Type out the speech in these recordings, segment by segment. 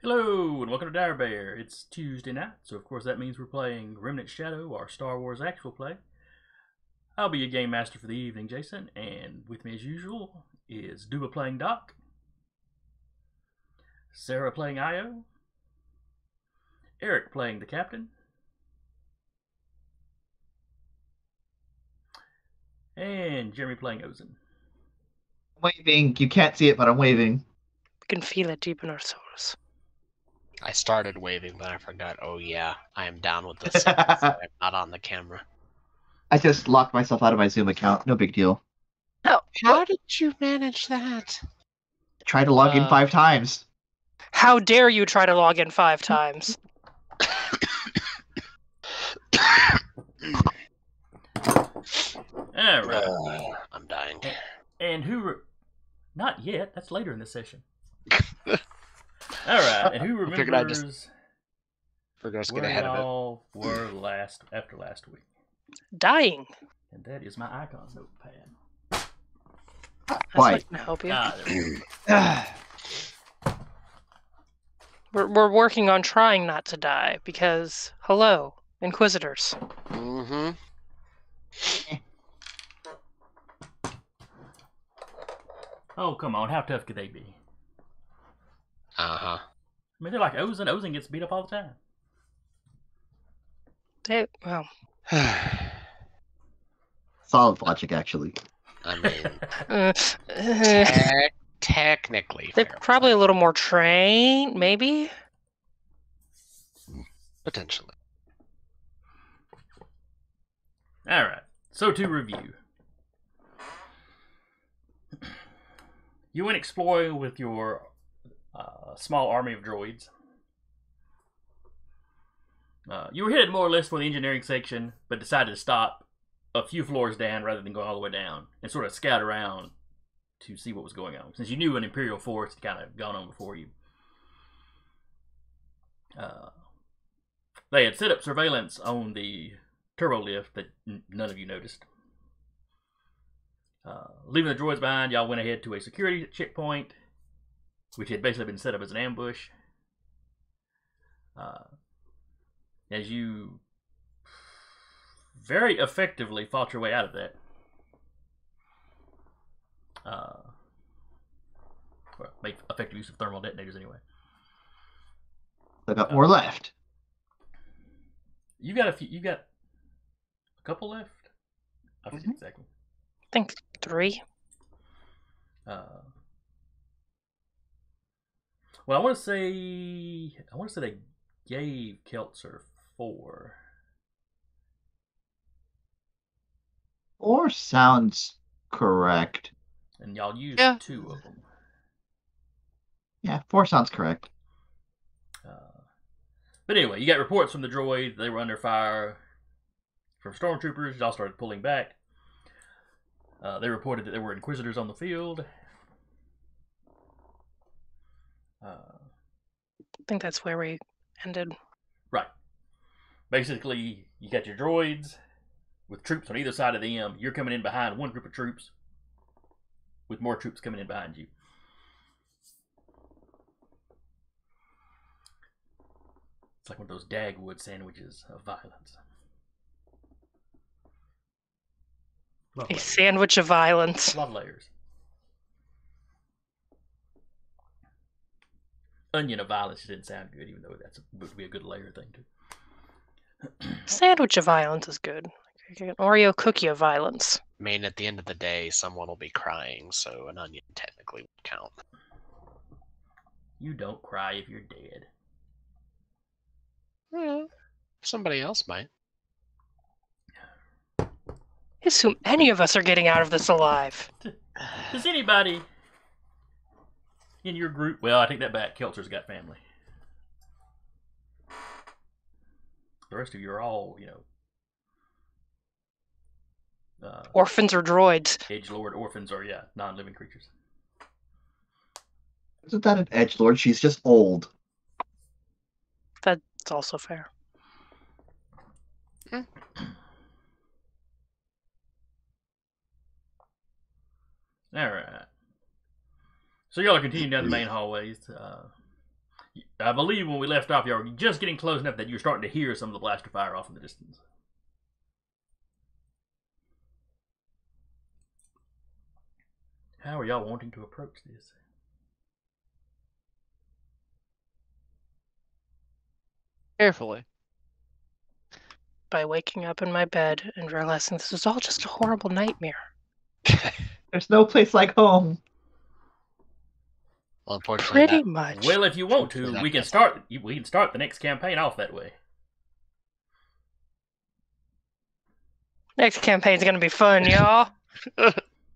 Hello, and welcome to Dire Bear. It's Tuesday night, so of course that means we're playing Remnant Shadow, our Star Wars actual play. I'll be your game master for the evening, Jason, and with me as usual is Duba playing Doc, Sarah playing Io, Eric playing the Captain, and Jeremy playing Ozen. Waving. You can't see it, but I'm waving. We can feel it deep in our souls. I started waving, but I forgot. Oh yeah, I am down with this. So I'm not on the camera. I just locked myself out of my Zoom account. No big deal. Oh, How did you manage that? Try to log in 5 times. how dare you try to log in 5 times? Alright. I'm dying. And who... Not yet, that's later in the session. Alright, and who Figured I'd remembers let's where get ahead of it. y'all were after last week? Dying. And that is my icon notepad. That's Why? not gonna help you. There we go. We're working on trying not to die because, hello, Inquisitors. Mm-hmm. Oh, come on, how tough could they be? Uh-huh. I mean, they're like Ozen. Ozen gets beat up all the time. Well, Solid logic, actually. I mean, uh, technically, they're fair. probably a little more trained, maybe? Potentially. Alright, so to review. You went exploring with your small army of droids. You were headed more or less for the engineering section, but decided to stop a few floors down rather than going all the way down and sort of scout around to see what was going on, since you knew an Imperial force had kind of gone on before you. They had set up surveillance on the turbo lift that none of you noticed. Leaving the droids behind, y'all went ahead to a security checkpoint, which had basically been set up as an ambush. As you very effectively fought your way out of that. Well, make effective use of thermal detonators anyway. I got more left. You got a couple left? I forget exactly. I think 3. Well, I want to say they gave Keltzer 4. 4 sounds correct. And y'all used 2 of them. Yeah, 4 sounds correct. But anyway, you got reports from the droid. They were under fire from Stormtroopers. Y'all started pulling back. They reported that there were Inquisitors on the field. I think that's where we ended. Right. Basically, you got your droids with troops on either side of them. You're coming in behind one group of troops with more troops coming in behind you. It's like one of those Dagwood sandwiches of violence. A sandwich of violence. A lot of layers. Onion of violence didn't sound good, even though would be a good layer thing too. Sandwich of violence is good. Like an Oreo cookie of violence. I mean, at the end of the day, someone will be crying, so an onion technically would count. You don't cry if you're dead. Somebody else might. Assume any of us are getting out of this alive. Does anybody in your group... Well, I take that back. Kelter's got family. The rest of you are all, Orphans or droids? edgelord orphans or, non-living creatures. Isn't that an edgelord? She's just old. That's also fair. Alright. So y'all are continuing down the main hallways. I believe when we left off, y'all were just getting close enough that you're starting to hear some of the blaster fire off in the distance. How are y'all wanting to approach this? Carefully. By waking up in my bed and realizing this was all just a horrible nightmare. There's no place like home. Well, unfortunately, Pretty much. Well, if you want to, That we can does- start. We can start the next campaign off that way. Next campaign's gonna be fun, y'all.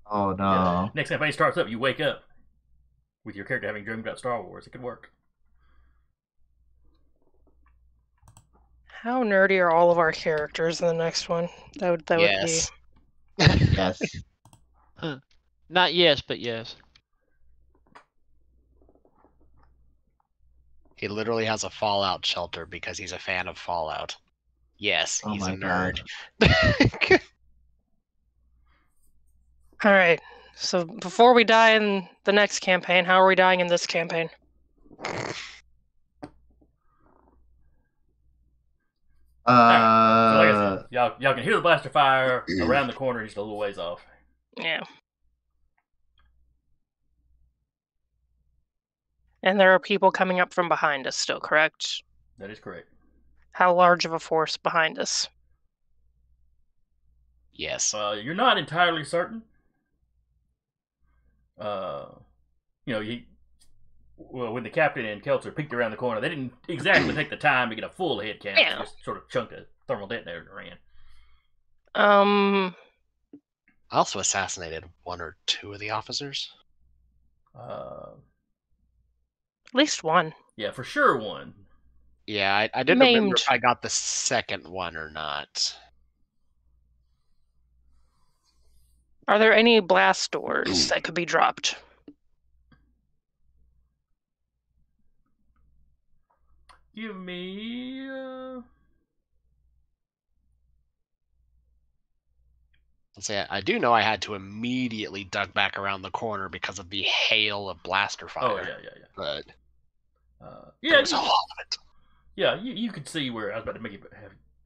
Oh no. Yeah. Next campaign starts up. You wake up with your character having dreamed about Star Wars. It could work. How nerdy are all of our characters in the next one? That would yes. Yes. Not yes, but yes. He literally has a Fallout shelter because he's a fan of Fallout. Yes, Oh he's my a nerd. All right. So before we die in the next campaign, how are we dying in this campaign? So like I said, y'all can hear the blaster fire around the corner, just a little ways off. Yeah. And there are people coming up from behind us still, correct? That is correct. How large of a force behind us? Yes. You're not entirely certain. When the captain and Kelter peeked around the corner, they didn't exactly take the time to get a full head count. Yeah. They just sort of chunked a thermal detonator and ran. I also assassinated one or two of the officers. Uh, At least one. yeah, for sure one. Yeah, I didn't remember Maimed. if I got the second one or not. Are there any blast doors that could be dropped? Give me. Let's say I do know I had to immediately duck back around the corner because of the hail of blaster fire. Oh yeah. But Yeah, there was a lot of it. yeah. You could see where I was about to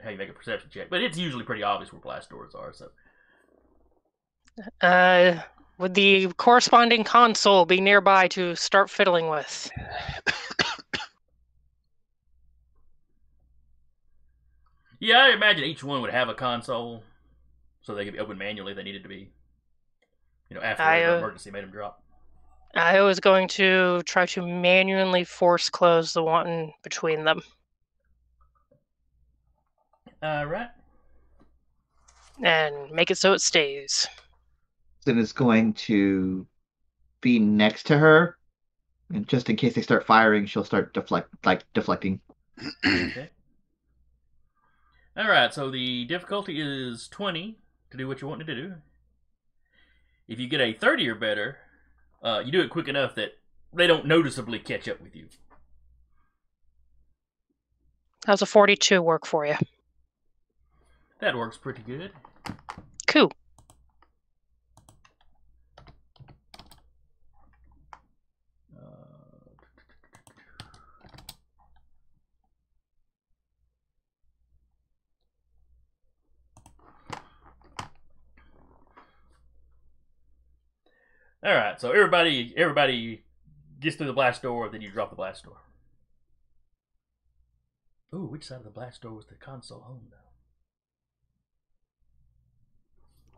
have you make a perception check, but it's usually pretty obvious where blast doors are. So Would the corresponding console be nearby to start fiddling with? yeah, I imagine each one would have a console, so they could be opened manually if they needed to be. After an emergency made them drop. I was going to try to manually force close the one between them. Right. And make it so it stays. Then is going to be next to her, and just in case they start firing, she'll start deflecting. Okay. All right. So the difficulty is 20 to do what you want to do. If you get a 30 or better, you do it quick enough that they don't noticeably catch up with you. How's a 42 work for you? That works pretty good. Cool. All right, so everybody gets through the blast door, then you drop the blast door. Ooh, which side of the blast door was the console home though?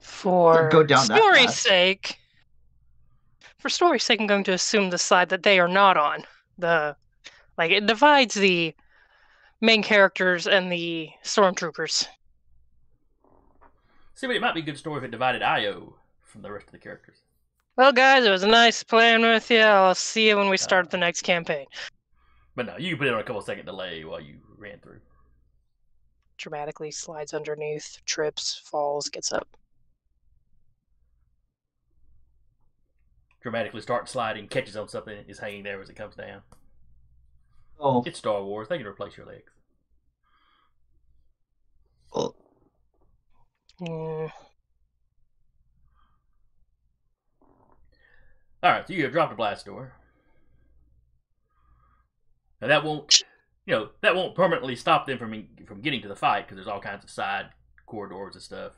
For Go down that story's path. sake, I'm going to assume the side that they are not on. It divides the main characters and the stormtroopers. See, but it might be a good story if it divided Io from the rest of the characters. Well, guys, it was nice playing with you. I'll see you when we start the next campaign. But no, you can put it on a couple second delay while you ran through. Dramatically slides underneath, trips, falls, gets up. Dramatically starts sliding, catches on something, is hanging there as it comes down. Oh, It's Star Wars. They can replace your legs. well, Mm. Alright, so you have dropped a blast door. Now that won't, that won't permanently stop them from getting to the fight, because there's all kinds of side corridors and stuff.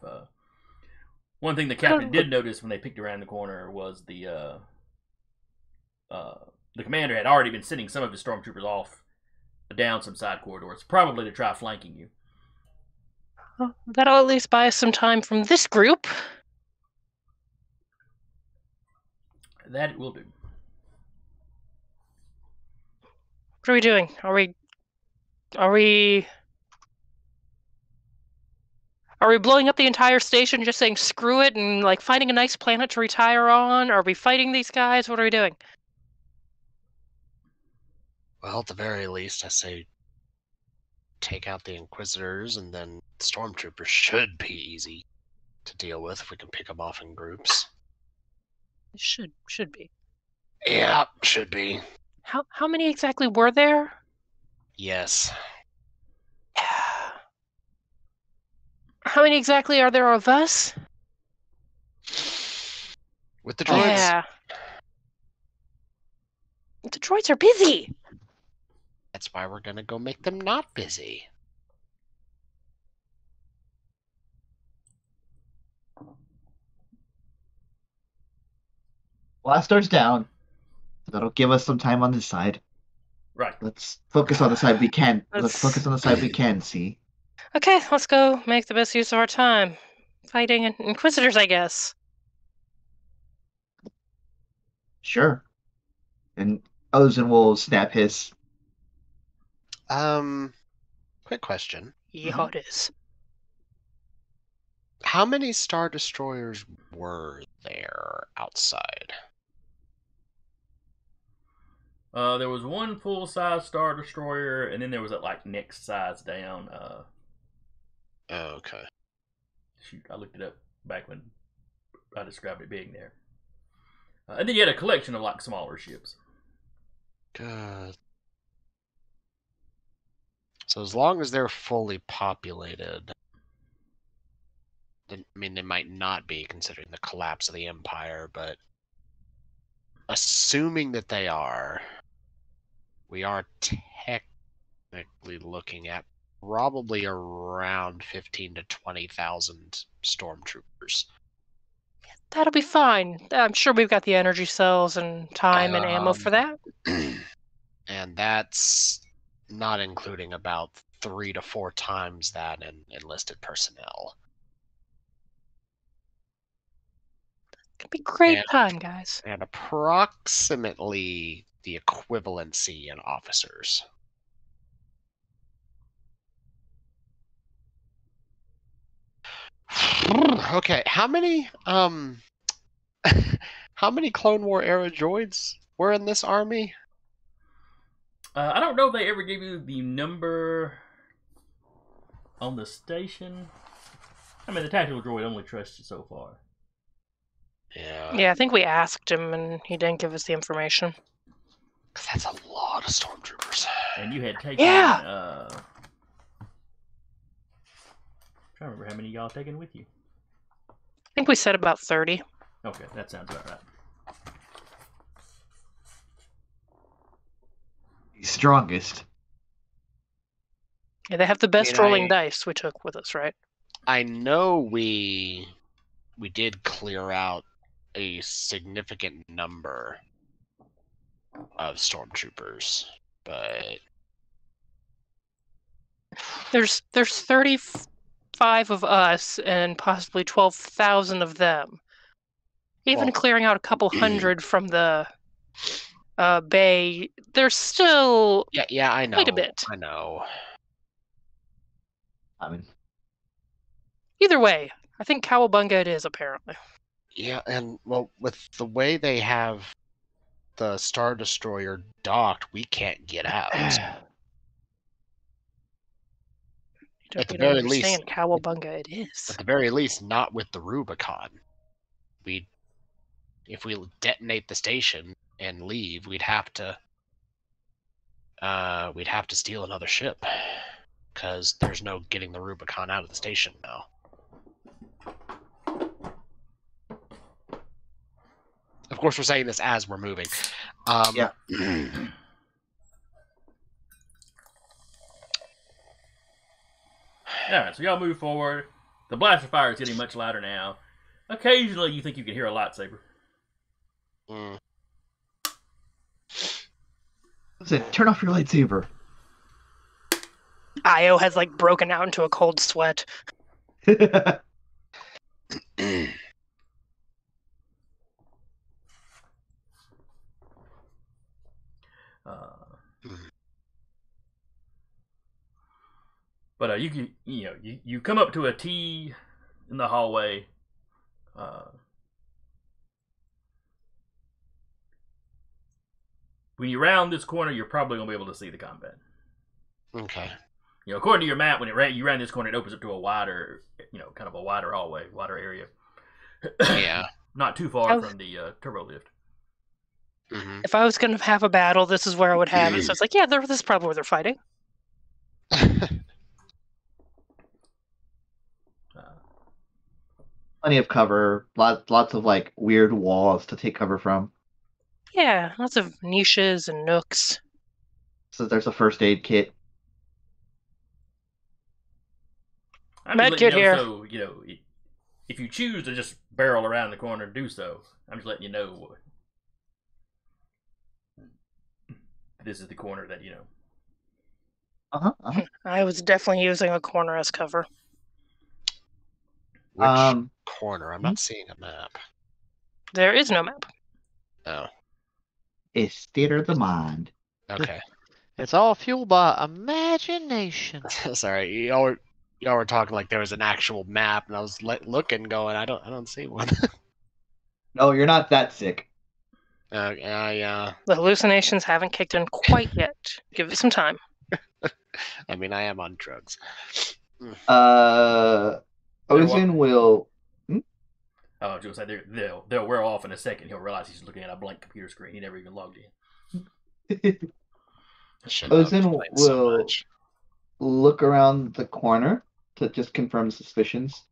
One thing the captain did notice when they picked around the corner was the commander had already been sending some of his stormtroopers off down some side corridors, probably to try flanking you. Well, that'll at least buy us some time from this group. That it will do. What are we doing? Are we blowing up the entire station, just saying screw it and like finding a nice planet to retire on? Are we fighting these guys? What are we doing? Well, at the very least, I say take out the Inquisitors, and then the Stormtroopers should be easy to deal with if we can pick them off in groups. It should be. Yeah, should be. How many exactly were there? Yes. How many exactly are there of us? With the droids. Yeah. The droids are busy. That's why we're gonna go make them not busy. blast door's down. That'll give us some time on this side. Right. Let's focus on the side we can. Let's Let's- focus on the side we can see. Okay, let's go make the best use of our time. Fighting Inquisitors, I guess. Sure. And Ozen will snap his. Quick question. Yeah, it is. How many Star Destroyers were there outside? There was one full-size Star Destroyer, and then there was that like next size down. Oh, okay. Shoot, I looked it up back when I described it being there. And then you had a collection of like smaller ships. Good. So as long as they're fully populated, then, I mean, they might not be considering the collapse of the Empire, but assuming that they are, we are technically looking at probably around 15 to 20,000 stormtroopers. That'll be fine. I'm sure we've got the energy cells and time and ammo for that. And that's not including about 3 to 4 times that in enlisted personnel. It'll be great And- time, guys. And approximately the equivalency in officers. Okay, how many how many Clone War era droids were in this army? I don't know if they ever gave you the number on the station. I mean, the tactical droid only trusts you so far. Yeah. Yeah, I think we asked him and he didn't give us the information. That's a lot of stormtroopers. And you had taken. Yeah. I'm trying to remember how many y'all taken with you. I think we said about 30. Okay, that sounds about right. The strongest. Yeah, they have the best mean, rolling dice we took with us, right? I know we did clear out a significant number of stormtroopers, but There's 35 of us and possibly 12,000 of them. Even Well- clearing out a couple hundred from the Bay, there's still Yeah, I know. quite a bit. I know. I mean, Either way, I think Cowabunga it is, apparently. Yeah, and well, with the way they have the Star Destroyer docked, we can't get out. At the very least, saying Cowabunga it is. at the very least, not with the Rubicon. If we detonate the station and leave, we'd have to steal another ship, because there's no getting the Rubicon out of the station now. Of course, we're saying this as we're moving. Yeah. Alright, so y'all move forward. The blaster fire is getting much louder now. Occasionally, you think you can hear a lightsaber. Mm. Listen, turn off your lightsaber. Io has like broken out into a cold sweat. But you come up to a T in the hallway. When you round this corner, you're probably gonna be able to see the combat. Okay. According to your map, when you round this corner, it opens up to a wider, kind of a wider hallway, wider area. Yeah. Not too far from the turbo lift. Mm-hmm. If I was going to have a battle, this is where I would have it. So it's like, yeah, this is probably where they're fighting. Plenty of cover. Lots of like weird walls to take cover from. Yeah, lots of niches and nooks. So there's a first aid kit. I'm just Med letting kit you know, here. so, if you choose to just barrel around the corner and do so, I'm just letting you know this is the corner that, I was definitely using a corner as cover. Which corner? I'm not seeing a map. There is no map. Oh. It's theater of the mind. Okay. It's all fueled by imagination. Sorry, y'all were talking like there was an actual map, and I was looking, going, I don't see one. No, you're not that sick. Yeah. The hallucinations haven't kicked in quite yet. Give it some time. I mean, I am on drugs. Ozin will. Oh, I was going to say, they'll wear off in a second. He'll realize he's looking at a blank computer screen. He never even logged in. Ozin will look around the corner to just confirm suspicions.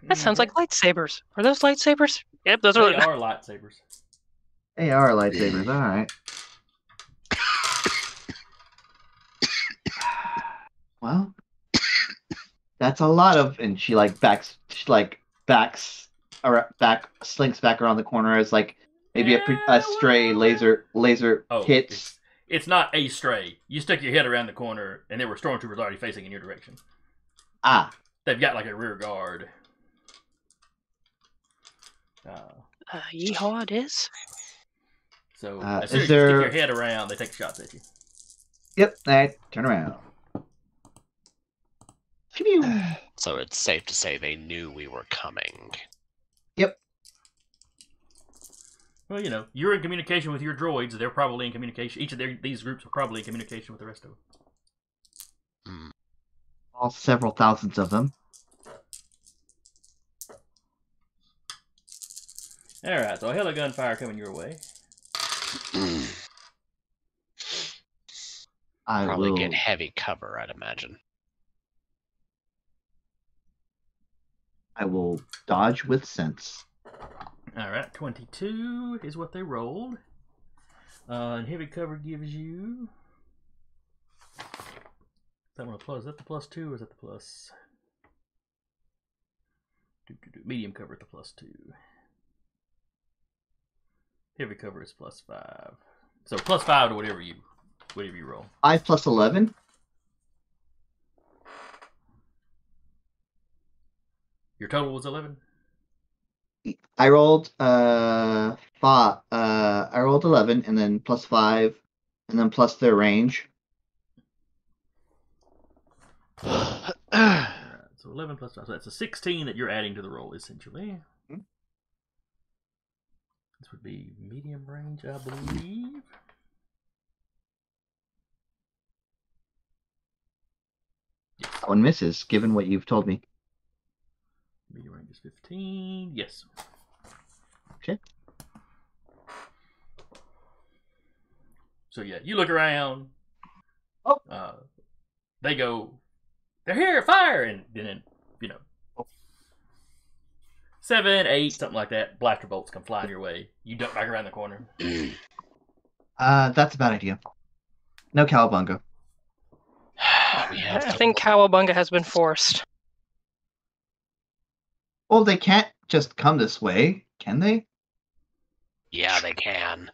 That sounds like lightsabers. Are those lightsabers? Yep, those They are. are lightsabers. They are lightsabers, alright. Well, that's a lot of, and she slinks back around the corner as like maybe a stray laser hits. It's not a stray. You stuck your head around the corner, and there were stormtroopers already facing in your direction. Ah, they've got like a rear guard. Yeehaw! It is. So as soon as you stick your head around, they take shots at you. Yep, I turn around. So it's safe to say they knew we were coming. Yep. Well, you're in communication with your droids. They're probably in communication. Each of these groups are probably in communication with the rest of them. All several thousands of them. All right, so a hell of gunfire coming your way. I Probably will get heavy cover, I'd imagine. I will dodge with sense. All right, 22 is what they rolled. And heavy cover gives you. Is that one a plus? Is that the +2 or is that the plus? Medium cover at the +2. Heavy cover is +5. So +5 to whatever you roll. 5 plus 11. Your total was 11? I rolled I rolled 11 and then plus 5 and then plus their range. Alright, so 11 plus 5. So that's a 16 that you're adding to the roll, essentially. Hmm. This would be medium range, I believe. That one misses, given what you've told me. Medium range is 15. Yes. Okay. So yeah, you look around. Oh. They go, they're here, fire! And then, 7, 8, something like that. Blaster bolts come flying your way. You duck back around the corner. That's a bad idea. No cowabunga. I think Cowabunga has been forced. Well, they can't just come this way, can they? Yeah, they can.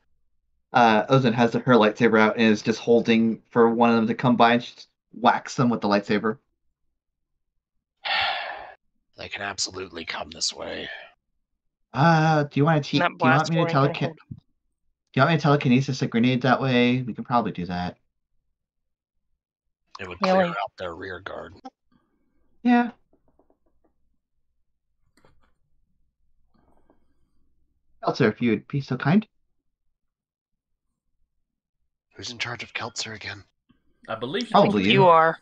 Ozan has her lightsaber out and is just holding for one of them to come by and just whacks them with the lightsaber. They can absolutely come this way. Do you want to? That Do you want blast me to boring can hold. Do you want me to telekinesis a grenade that way? We can probably do that. It would Really? clear out their rear guard. Yeah. Elsa, if you would be so kind. Who's in charge of Keltzer again? I believe Probably You are.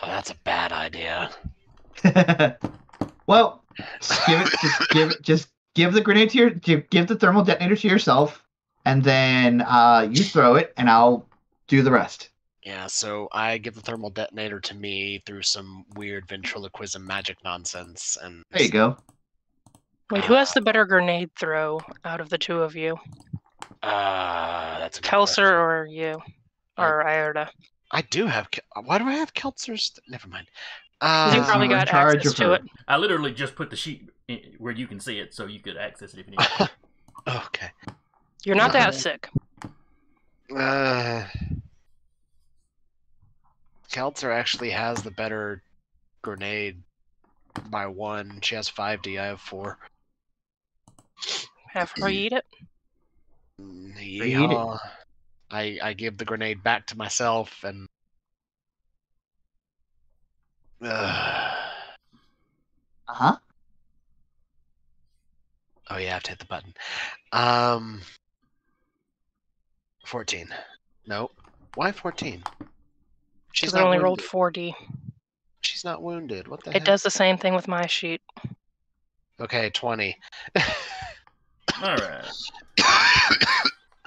Oh, that's a bad idea. Well, just give the grenade to give the thermal detonator to yourself, and then you throw it, and I'll do the rest. Yeah, so I give the thermal detonator to me through some weird ventriloquism magic nonsense, and There you go. Wait, who has the better grenade throw out of the two of you? That's a good Kelser question. or you? Or Iota? I do have. Why do I have Keltzer's? Never mind. Because you Because probably you were in got charge access of to her. it. I literally just put the sheet where you can see it so you could access it if you need to. Okay. You're not that Uh, sick. Keltzer actually has the better grenade by 1. She has 5D. I have 4. Have her eat it. Yeehaw. I give the grenade back to myself and. Uh-huh. Oh yeah, I have to hit the button. 14. Nope. Why 14? Because it only rolled 4D. She's not wounded. What the It heck? does the same thing with my sheet. Okay, 20. Alright.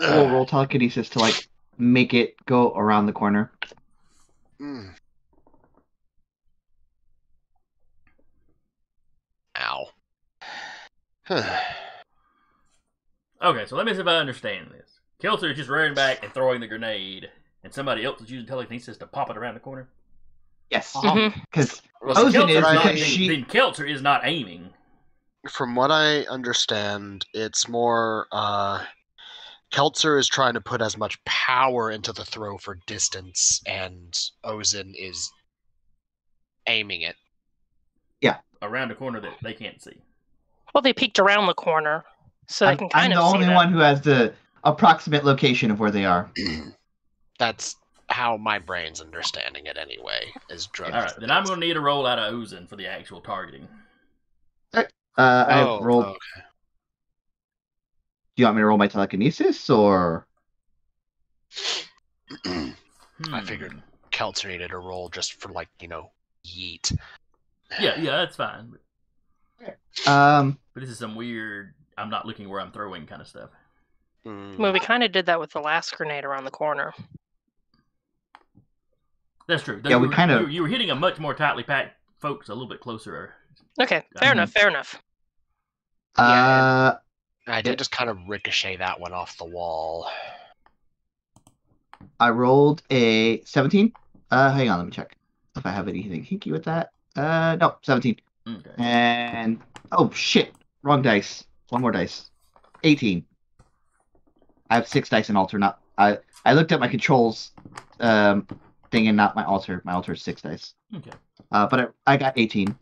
We'll roll telekinesis to make it go around the corner. Mm. Ow. Okay, so let me see if I understand this. Kelter is just running back and throwing the grenade, and somebody else is using telekinesis to pop it around the corner. Yes. Mhm. Because Well, Ozan Kelter is not, because she. then Kelter is not aiming. From what I understand, it's more Keltzer is trying to put as much power into the throw for distance, and Ozan is aiming it. Around a corner that they can't see. Well, they peeked around the corner, so they can I'm kind the of see only them. one who has the approximate location of where they are. That's how my brain's understanding it anyway. Is drugs. Alright, then I'm going to need a roll out of Uzan for the actual targeting. I Oh, rolled. okay. Do you want me to roll my telekinesis or? I figured Keltzer needed a roll just for yeet. Yeah, that's fine. Um. But this is some weird, I'm not looking where I'm throwing kind of stuff. Well, we kind of did that with the last grenade around the corner. That's true. Yeah, we kind of. You were hitting a much more tightly packed folks a little bit closer. Okay, fair enough, fair enough. I did just kind of ricochet that one off the wall. I rolled a 17. Hang on, let me check if I have anything hinky with that. No, 17. Okay. And oh shit, wrong dice. One more dice. 18. I have 6 dice in altar. Not I looked at my controls thing and not my altar. My altar is 6 dice. Okay. But I got 18.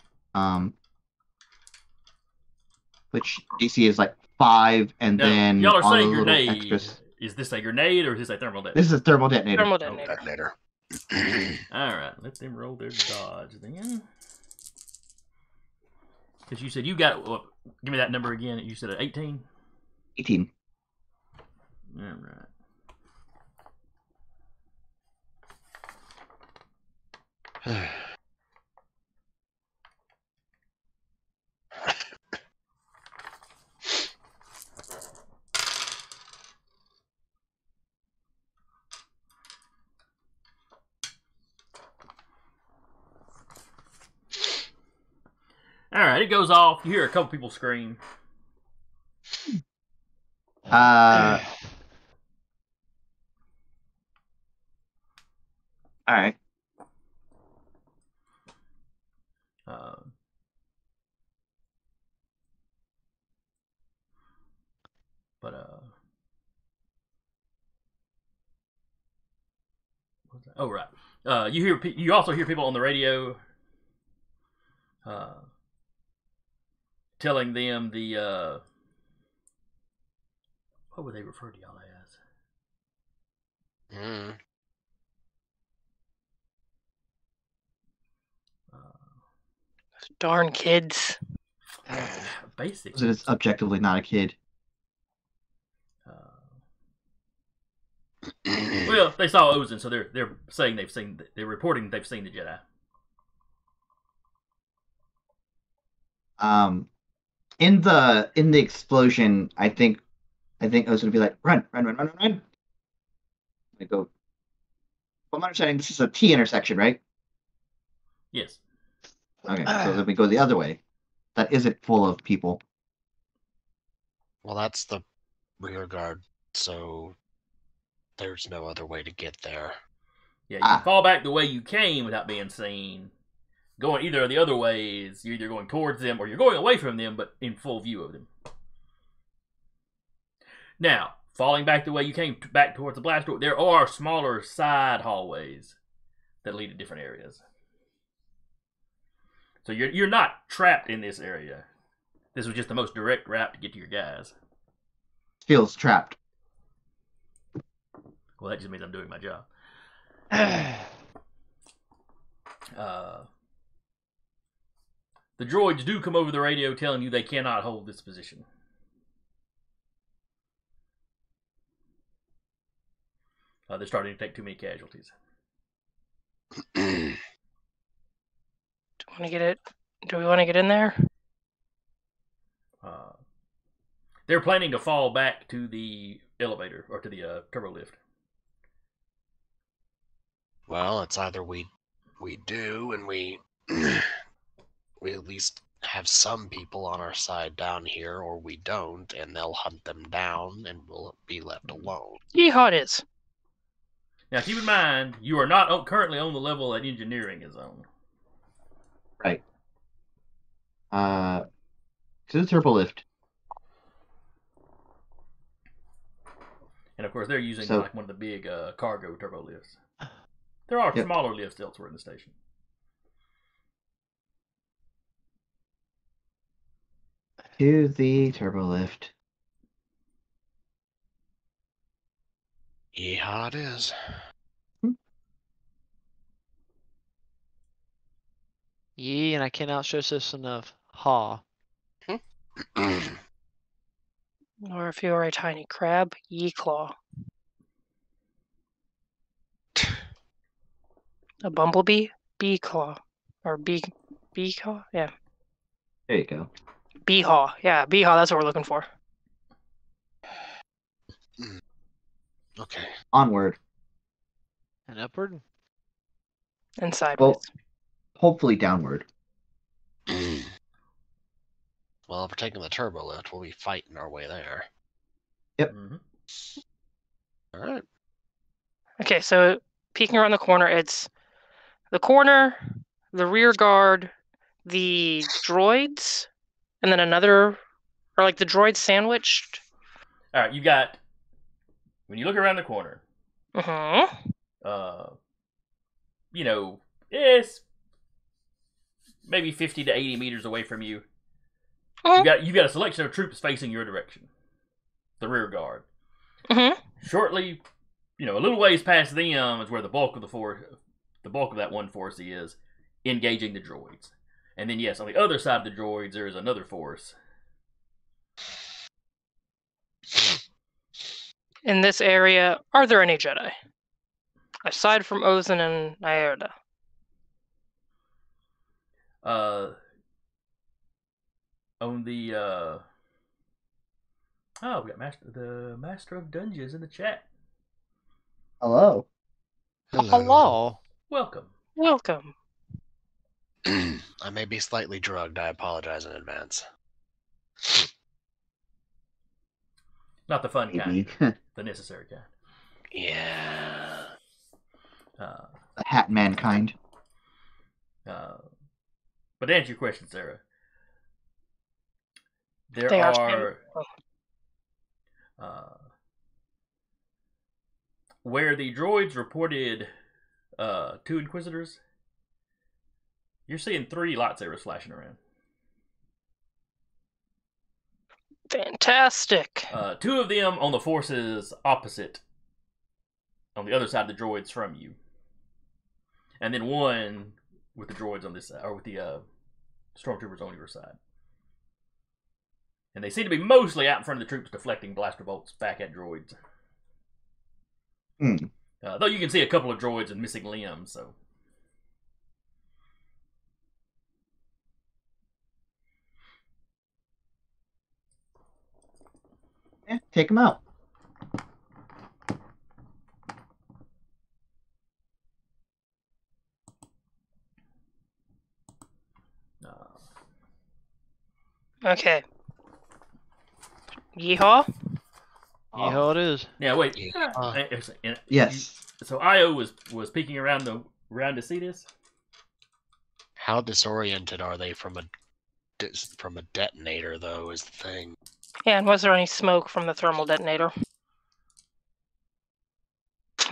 which DC is like 5, and Now, then y'all are all the saying little grenade. extras. Is this a grenade or is this a thermal detonator? This is a thermal detonator. Thermal detonator. Detonator. All right, let them roll their dodge then. Because you said you got. Well, give me that number again. You said 18. 18. All right. All right, it goes off. You hear a couple people scream. All right. What's that? Oh right. You also hear people on the radio telling them the what would they refer to y'all as? Darn kids. Basic. So it's objectively not a kid. Well, they saw Ozin, so they're saying they're reporting they've seen the Jedi. In the explosion, I think Ozin would be like, run. I go. Well, I'm understanding this is a T intersection, right? Yes. Okay, so then we go the other way. That isn't full of people. Well, that's the rear guard, so there's no other way to get there. Yeah, you can fall back the way you came without being seen. Going either of the other ways, you're either going towards them or you're going away from them, but in full view of them. Now, falling back the way you came back towards the blast door, there are smaller side hallways that lead to different areas. So you're not trapped in this area. This was just the most direct route to get to your guys. Feels trapped. Well, that just means I'm doing my job. The droids do come over the radio telling you they cannot hold this position. They're starting to take too many casualties. Do we want to get in there? They're planning to fall back to the elevator or to the turbo lift. Well, it's either we do and we at least have some people on our side down here, or we don't, and they'll hunt them down and we'll be left alone. Yeehaw it is. Now, keep in mind, you are not currently on the level that engineering is on. Right. To the turbo lift. And of course, they're using like one of the big cargo turbo lifts. There are smaller lifts elsewhere in the station. To the turbo lift. Yeehaw it is. Yee, and I cannot stress this enough. Ha. Or if you are a tiny crab, yee claw. A bumblebee, bee claw. Or bee claw? Yeah. There you go. Beehaw. Yeah, beehaw, that's what we're looking for. Okay. Onward. And upward. And sideways. Well, hopefully downward. Well, if we're taking the turbo lift, we'll be fighting our way there. Yep. Mm-hmm. All right. Okay, so peeking around the corner, it's the corner, the rear guard, the droids, and then another, or like the droids sandwiched. All right, you got, when you look around the corner, you know, it's maybe 50 to 80 meters away from you. You got a selection of troops facing your direction, the rear guard. Mm-hmm. Shortly, a little ways past them is where the bulk of that one force is engaging the droids. And then yes, on the other side of the droids there is another force. In this area, are there any Jedi? Aside from Ozin and Nyerda. On the we got the Master of Dungeons in the chat. Hello. Hello. Welcome. Welcome. I may be slightly drugged. I apologize in advance. Not the fun Maybe. kind, the necessary kind. Yeah. The hat mankind. But to answer your question, Sarah, there They are are where the droids reported 2 Inquisitors, you're seeing 3 lightsabers flashing around. Fantastic. 2 of them on the forces opposite, on the other side of the droids from you, and then 1 with the droids on this side, or with the stormtroopers on your side. And they seem to be mostly out in front of the troops, deflecting blaster bolts back at droids. Though you can see a couple of droids with missing limbs, so. Yeah, take them out. Okay. Yeehaw. Yeehaw it is. Yeah, wait. Yes. So Io was peeking around to see this. How disoriented are they from a detonator, though, is the thing. Yeah, and was there any smoke from the thermal detonator?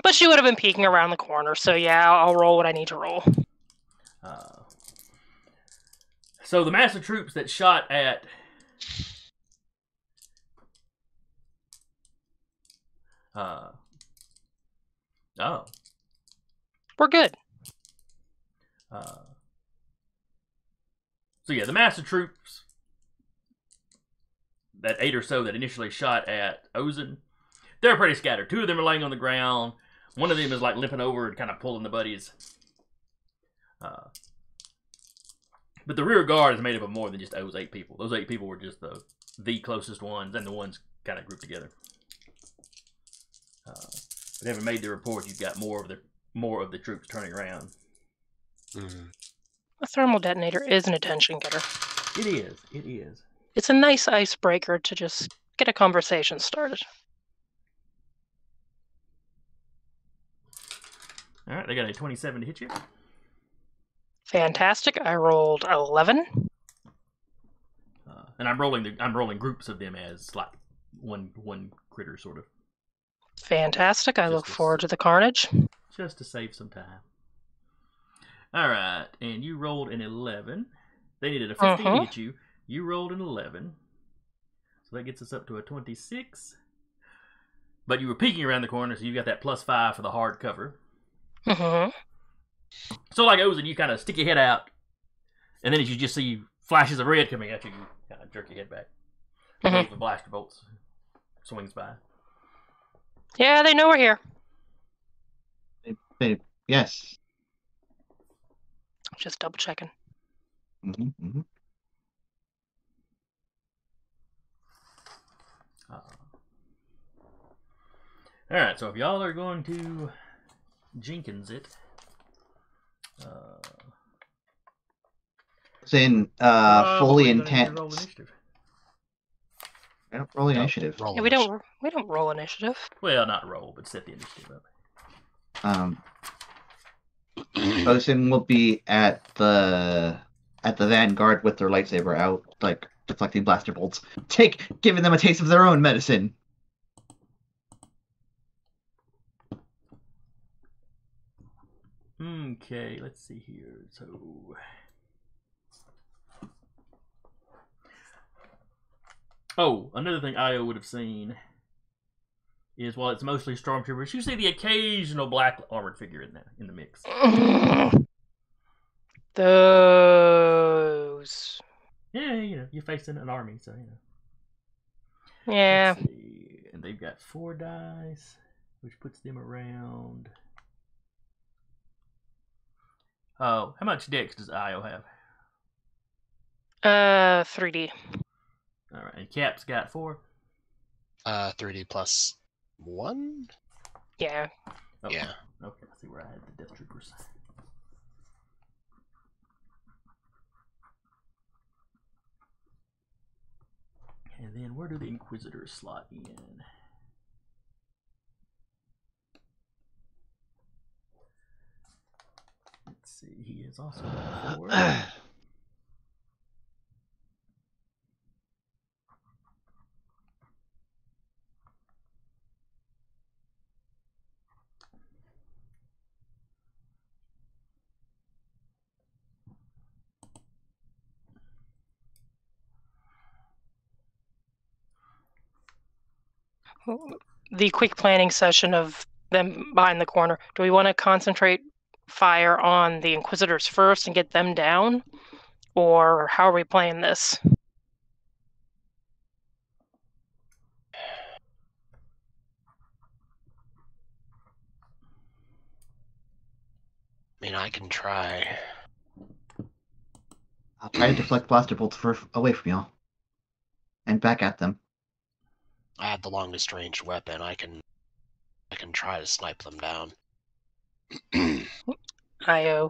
But she would have been peeking around the corner, so yeah, I'll roll what I need to roll. So the massive troops that shot at We're good. So yeah, the massive troops, that 8 or so that initially shot at Ozin, they're pretty scattered. 2 of them are laying on the ground. One of them is like limping over and kind of pulling the buddies. But the rear guard is made up of more than just those 8 people. Those 8 people were just the closest ones, and the ones kind of grouped together. But having made the report, you've got more of the troops turning around. A thermal detonator is an attention getter. It is. It is. It's a nice icebreaker to just get a conversation started. All right, they got a 27 to hit you. Fantastic. I rolled 11. And I'm rolling groups of them as like one critter sort of, Fantastic. I look forward to the carnage. just to save some time. All right, and you rolled an 11. They needed a 15 to hit you. You rolled an 11, so that gets us up to a 26. But you were peeking around the corner, so you got that +5 for the hard cover. So like Ozin, you kind of stick your head out, and then as you just see flashes of red coming at you, you kind of jerk your head back. The blaster bolts swings by. Yeah, they know we're here. Yes. Just double checking. All right, so if y'all are going to Jenkins it, It's in fully intent. roll initiative. I don't roll initiative. Yeah, we don't roll initiative. Well, not roll, but set the initiative up. Ocean will be at the vanguard with their lightsaber out, like deflecting blaster bolts, giving them a taste of their own medicine. Okay, let's see here. So Oh, another thing Io would have seen is while it's mostly Stormtroopers, you see the occasional black armored figure in there in the mix. Those. Yeah, you know, you're facing an army, so you know. Yeah. Let's see. And they've got 4 dice, which puts them around. Oh, how much dex does Io have? 3D. All right, and Cap's got 4. 3D plus 1? Yeah. Oh, Yeah. Okay, let's see where I had the Death Troopers. And then where do the Inquisitors slot in? Let's see, he is also at 4. The quick planning session of them behind the corner. Do we want to concentrate fire on the Inquisitors first and get them down? Or how are we playing this? I mean, I can try. I'll try to deflect blaster bolts away from y'all. And back at them. I have the longest range weapon. I can try to snipe them down. Io.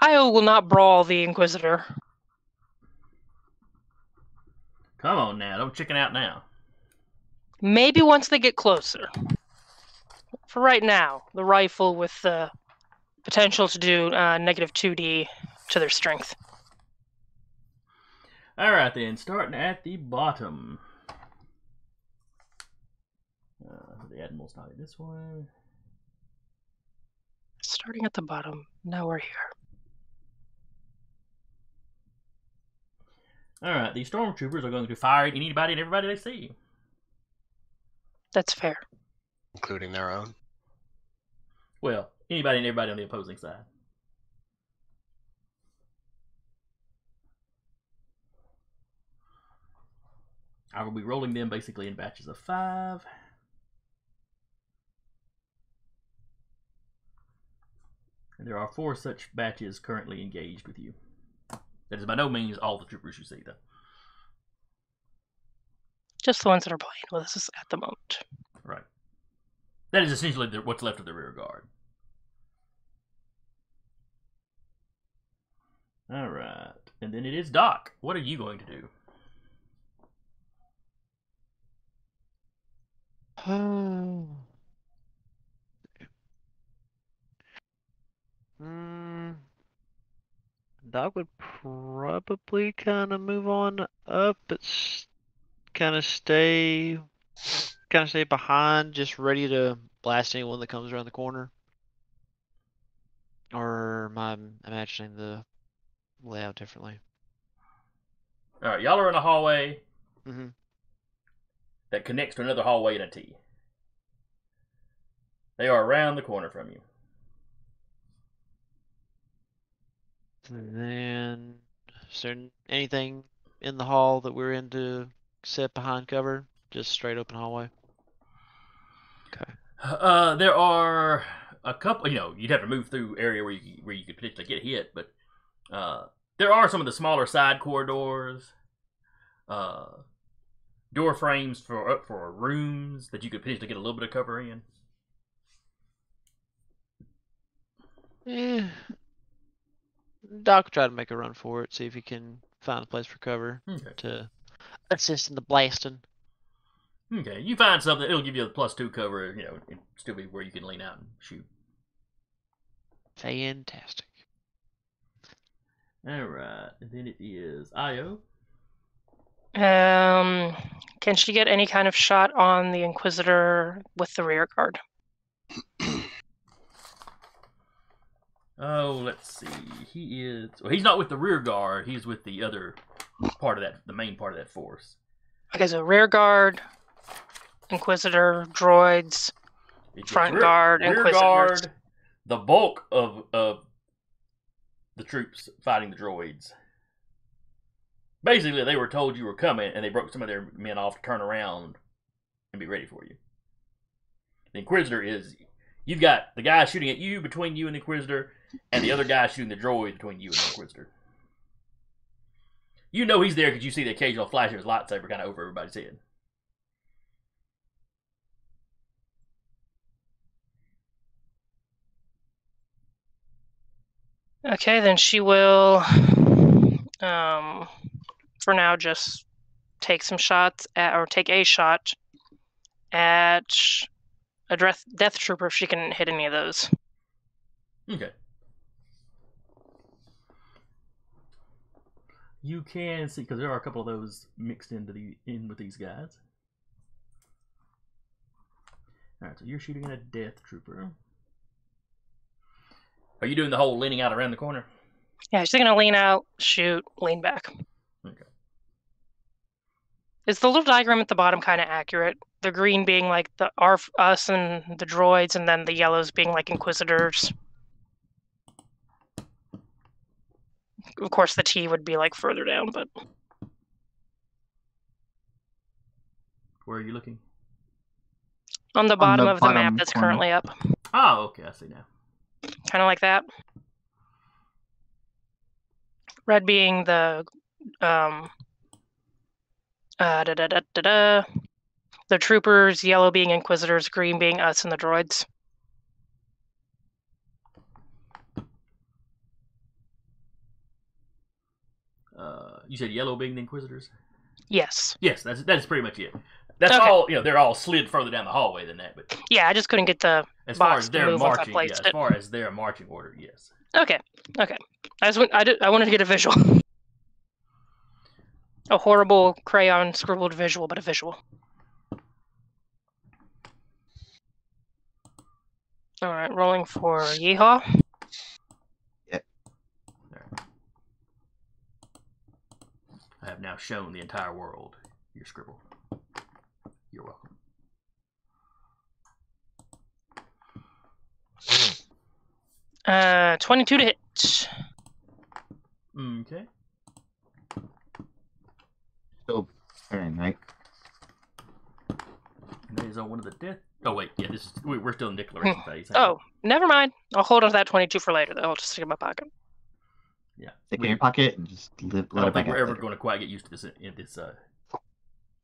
Io will not brawl the Inquisitor. Come on now, don't chicken out now. Maybe once they get closer. For right now, the rifle with the potential to do negative 2d to their strength. Alright then, starting at the bottom. The Admiral's not in this one. Starting at the bottom, now we're here. Alright, the Stormtroopers are going to fire at anybody and everybody they see. That's fair. Including their own. Well, anybody and everybody on the opposing side. I will be rolling them basically in batches of 5. And there are 4 such batches currently engaged with you. That is by no means all the troopers you see, though. Just the ones that are playing with us at the moment. Right. That is essentially what's left of the rear guard. Alright. And then it is Doc. What are you going to do? Doc would probably kind of move on up, but kind of stay behind, just ready to blast anyone that comes around the corner. Or am I imagining the layout differently? Alright, y'all are in a hallway Mm-hmm. that connects to another hallway in a T. They are around the corner from you. Then, is there anything in the hall that we're in to sit behind cover? Just straight open hallway? Okay. There are a couple, you know, you'd have to move through area where you could potentially get hit, but there are some of the smaller side corridors, door frames for rooms that you could potentially get a little bit of cover in. Doc will try to make a run for it, see if he can find a place for cover Okay. to assist in the blasting. Okay, you find something, it'll give you a +2 cover, you know, and still be where you can lean out and shoot. Fantastic. Alright, and then it is Io. Can she get any kind of shot on the Inquisitor with the rear guard? Oh, let's see. He's not with the rear guard. He's with the other part of that, the main part of that force. Okay, so rear guard, Inquisitor, droids, It's front guard, rear Inquisitors. guard, the bulk of the troops fighting the droids. Basically, they were told you were coming, and they broke some of their men off to turn around and be ready for you. The Inquisitor is... You've got the guy shooting at you between you and the Inquisitor, and the other guy shooting the droid between you and the Inquisitor. You know he's there because you see the occasional flash of his lightsaber kind of over everybody's head. Okay, then she will, for now, just take some shots at, or take a shot at a death trooper if she can hit any of those. Okay. You can see, because there are a couple of those mixed in with these guys. Alright, so you're shooting at a death trooper. Are you doing the whole leaning out around the corner? Yeah, she's gonna lean out, shoot, lean back. Okay. Is the little diagram at the bottom kind of accurate? The green being like us and the droids, and then the yellows being like Inquisitors. Of course, the T would be like further down, but Where are you looking? on the bottom of the map bottom that's corner. currently up. Oh, okay, I see now. Kind of like that. Red being the the troopers, yellow being Inquisitors, green being us and the droids. You said yellow being the Inquisitors? Yes. Yes, that's pretty much it. That's Okay. all. They're all slid further down the hallway than that. But Yeah, I just couldn't get the as far box as to their move once I marching, placed as it. far as their marching order, yes. Okay. I wanted to get a visual. A horrible crayon scribbled visual, but a visual. All right, rolling for Yeehaw. I have now shown the entire world your scribble. You're welcome. Uh, 22 to hit. Okay. Still preparing, right? And that is on one of the death. Oh wait, yeah, we're still in declaration phase. Oh, never mind. I'll hold on to that 22 for later. Though I'll just stick it in my pocket. Yeah. Stick it in your pocket and just I let don't it think back we're out ever later. going to quite get used to this.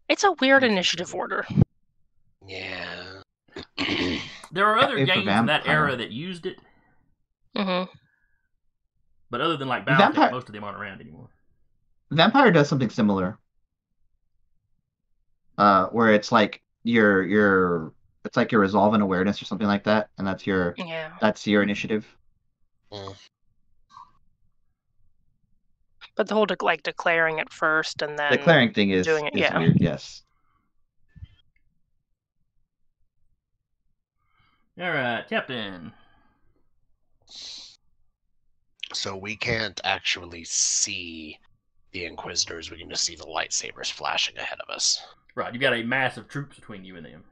It's a weird initiative order. Yeah. There are other If a games in that vampire- era that used it, Mm-hmm. but other than like Battle, Vampire- most of them aren't around anymore. Vampire does something similar. Where it's like it's like your resolve and awareness or something like that, and that's your Yeah. initiative. Mm. But the whole declaring it first and then Declaring thing is doing it, yeah. weird, yes. All right, Captain. So we can't actually see the Inquisitors. We can just see the lightsabers flashing ahead of us. Right, you've got a mass of troops between you and them,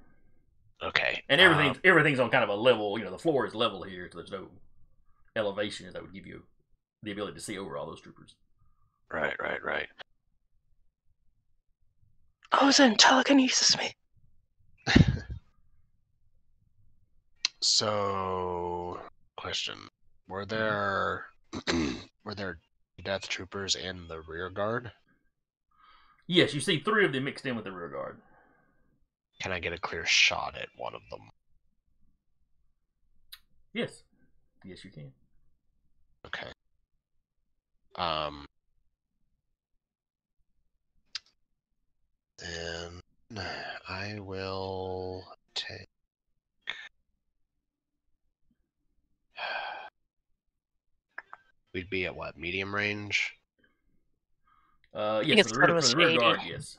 Okay. and everything's on kind of a level. The floor is level here, so there's no elevation that would give you the ability to see over all those troopers. Right. Oh, Zen, telekinesis me. So, question: Were there death troopers in the rear guard? Yes, you see 3 of them mixed in with the rear guard. Can I get a clear shot at one of them? Yes, yes, you can. Okay. Then I will take. We'd be at what, medium range? Yes, it's for the was rear 80. guard, yes.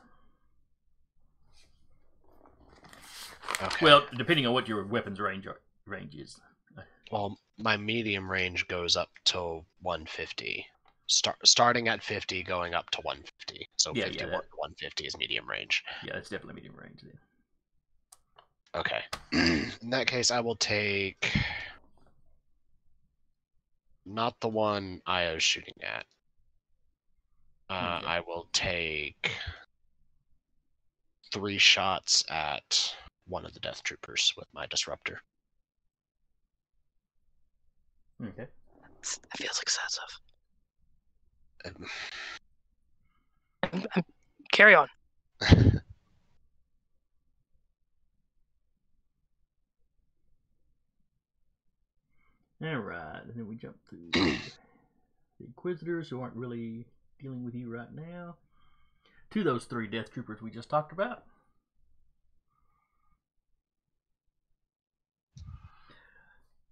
Okay. Well, depending on what your weapons range is. Well, my medium range goes up to 150, starting at 50, going up to 150. So Yeah, 51 yeah, to 150 is medium range. Yeah, it's definitely medium range then. Okay. In that case, I will take not the one Io's shooting at. Okay. I will take 3 shots at one of the Death Troopers with my disruptor. Okay. That feels excessive. Um, Carry on. Alright, and then we jump to the Inquisitors, who aren't really dealing with you right now. To those 3 Death Troopers we just talked about.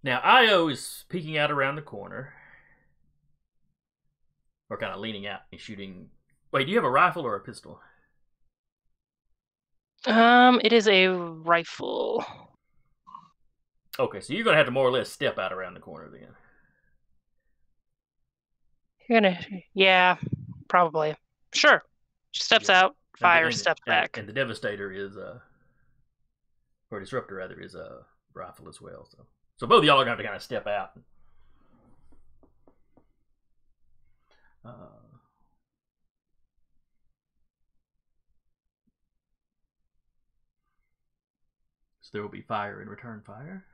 Now, Io is peeking out around the corner. Or kind of leaning out and shooting. Wait, do you have a rifle or a pistol? It is a rifle. Okay, so you're going to have to more or less step out around the corner then. Yeah, probably. Sure. Steps out, fires, steps back. And the Devastator is or Disruptor rather, is a rifle as well. So both of y'all are going to have to kind of step out. So there will be fire and return fire.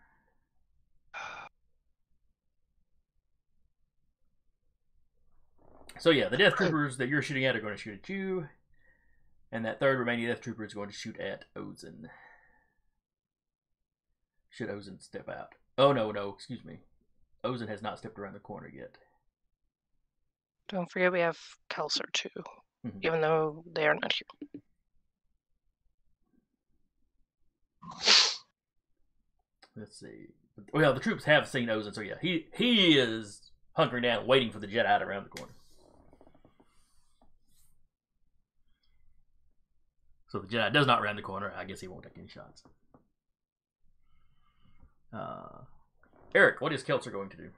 So yeah, the Death Troopers that you're shooting at are going to shoot at you. And that third remaining Death Trooper is going to shoot at Ozen. Should Ozen step out? Oh, no, excuse me. Ozen has not stepped around the corner yet. Don't forget we have Kelser too, even though they are not here. Let's see. Well, the troops have seen Ozen, so yeah, he is hunkering down, waiting for the Jedi around the corner. So the Jedi does not round the corner. I guess he won't take any shots. Eric, what is Kelser going to do?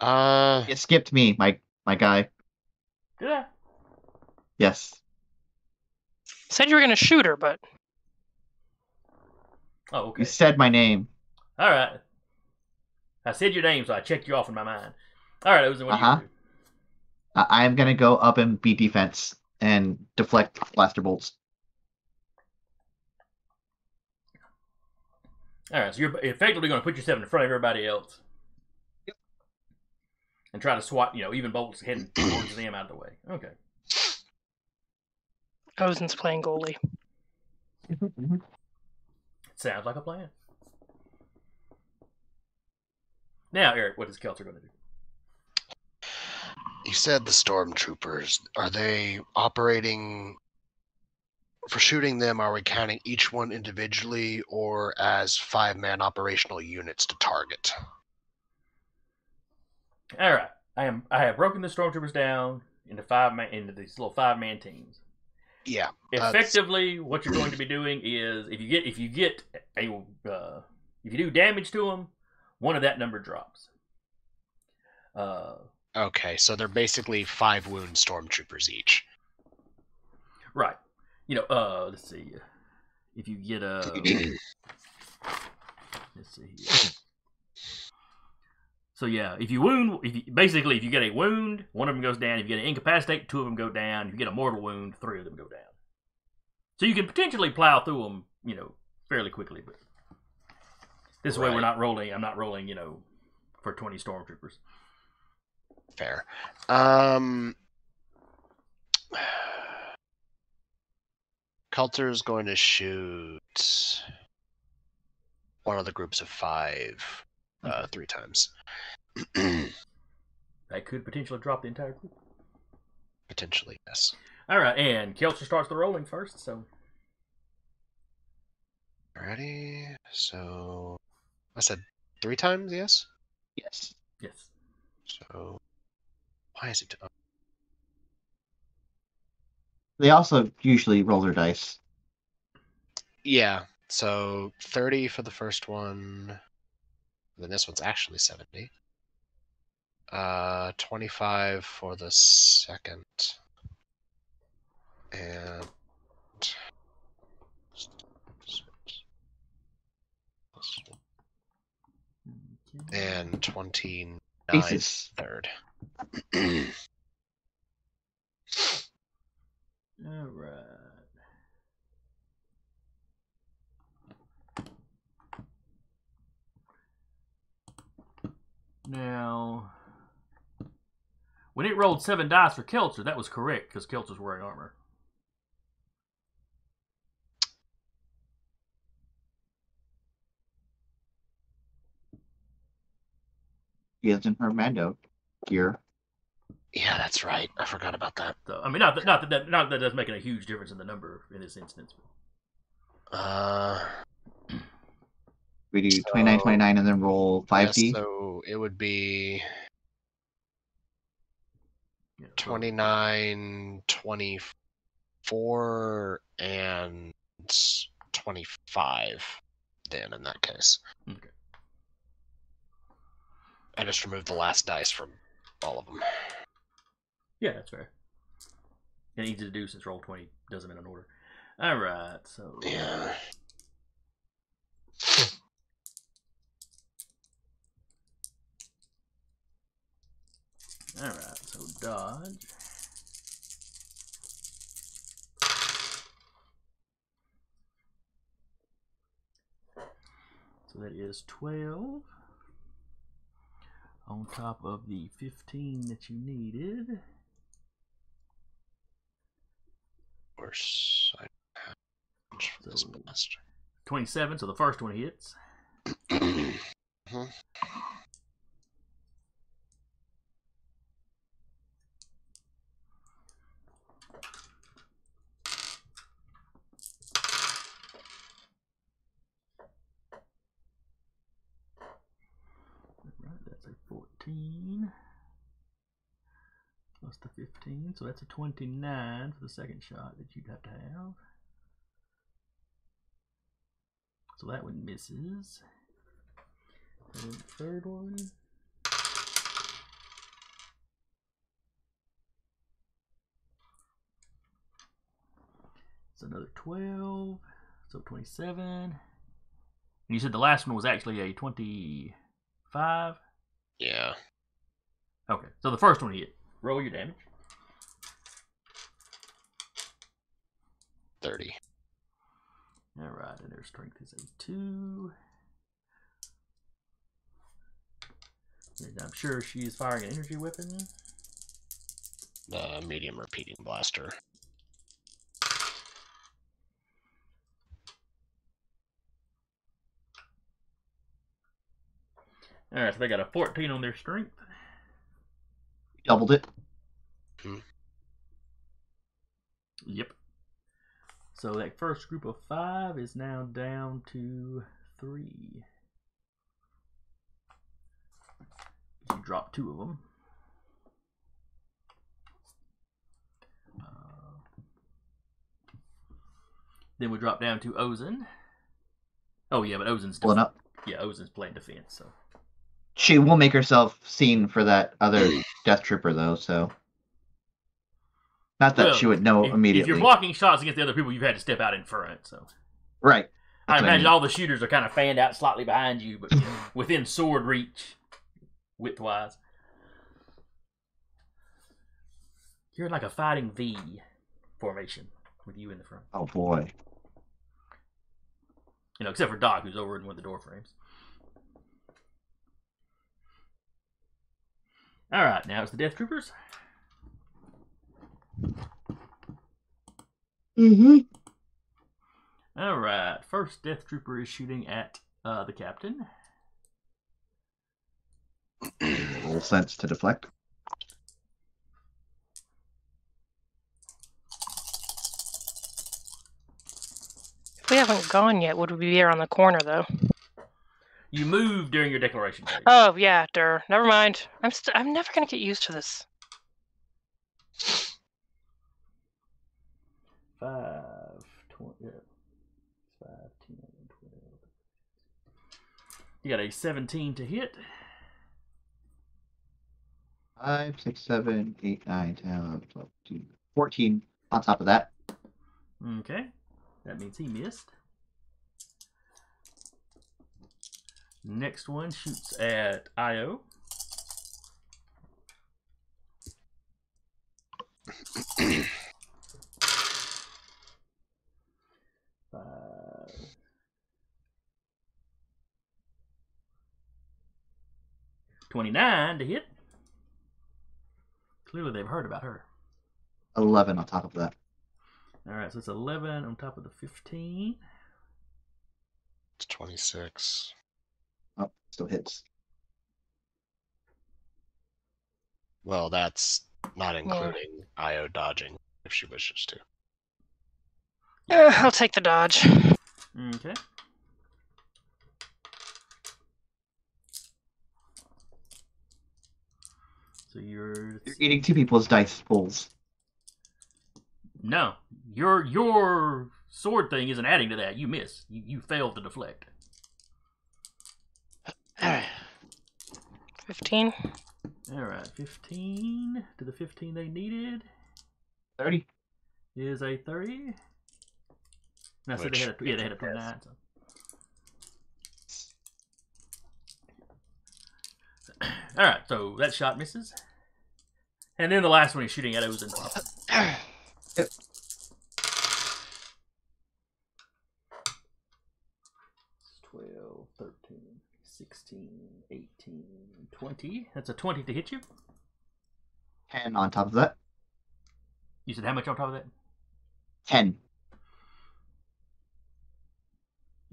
It skipped me, my guy. Did I? Yes. Said you were going to shoot her, but... Oh, okay. You said my name. All right. I said your name, so I checked you off in my mind. All right, Ozen, what do you do? I am going to go up and be defense and deflect blaster bolts. All right, so you're effectively going to put yourself in front of everybody else. Yep. And try to swat, even bolts heading towards them out of the way. Okay. Ozen's playing goalie. Sounds like a plan. Now, Eric, what is Kelser going to do? You said the Stormtroopers. Are they operating... For shooting them, are we counting each one individually or as 5-man operational units to target? All right. I have broken the Stormtroopers down into these little 5-man teams. Yeah. Effectively, what you're going to be doing is if you do damage to them, one of that number drops. Okay, so they're basically 5 wound Stormtroopers each. Right. Let's see. If you get a... let's see here. So yeah, if you get a wound, one of them goes down. If you get an incapacitate, 2 of them go down. If you get a mortal wound, 3 of them go down. So you can potentially plow through them, fairly quickly. But this way, I'm not rolling, for 20 Stormtroopers. Fair. Coulter is going to shoot one of the groups of 5 3 times. That could potentially drop the entire group. Potentially, yes. All right, and Kelser starts the rolling first, so... Ready? So... I said 3 times, yes? Yes. Yes. So... Why is it... They also usually roll their dice. Yeah, so 30 for the first one. Then this one's actually 70. 25 for the second. And 29 Aces. third. All right. Now, when it rolled 7 dice for Kelcher, that was correct because Kelcher's wearing armor. He is in her Mando gear. Yeah, that's right. I forgot about that. So, I mean, not that that's making a huge difference in the number in this instance. We do 29, 29, and then roll 5D. Yeah, so it would be Yeah, 29, 24, and 25 then in that case. Okay. I just removed the last dice from all of them. Yeah, that's fair. And easy to do since roll 20 does them in an order. All right, so Yeah. all right, so dodge. So that is 12 on top of the 15 that you needed. Of course, I have for this So- master. 27, so the first one hits. Mhm. Right, that's a 14 plus the 15, so that's a 29 for the second shot that you'd have to have. So that one misses. And the third one. It's another 12, so 27. And you said the last one was actually a 25? Yeah. Okay, so the first one hit. Roll your damage. 30. Alright, and their strength is a 2. And I'm sure she is firing an energy weapon. The medium repeating blaster. Alright, so they got a 14 on their strength. Doubled it. Yep. So that first group of 5 is now down to 3. You drop 2 of them. Then we drop down to Ozen. Oh yeah, but Ozen's Pulling up. Yeah, Ozen's playing defense. So She will make herself seen for that other Death Trooper, though, so. Not that Well, she would know if immediately. you're blocking shots against the other people, you've had to step out in front. So Right. I That's what imagine mean. all the shooters are kind of fanned out slightly behind you, but within sword reach, width-wise. You're in like a fighting V formation with you in the front. Oh, boy. You know, except for Doc, who's over in one of the door frames. All right, now it's the Death Troopers. Mm-hmm. All right, first Death Trooper is shooting at the captain. Roll sense to deflect. If we haven't gone yet, would we be around the corner though? You move during your declaration phase. Oh yeah, never mind. I'm never gonna get used to this. 5, 20, 5, 10, 12. You got a 17 to hit. 5, 6, 7, 8, 9, 10, 11, 12, 13, 14 on top of that. Okay. That means he missed. Next one shoots at IO. Five. 29 to hit. Clearly they've heard about her. 11 on top of that. Alright, so it's 11 on top of the 15. It's 26. Oh, still hits. Well, that's not including IO dodging, if she wishes to. I'll take the dodge. Okay. So You're eating two people's dice pools. No. Your sword thing isn't adding to that. You miss. You failed to deflect. 15. Alright, 15 to the 15 they needed 30. is a 30. And I said they had a, they had a 29. So. Alright, so that shot misses. And then the last one he's shooting at Ozen. Yep. 12, 13, 16, 18, 20. That's a 20 to hit you. 10 on top of that. You said how much on top of that? 10.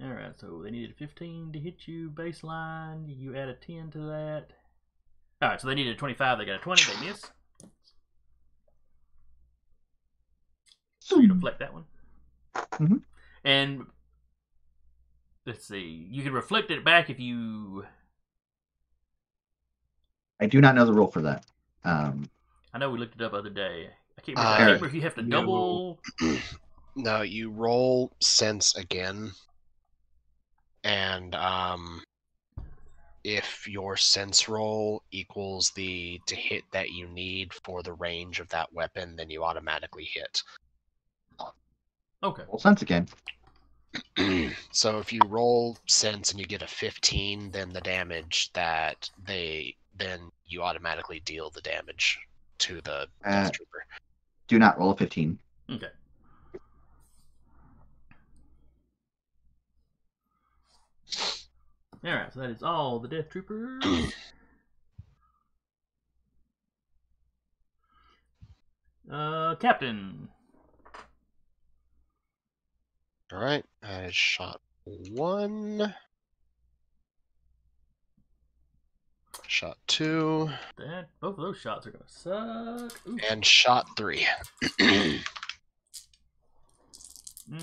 Alright, so they needed 15 to hit you baseline. You add a 10 to that. Alright, so they needed a 25. They got a 20. They miss. So you deflect that one. Mm-hmm. And let's see. You can reflect it back if you... I do not know the rule for that. I know we looked it up the other day. I can't remember if you have to double... No, you roll sense again. And if your sense roll equals the to hit that you need for the range of that weapon, then you automatically hit. Okay. Roll sense again. So if you roll sense and you get a 15, then the damage that then you automatically deal the damage to the Death Trooper. Do not roll a 15. Okay. Alright, so that is all the Death Troopers. Captain. Alright, I shot 1. Shot 2. Both of those shots are going to suck. Ooh. And shot 3. Okay. Are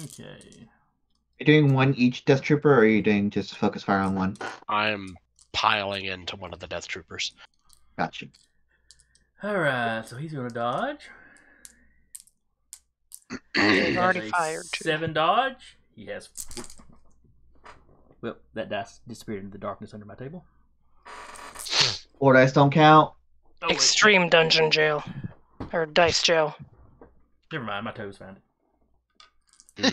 you doing one each Death Trooper, or are you doing just focus fire on one? I'm piling into one of the Death Troopers. Gotcha. Alright, so he's going to dodge. He's already fired. 7 dodge. He has... Well, that dice disappeared into the darkness under my table. 4 dice don't count. Oh, Extreme dungeon jail. Or dice jail. Never mind, my toes found it.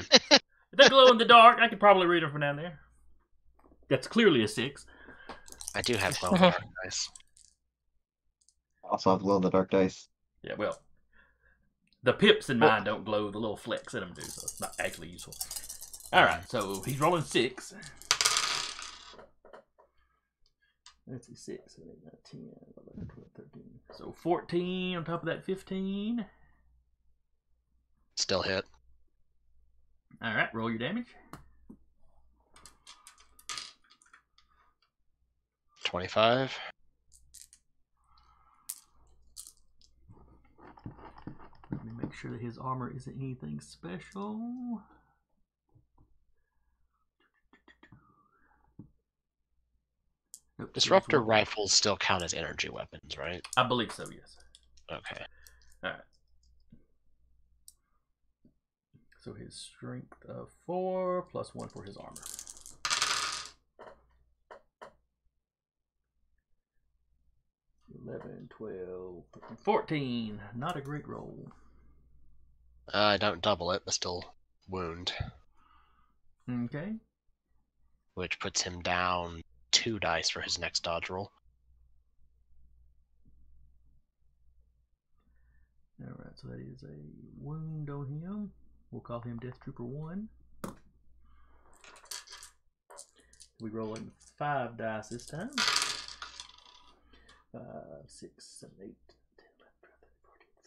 If they glow in the dark, I could probably read them from down there. That's clearly a 6. I do have glow in the dark dice. I also have glow in the dark dice. Yeah, well, the pips in mine don't glow. The little flecks in them do, so it's not actually useful. Alright, so he's rolling 6. Let's see, 6, 7, 8, 9, 10, 11, 12, 13. So 14 on top of that 15. Still hit. Alright, roll your damage. 25. Let me make sure that his armor isn't anything special. Nope, Disruptor rifles still count as energy weapons, right? I believe so, yes. Okay. Alright. So his strength of 4 plus 1 for his armor. 11, 12, 14. Not a great roll. I don't double it, but still wound, Okay. which puts him down 2 dice for his next dodge roll. Alright, so that is a wound on him. We'll call him Death Trooper 1. We rolling 5 dice this time. 5, 6, 7, 8, 10, 11,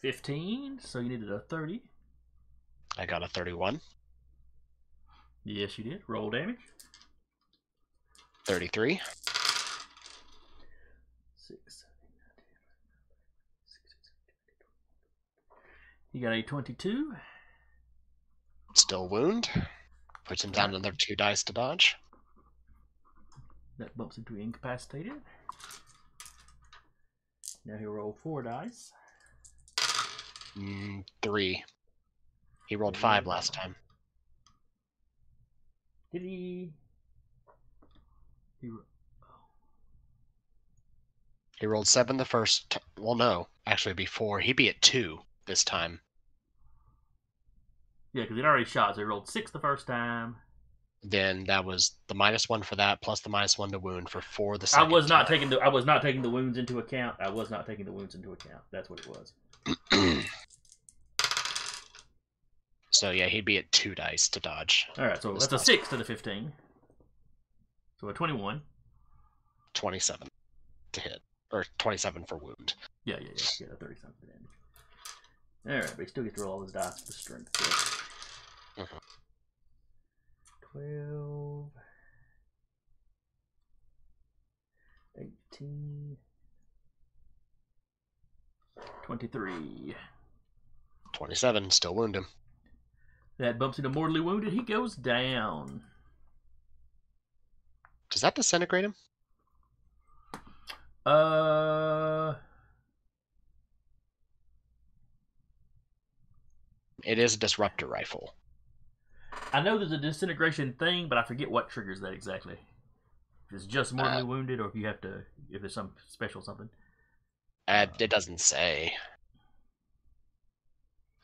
12, 13, 14, 15. So you needed a 30. I got a 31. Yes, you did. Roll damage. 33. 6, 7, 8, 9, 10, 11, 12, 13, 14. You got a 22. Still wound. Puts him down another 2 dice to dodge. That bumps into incapacitated. Now he'll roll 4 dice. 3. He rolled 5 last time. Did he? He rolled 7 the first. Well, no, actually, before he'd be at 2 this time. Yeah, because he'd already shot, so he rolled 6 the first time. Then that was the -1 for that, plus the -1 to wound for 4 the second. I was not time. taking the wounds into account. That's what it was. So yeah, he'd be at 2 dice to dodge. All right, so that's a 6 to the 15. So a 21. 27 to hit, or 27 for wound. Yeah, 30 something damage. All right, but he still gets to roll all his dice with strength. So. 12, 18, 23. 27, still wound him. That bumps into mortally wounded. He goes down. Does that disintegrate him? It is a disruptor rifle. I know there's a disintegration thing, but I forget what triggers that exactly. If it's just mortally wounded, or if you have to, if there's some special something. It doesn't say.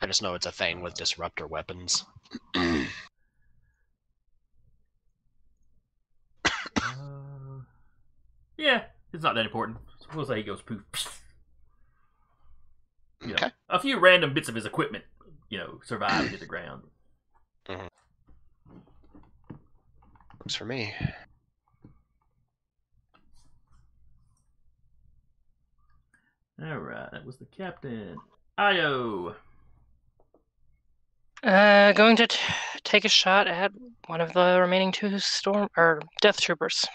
I just know it's a thing with disruptor weapons. Yeah, it's not that important. We'll say he goes poof. Okay. A few random bits of his equipment, survive and hit the ground. Mm-hmm. Works for me. Alright, that was the captain. Io. Going to take a shot at one of the remaining 2 Death Troopers.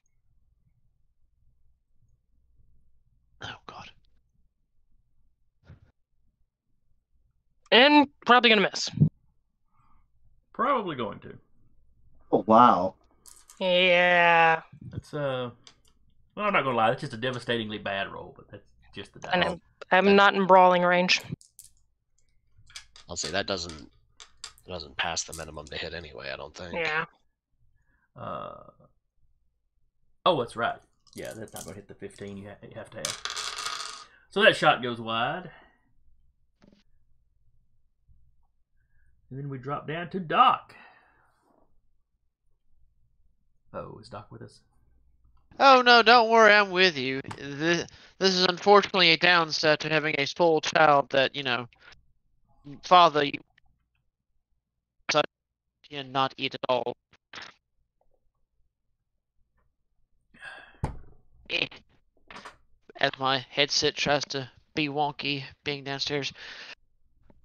Oh god. And probably gonna miss. Probably going to. Oh wow. Yeah. That's well, I'm not gonna lie, that's just a devastatingly bad roll, but that's just the dice. And I'm not in brawling range. I'll say that doesn't pass the minimum to hit anyway, I don't think. Yeah. Oh, that's right. Yeah, that's not gonna hit the 15 you have to have. So that shot goes wide. And then we drop down to Doc. Oh, is Doc with us? Oh no, don't worry, I'm with you. This is unfortunately a downside to having a spoiled child that, father you not eat at all. As my headset tries to be wonky being downstairs.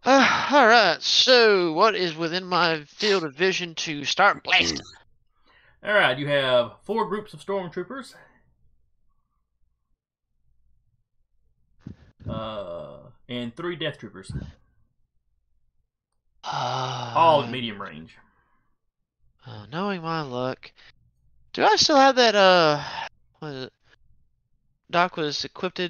Alright, so what is within my field of vision to start blasting? Alright, you have 4 groups of stormtroopers. And 3 death troopers. All at medium range. Knowing my luck. Do I still have that, what is it? Doc was equipped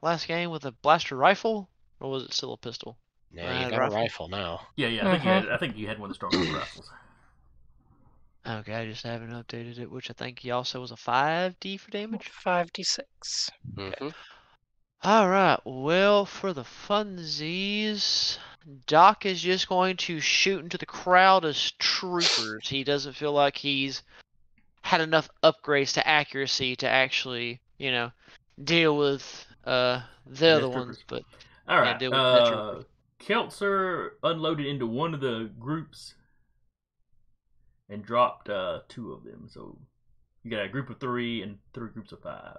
last game with a blaster rifle? Or was it still a pistol? Yeah, you got a rifle now. Yeah, I think you had one of the stormtrooper rifles. Okay, I just haven't updated it, which I think he also was a 5D for damage. 5d6. Mm-hmm. Alright, well, for the funsies, Doc is just going to shoot into the crowd as troopers. He doesn't feel like he's had enough upgrades to accuracy to actually, deal with the other ones, troopers. but All yeah, right. deal with the troopers. Keltzer unloaded into one of the groups and dropped 2 of them. So you got a group of 3 and 3 groups of 5.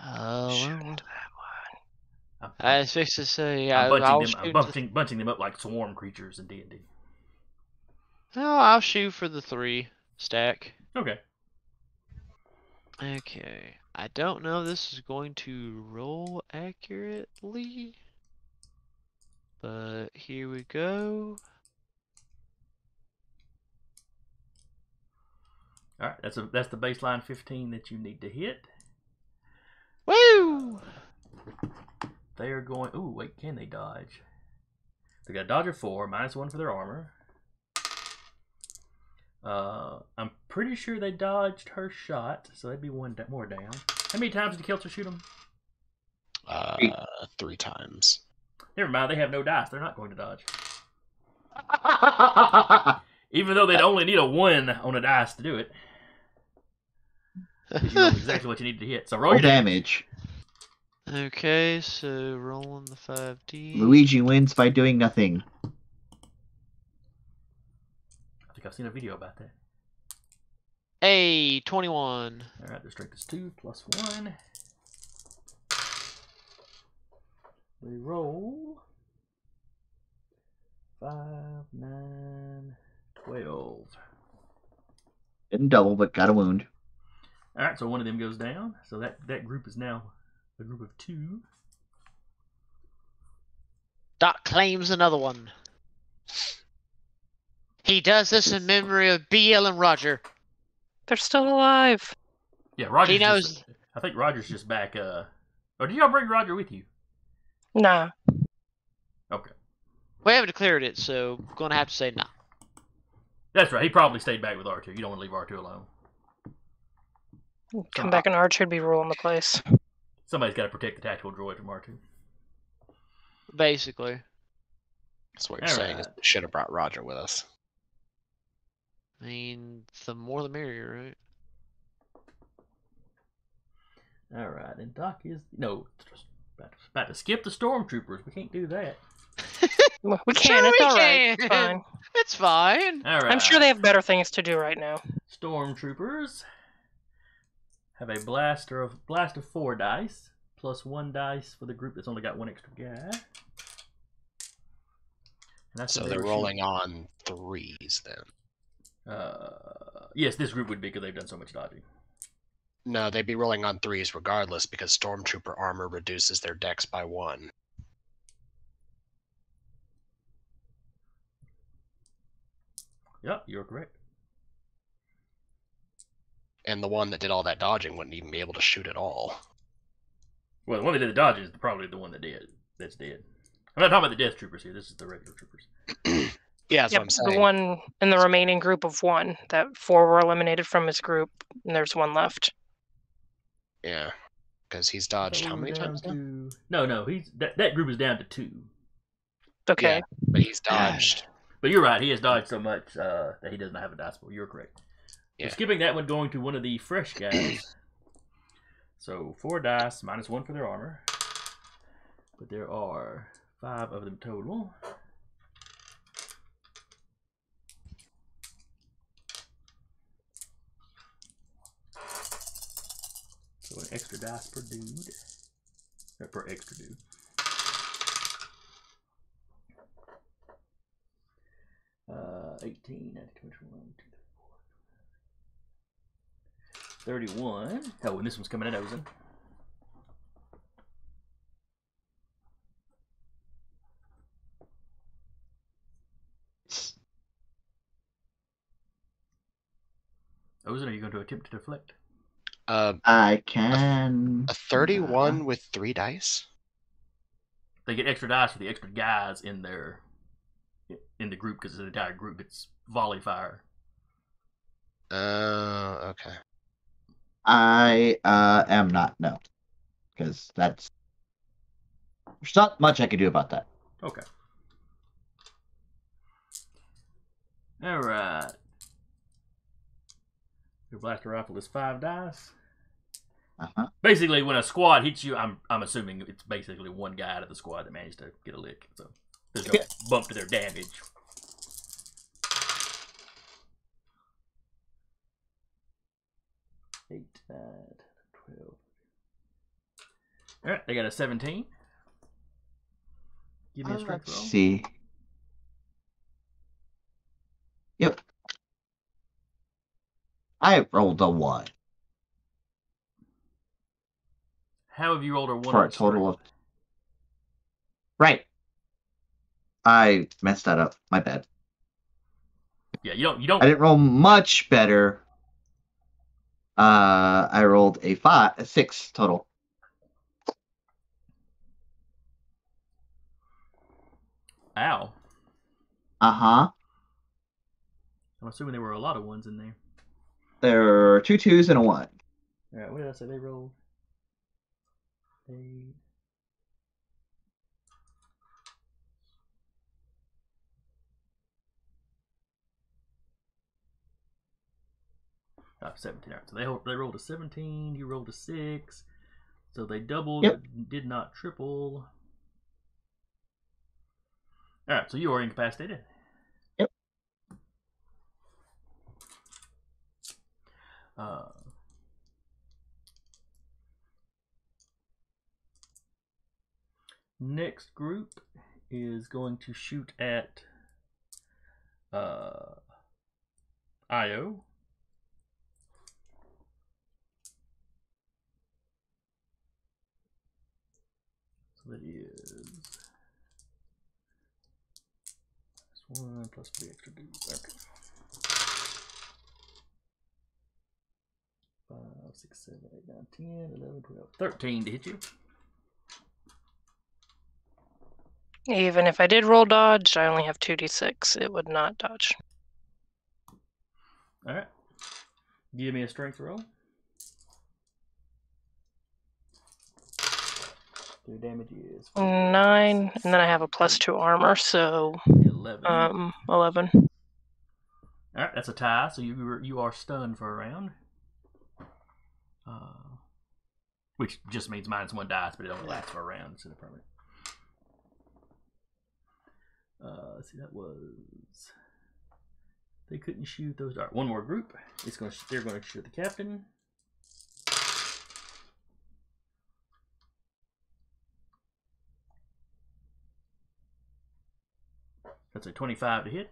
Well, I'm, I was fixed to say, I'm I'll bunching them up like swarm creatures in D&D. I'll shoot for the 3 stack. Okay. Okay, I don't know if this is going to roll accurately, but here we go. All right. That's the baseline 15 that you need to hit. Woo! They are going. Ooh, wait. Can they dodge? They got a dodge of 4, -1 for their armor. I'm pretty sure they dodged her shot, so that'd be 1 more down. How many times did Keltzer shoot them? 3 times. Never mind. They have no dice. They're not going to dodge. Even though they'd only need a 1 on a dice to do it. You know exactly what you need to hit. So roll your damage. Okay, so rolling the 5D. Luigi wins by doing nothing. I think I've seen a video about that. Hey, 21. Alright, their strength is 2 plus 1. They roll 5, 9, 12. Didn't double, but got a wound. Alright, so 1 of them goes down. So that group is now a group of 2. Doc claims another one. He does this in memory of BL and Roger. They're still alive. Yeah, Roger's He knows. I think Roger's just back. Or did y'all bring Roger with you? Nah. Okay. We haven't declared it, so gonna have to say no. That's right. He probably stayed back with R2. You don't want to leave R2 alone. Come back and Archer would be ruling the place. Somebody's got to protect the tactical droid from R2. Basically. That's what you're saying. Is we should have brought Roger with us. I mean, the more the merrier, right? Alright, and Doc is... No, about to skip the Stormtroopers. We can't do that. We can, Sure it's we alright. can. It's fine. It's fine. Alright. I'm sure they have better things to do right now. Stormtroopers have a blast of 4 dice, plus 1 dice for the group that's only got 1 extra guy. And that's So they're rolling on 3s then. Yes, this group would be because they've done so much dodging. No, they'd be rolling on 3s regardless because Stormtrooper armor reduces their dex by 1. Yep, you're correct. And the one that did all that dodging wouldn't even be able to shoot at all. Well, the one that did the dodging is probably the one that's dead. I'm not talking about the Death Troopers here. This is the regular troopers. Yeah, that's what Yep, I'm saying. the one in the remaining group of 1. That 4 were eliminated from his group, and there's 1 left. Yeah, because he's dodged how many times now? No, that group is down to 2. Okay. Yeah, but he's dodged. But you're right, he has dodged so much that he doesn't have a dice pool. You're correct. Yeah. So skipping that one, going to one of the fresh guys. So 4 dice, -1 for their armor. But there are 5 of them total. So an extra dice per dude. Or per extra dude. Uh, 18, 21, 31. Oh, and this one's coming at Ozen. Ozen, are you going to attempt to deflect? I can. A 31 with 3 dice? They get extra dice for the extra guys in the group because the entire group gets volley fire. Okay. I am not, no. Because there's not much I can do about that. Okay. Alright. Your blaster rifle is 5 dice. Uh-huh. Basically, when a squad hits you, I'm assuming it's basically one guy out of the squad that managed to get a lick. So there's no bump to their damage. Eight, 9, 12. Alright, they got a 17. Give me a strength Let's roll. see. Yep. I rolled a 1 How have you rolled a 1 for on a total of... strength? Right. I messed that up. My bad. Yeah, you don't. I didn't roll much better. I rolled a 6 total. Ow. Uh-huh. I'm assuming there were a lot of ones in there. There are 2 2s and a 1. Alright, what did I say they rolled? 8. Oh, 17. Alright, so they rolled a 17, you rolled a 6. So they doubled, Yep. but did not triple. Alright, so you are incapacitated. Yep. Next group is going to shoot at IO. So that is +1 plus 3 extra dudes. Okay. 5, 6, 7, 8, 9, 10, 11, 12, 13 to hit you. Even if I did roll dodge, I only have 2d6. It would not dodge. Alright. Give me a strength roll. 3 damage is 9, and then I have a +2 armor, so 11. 11. Alright, that's a tie, so you are stunned for a round. Which just means -1 dice, but it only lasts for a round. It's in a permanent. Let's see, that was... They couldn't shoot those. Alright, one more group. They're going to shoot the captain. That's a 25 to hit.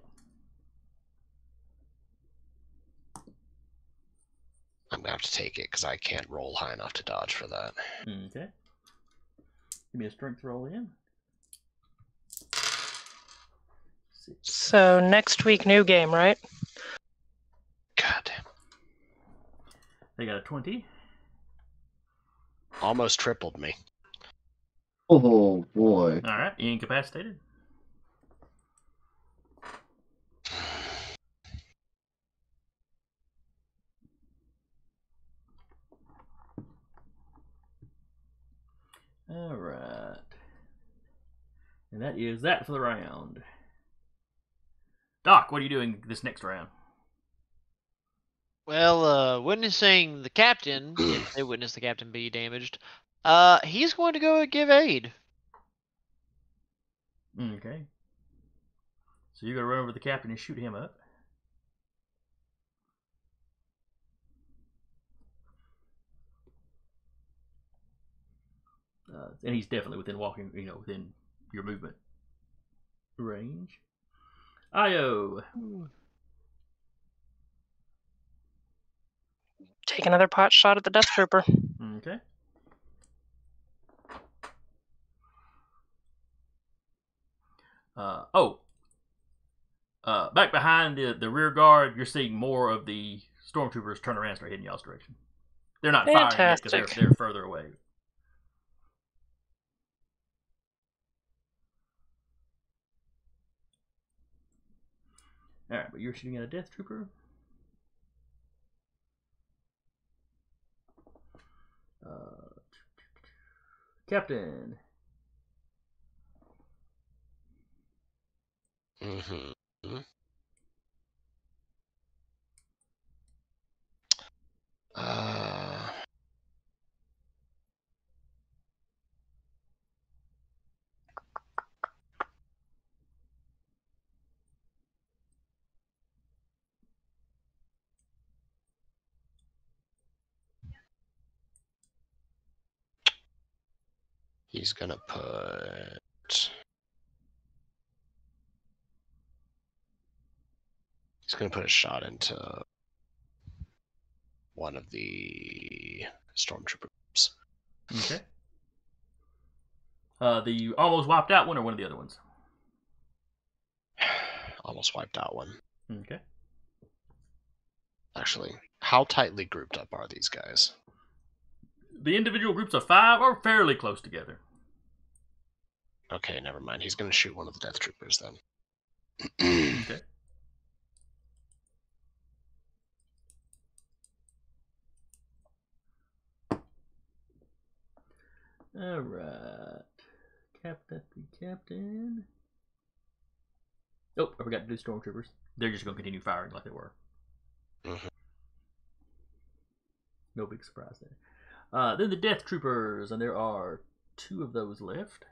I'm gonna have to take it because I can't roll high enough to dodge for that. Okay. Give me a strength roll in. 6. So next week, new game, right? God damn. They got a 20. Almost tripled me. Oh, boy. Alright, incapacitated. Alright. And that is that for the round. Doc, what are you doing this next round? Well, witnessing the captain, if they witness the captain be damaged, he's going to go give aid. Okay. So you're going to run over to the captain and shoot him up. And he's definitely within walking, within your movement range. Io. Take another pot shot at the Death Trooper. Okay. Back behind the rear guard, you're seeing more of the stormtroopers turn around and start heading y'all's direction. They're not firing yet because Fantastic. they're further away. Alright, but you're shooting at a Death Trooper. Captain. Mm-hmm. Uh, he's gonna put. He's gonna put a shot into one of the stormtroopers. Okay. The almost wiped out one or one of the other ones? Almost wiped out one. Okay. Actually, how tightly grouped up are these guys? The individual groups of 5 are fairly close together. Okay, never mind. He's gonna shoot one of the death troopers then. Okay. Alright. Captain. Oh, I forgot to do stormtroopers. They're just going to continue firing like they were. Mhm. No big surprise there. Then the death troopers, and there are 2 of those left.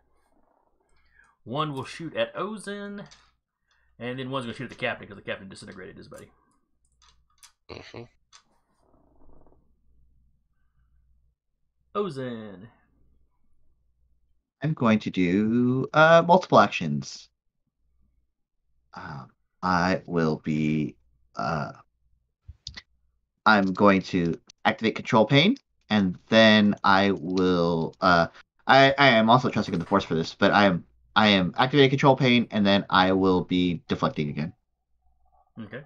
One will shoot at Ozen, and then one's going to shoot at the captain because the captain disintegrated his buddy. Mm-hmm. Ozen. I'm going to do multiple actions. I will be. I'm going to activate Control Pane, and then I will. I am also trusting in the Force for this, but I am activating Control Pane, and then I will be deflecting again. Okay.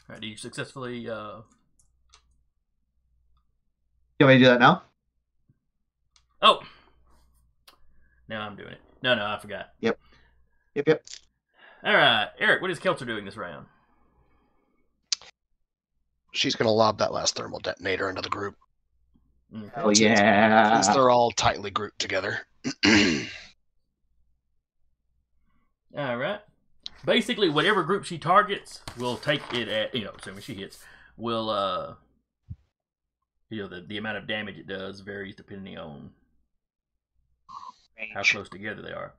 Alright, do you successfully... You want me to do that now? Oh! Now I'm doing it. No, I forgot. Yep. Alright, Eric, what is Kelter doing this round? She's gonna lob that last thermal detonator into the group. Okay. Oh yeah. Since they're all tightly grouped together. Alright. Basically, whatever group she targets will take it at, assuming she hits, will, the amount of damage it does varies depending on how close together they are.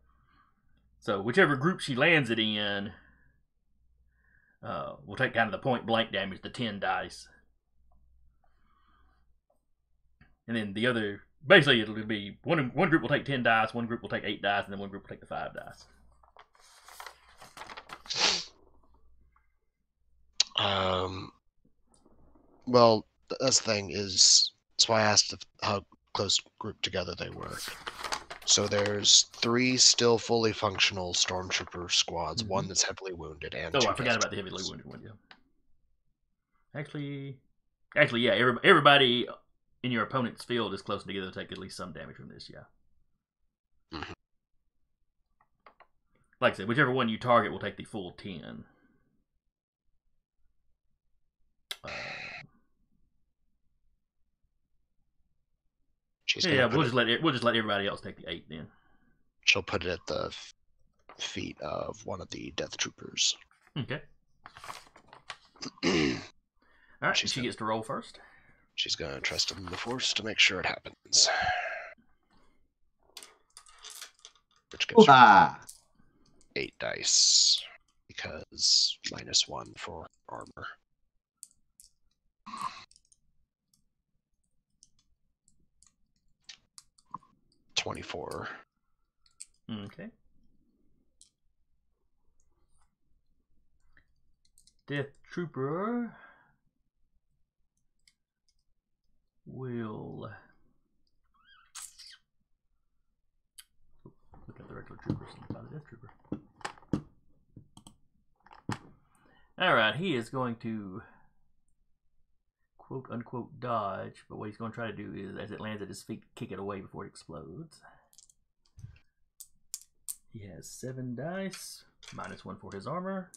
So, whichever group she lands it in will take kind of the point blank damage, the 10 dice. And then the other, basically it'll be, one group will take 10 dice, one group will take 8 dice, and then one group will take the 5 dice. Well, that's the thing is, that's why I asked how close grouped together they were. So there's 3 still fully functional stormtrooper squads, one that's heavily wounded, and 2 I forgot about the death heavily troopers. wounded one, yeah. Actually, yeah, everybody in your opponent's field is close together to take at least some damage from this, yeah. Mhm. Like I said, whichever one you target will take the full 10. She's Yeah, gonna we'll just let everybody else take the 8 then. She'll put it at the feet of one of the death troopers. Okay. All right, she gets to roll first. She's gonna trust in the Force to make sure it happens. Which gives her Ooh-ha. 8 dice because -1 for armor. $24. Okay. Death Trooper will look at the regular troopers and find the Death Trooper. Alright, he is going to quote unquote dodge, but what he's going to try to do is, as it lands at his feet, kick it away before it explodes. He has 7 dice, -1 for his armor.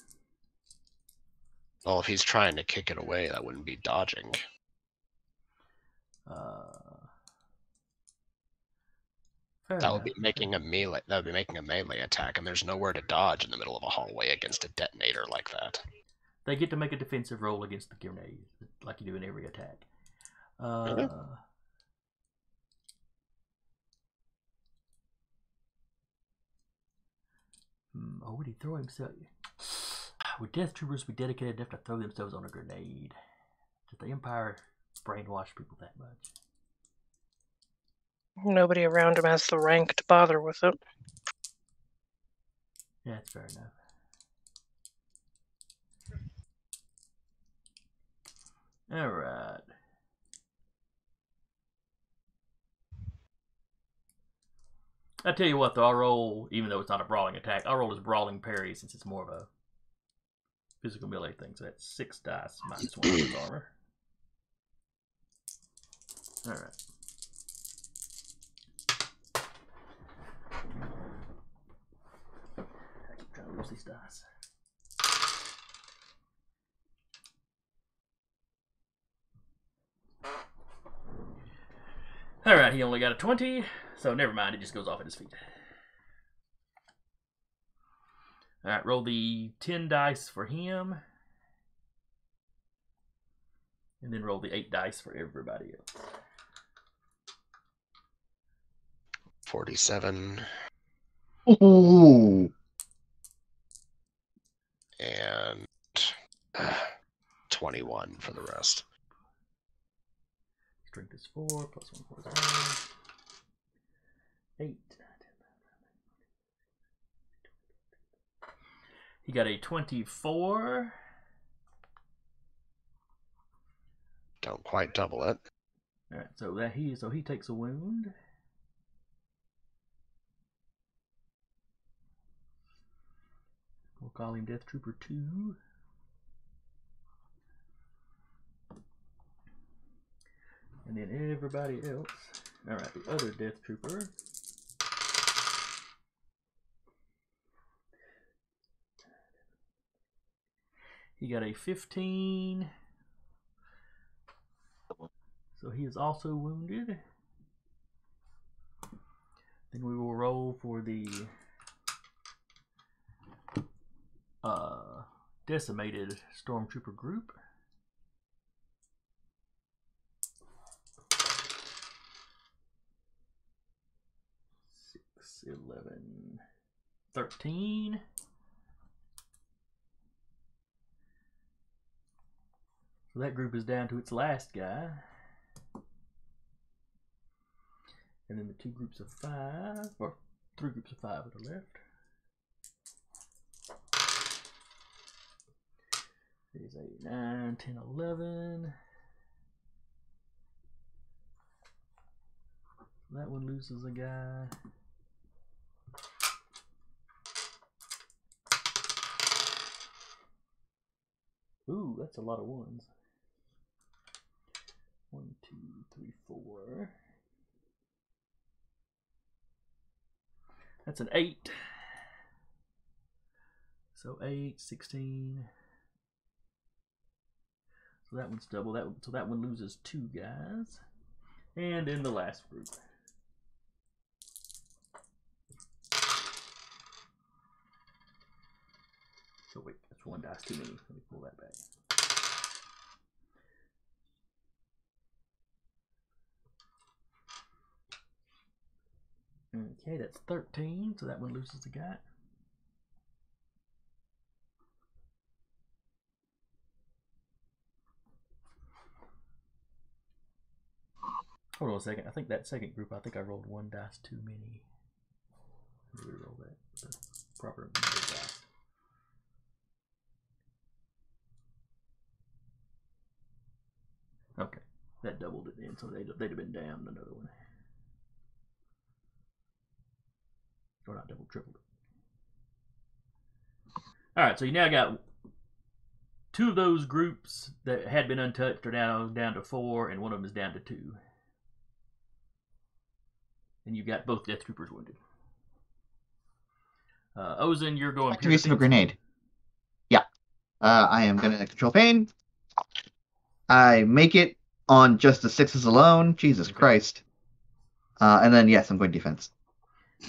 Well, if he's trying to kick it away, that wouldn't be dodging. That would be making a melee. That would be making a melee attack, and there's nowhere to dodge in the middle of a hallway against a detonator like that. They get to make a defensive roll against the grenade, like you do in every attack. Really? Oh, would he throw himself? Would Death Troopers be dedicated enough to throw themselves on a grenade? Did the Empire brainwash people that much? Nobody around him has the rank to bother with it. Yeah, that's fair enough. Alright. I tell you what, though, I'll roll, even though it's not a brawling attack, I'll roll his brawling parry since it's more of a physical melee thing. So that's 6 dice -1 for his armor. Alright. I keep trying to lose these dice. Alright, he only got a 20, so never mind, it just goes off at his feet. Alright, roll the 10 dice for him. And then roll the 8 dice for everybody else. 47. Ooh. And 21 for the rest. Strength is 4, +1 for his armor. 8. He got a 24. Don't quite double it. Alright, so he takes a wound. We'll call him Death Trooper 2. And then everybody else. Alright, the other Death Trooper. He got a 15. So he is also wounded. Then we will roll for the decimated Stormtrooper group. 6, 11, 13. So that group is down to its last guy. And then the 2 groups of 5, or 3 groups of 5 that are left. There's 8, 9, 10, 11. That one loses a guy. Ooh, that's a lot of ones. 1, 2, 3, 4. That's an 8. So 8, 16. So that one's double. So that one loses 2 guys. And in the last group. So wait, that's 1 dice too many. Let me pull that back. Okay, that's 13, so that one loses a guy. Hold on a second. I think that second group, I rolled 1 dice too many. Let me reroll that. The proper number of dice. Okay, that doubled it then, so they'd have been down another one. Or not double, tripled it. Alright, so you now got 2 of those groups that had been untouched are now down to 4, and one of them is down to 2. And you've got both Death Troopers wounded. Ozen, you're going pure Activation of a defense. grenade. Yeah. I am going to control pain. I make it on just the 6s alone. Jesus Okay. Christ. And then, yes, I'm going defense.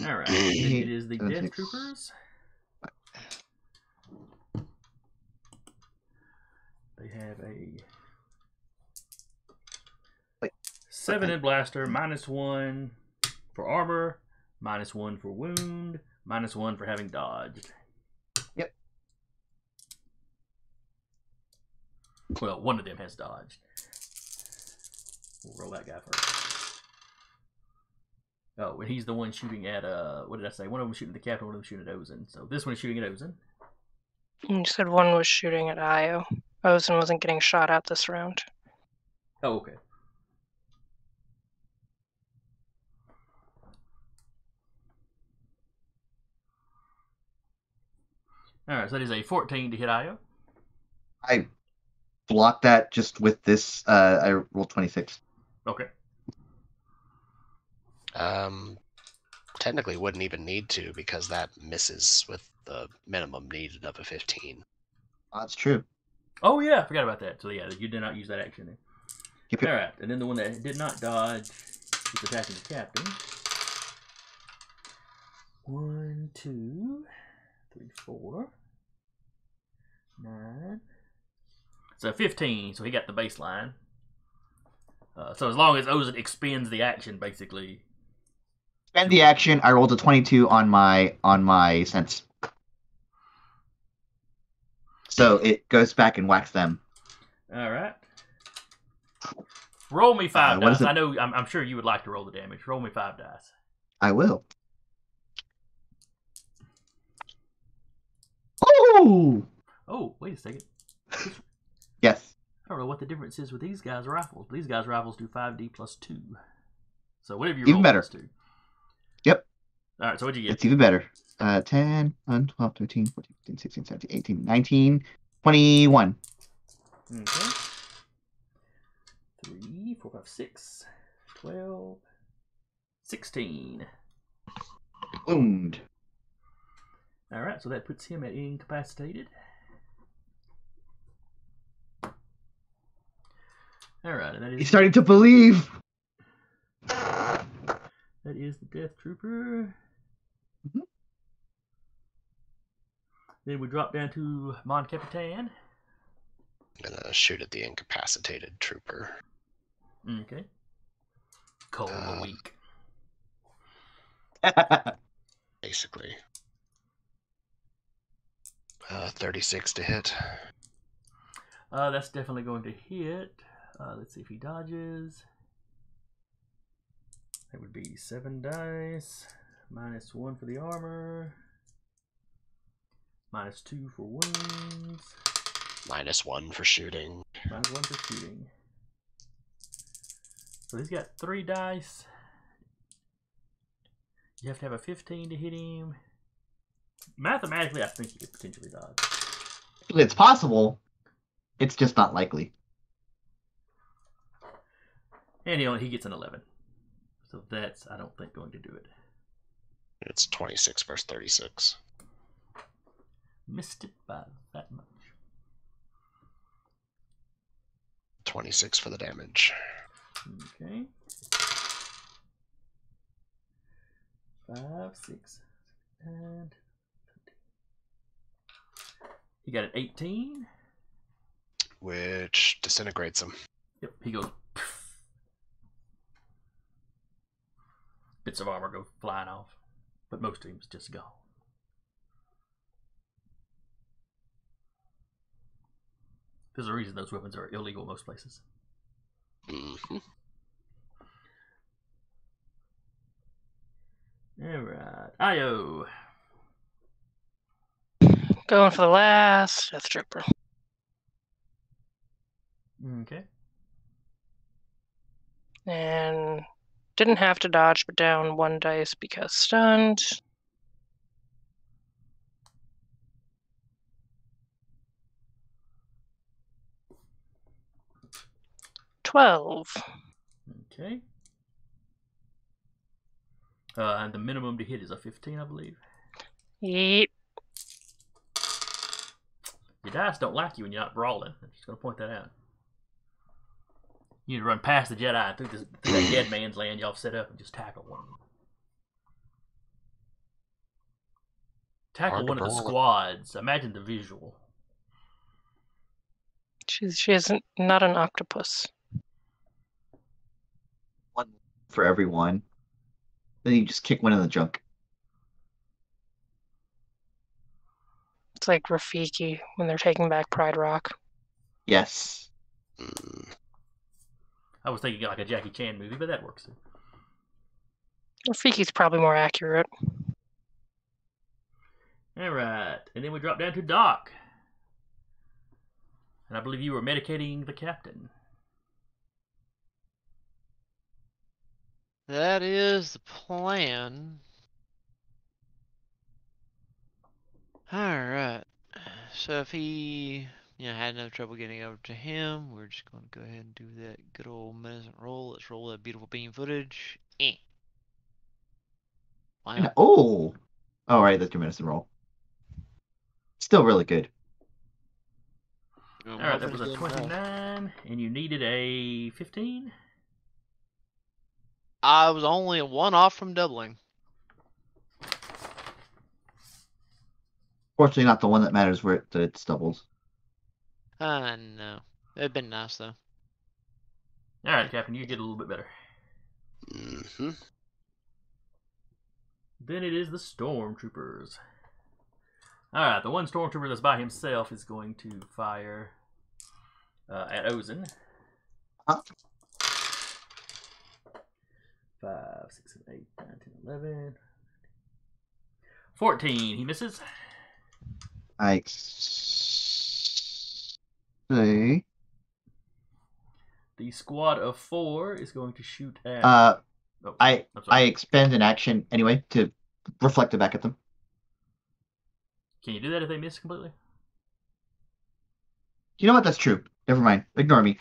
All right. And then it is the 7, Death 6. Troopers. They have a 7 in blaster, -1 for armor, -1 for wound, -1 for having dodged. Yep. Well, one of them has dodged. We'll roll that guy first. Oh, and he's the one shooting at what did I say? One of them shooting at the captain, one of them shooting at Ozen. So this one is shooting at Ozen. You said one was shooting at Io. Ozen wasn't getting shot at this round. Oh, okay. Alright, so that is a 14 to hit Io. I block that just with this. I rolled 26. Okay. Technically wouldn't even need to because that misses with the minimum needed of a 15. That's true. Oh yeah, I forgot about that. So yeah, you did not use that action then. Yep, yep. Alright, and then the one that did not dodge is attacking the captain. 1, 2, 3, 4, 9. So 15, so he got the baseline. So as long as Ozen expends the action, basically. Spend the action. I rolled a 22 on my sense. So it goes back and whacks them. Alright. Roll me 5 what is dice. it? I know, I'm sure you would like to roll the damage. Roll me 5 dice. I will. Oh! Oh, wait a second. Yes. I don't know what the difference is with these guys' rifles. But these guys' rifles do 5d plus 2. So whatever you Even roll better. plus 2. Yep. Alright, so what'd you get? It's even better. 10, 11, 12, 13, 14, 15, 16, 17, 18, 19, 21. Okay. 3, 4, 5, 6, 12, 16. Wound. Alright, so that puts him at incapacitated. Alright, and that He's is starting to believe. that is the Death Trooper. Mhm. Then we drop down to Mon Capitan. I'm gonna shoot at the incapacitated trooper. Okay. Cold a week. Basically. 36 to hit. That's definitely going to hit. Let's see if he dodges. That would be 7 dice. -1 for the armor. -2 for wounds. -1 for shooting. -1 for shooting. So he's got 3 dice. You have to have a 15 to hit him. Mathematically, I think you could potentially dodge. It's possible. It's just not likely. And he gets an 11. So that's, I don't think, going to do it. It's 26 versus 36. Missed it by that much. 26 for the damage. Okay. 5, 6, and 20. He got an 18. Which disintegrates him. Yep, he goes. Poof. Bits of armor go flying off, but most of him's just gone. There's a reason those weapons are illegal most places. Mm-hmm. Alright. Io. Going for the last Death Trooper. Okay. And didn't have to dodge, but down 1 dice because stunned. 12. Okay. And the minimum to hit is a 15, I believe. Yep. Your dice don't like you when you're not brawling. I'm just going to point that out. You need to run past the Jedi through that dead man's land y'all set up and just tackle one of them. Tackle one of the squads. Imagine the visual. She isn't not an octopus. One for everyone. Then you just kick one in the junk. It's like Rafiki when they're taking back Pride Rock. Yes. I was thinking like a Jackie Chan movie, but that works. Rafiki's probably more accurate. Alright, and then we drop down to Doc. And I believe you were medicating the captain. That is the plan. Alright. So if he had no trouble getting over to him, we're just going to go ahead and do that good old medicine roll. Let's roll that beautiful beam footage. Wow. Oh! Alright, that's your medicine roll. Still really good. Alright, that was a 29, and you needed a 15? I was only one off from doubling. Fortunately, not the one that matters where it's doubles. No. It'd been nice, though. Alright, Captain, you get a little bit better. Mm-hmm. Then it is the Stormtroopers. Alright, the one Stormtrooper that's by himself is going to fire at Ozen. Huh? 5, 6, 7, 8, 9, 10, 11. 14, he misses. I say... The squad of 4 is going to shoot at... I expend an action anyway to reflect it back at them. Can you do that if they miss completely? You know what? That's true. Never mind. Ignore me.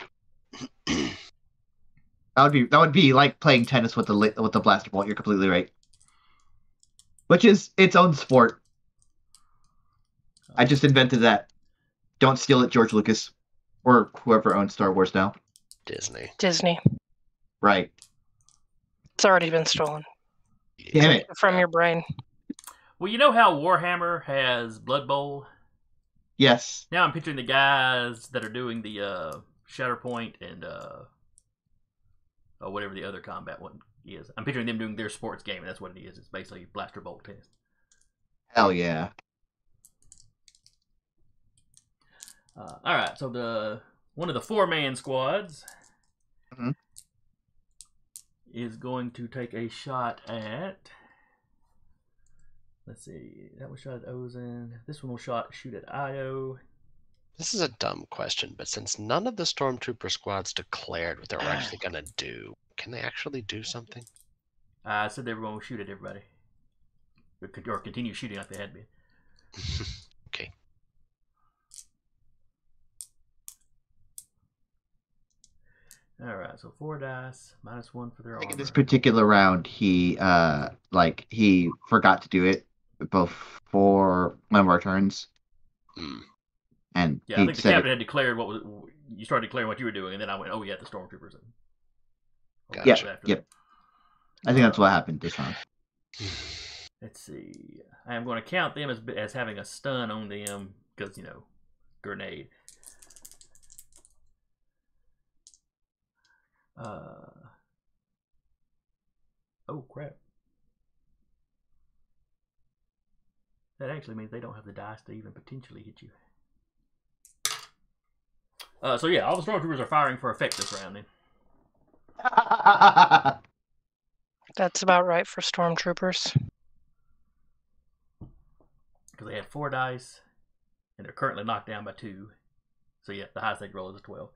That would be like playing tennis with the blaster ball. You're completely right. Which is its own sport. I just invented that. Don't steal it, George Lucas, or whoever owns Star Wars now. Disney. Right. It's already been stolen. Damn it. From your brain. Well, you know how Warhammer has Blood Bowl? Yes. Now I'm picturing the guys that are doing the Shatterpoint and whatever the other combat one is. I'm picturing them doing their sports game, and that's what it is. It's basically blaster bolt tennis. Hell yeah. All right, so one of the 4-man squads is going to take a shot at. Let's see. That was shot at Ozen. This one will shoot at Io. This is a dumb question, but since none of the Stormtrooper squads declared what they were actually going to do, can they actually do something? I said everyone will shoot at everybody. Or continue shooting like they had been. Okay. Alright, so 4 dice, -1 for their I think armor. in this particular round, he forgot to do it before one of our turns. And yeah, I think the captain had declared you started declaring what you were doing, and then I went, oh yeah, the Stormtroopers. Gotcha. Yep. I think that's what happened this round. Let's see. I am going to count them as having a stun on them because, grenade. Oh crap. That actually means they don't have the dice to even potentially hit you. So yeah, all the Stormtroopers are firing for effect this round then. That's about right for Stormtroopers. Because they had 4 dice, and they're currently knocked down by 2. So yeah, the highest they can roll is a 12.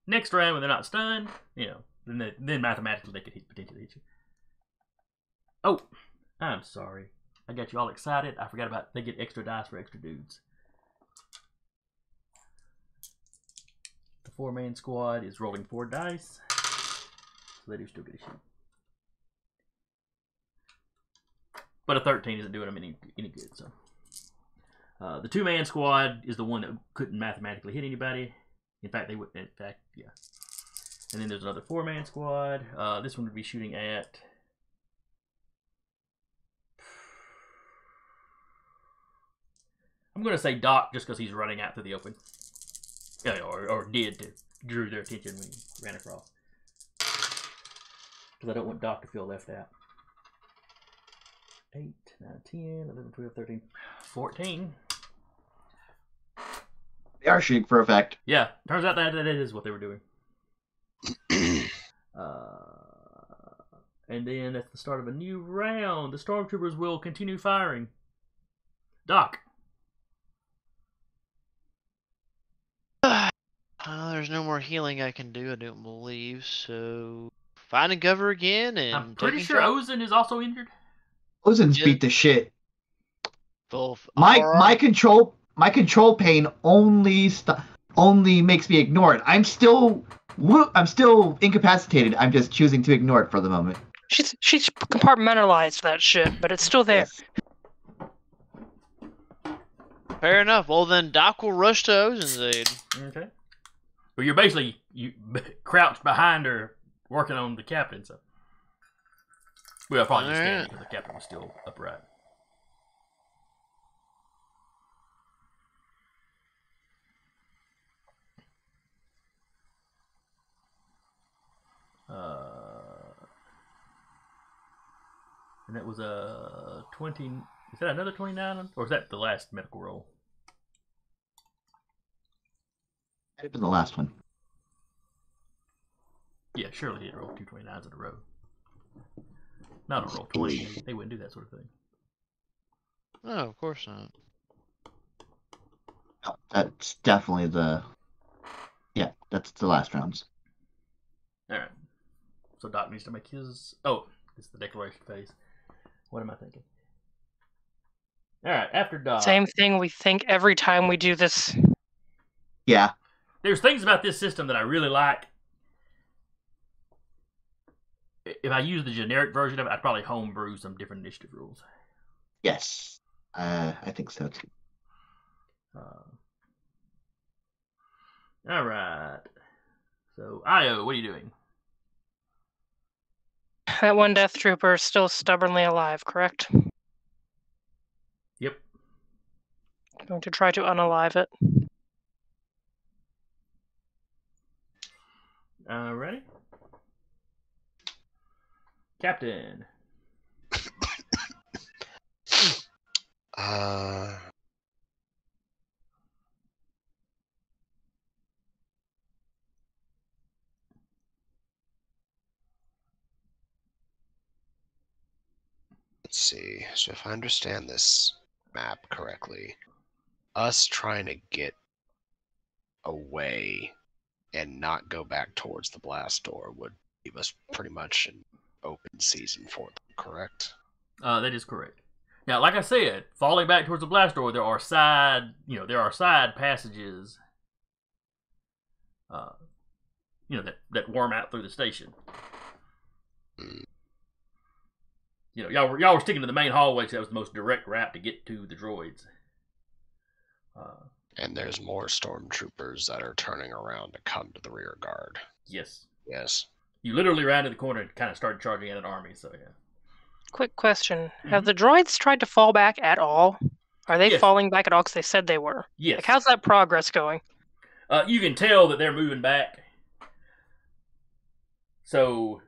Next round, when they're not stunned, then mathematically they could potentially hit you. Oh, I'm sorry. I got you all excited. I forgot about they get extra dice for extra dudes. The 4-man squad is rolling 4 dice. So they do still get a shoot. But a 13 isn't doing them any good. So the 2-man squad is the one that couldn't mathematically hit anybody. In fact, they would. In fact, yeah. And then there's another 4-man squad. This one would be shooting at. I'm going to say Doc just because he's running out through the open. Yeah, or did to drew their attention when he ran across. Because I don't want Doc to feel left out. 8, 9, 10, 11, 12, 13, 14. They are shooting for effect. Yeah, turns out that is what they were doing. And then at the start of a new round, the Stormtroopers will continue firing. Doc. There's no more healing I can do, I don't believe. So finding cover again, and I'm pretty taking sure shots. Ozen is also injured. Ozen's Yeah. beat the shit. Both. My control pain only makes me ignore it. I'm still incapacitated. I'm just choosing to ignore it for the moment. She's compartmentalized that shit, but it's still there. Yes. Fair enough. Well, then Doc will rush to Ozen's aid. Okay. But you're basically crouched behind her, working on the captain. So, well, probably just standing because the captain was still upright. And that was a 20. Is that another 29? Or is that the last medical roll? It was the last one. Yeah, surely he'd roll 2 29s in a row. Not on roll 20. They wouldn't do that sort of thing. No, of course not. No, that's definitely that's the last rounds. Alright. So Doc needs to make his... Oh, it's the declaration phase. What am I thinking? Alright, after Doc... Same thing we think every time we do this. Yeah. There's things about this system that I really like. If I use the generic version of it, I'd probably homebrew some different initiative rules. Yes. I think so too. Alright. So, Io, what are you doing? That one Death Trooper is still stubbornly alive, correct? Yep. Going to try to unalive it. Ready? Captain. Let's see. So if I understand this map correctly, us trying to get away and not go back towards the blast door would leave us pretty much in open season for them, correct? That is correct. Now, like I said, falling back towards the blast door, there are side passages, that worm out through the station. Mm. Y'all were sticking to the main hallway because that was the most direct route to get to the droids. And there's more stormtroopers that are turning around to come to the rear guard. Yes. Yes. You literally ran to the corner and kind of started charging in an army, so yeah. Quick question. Have the droids tried to fall back at all? Are they Yes. falling back at all because they said they were? Yes. Like, how's that progress going? You can tell that they're moving back. So,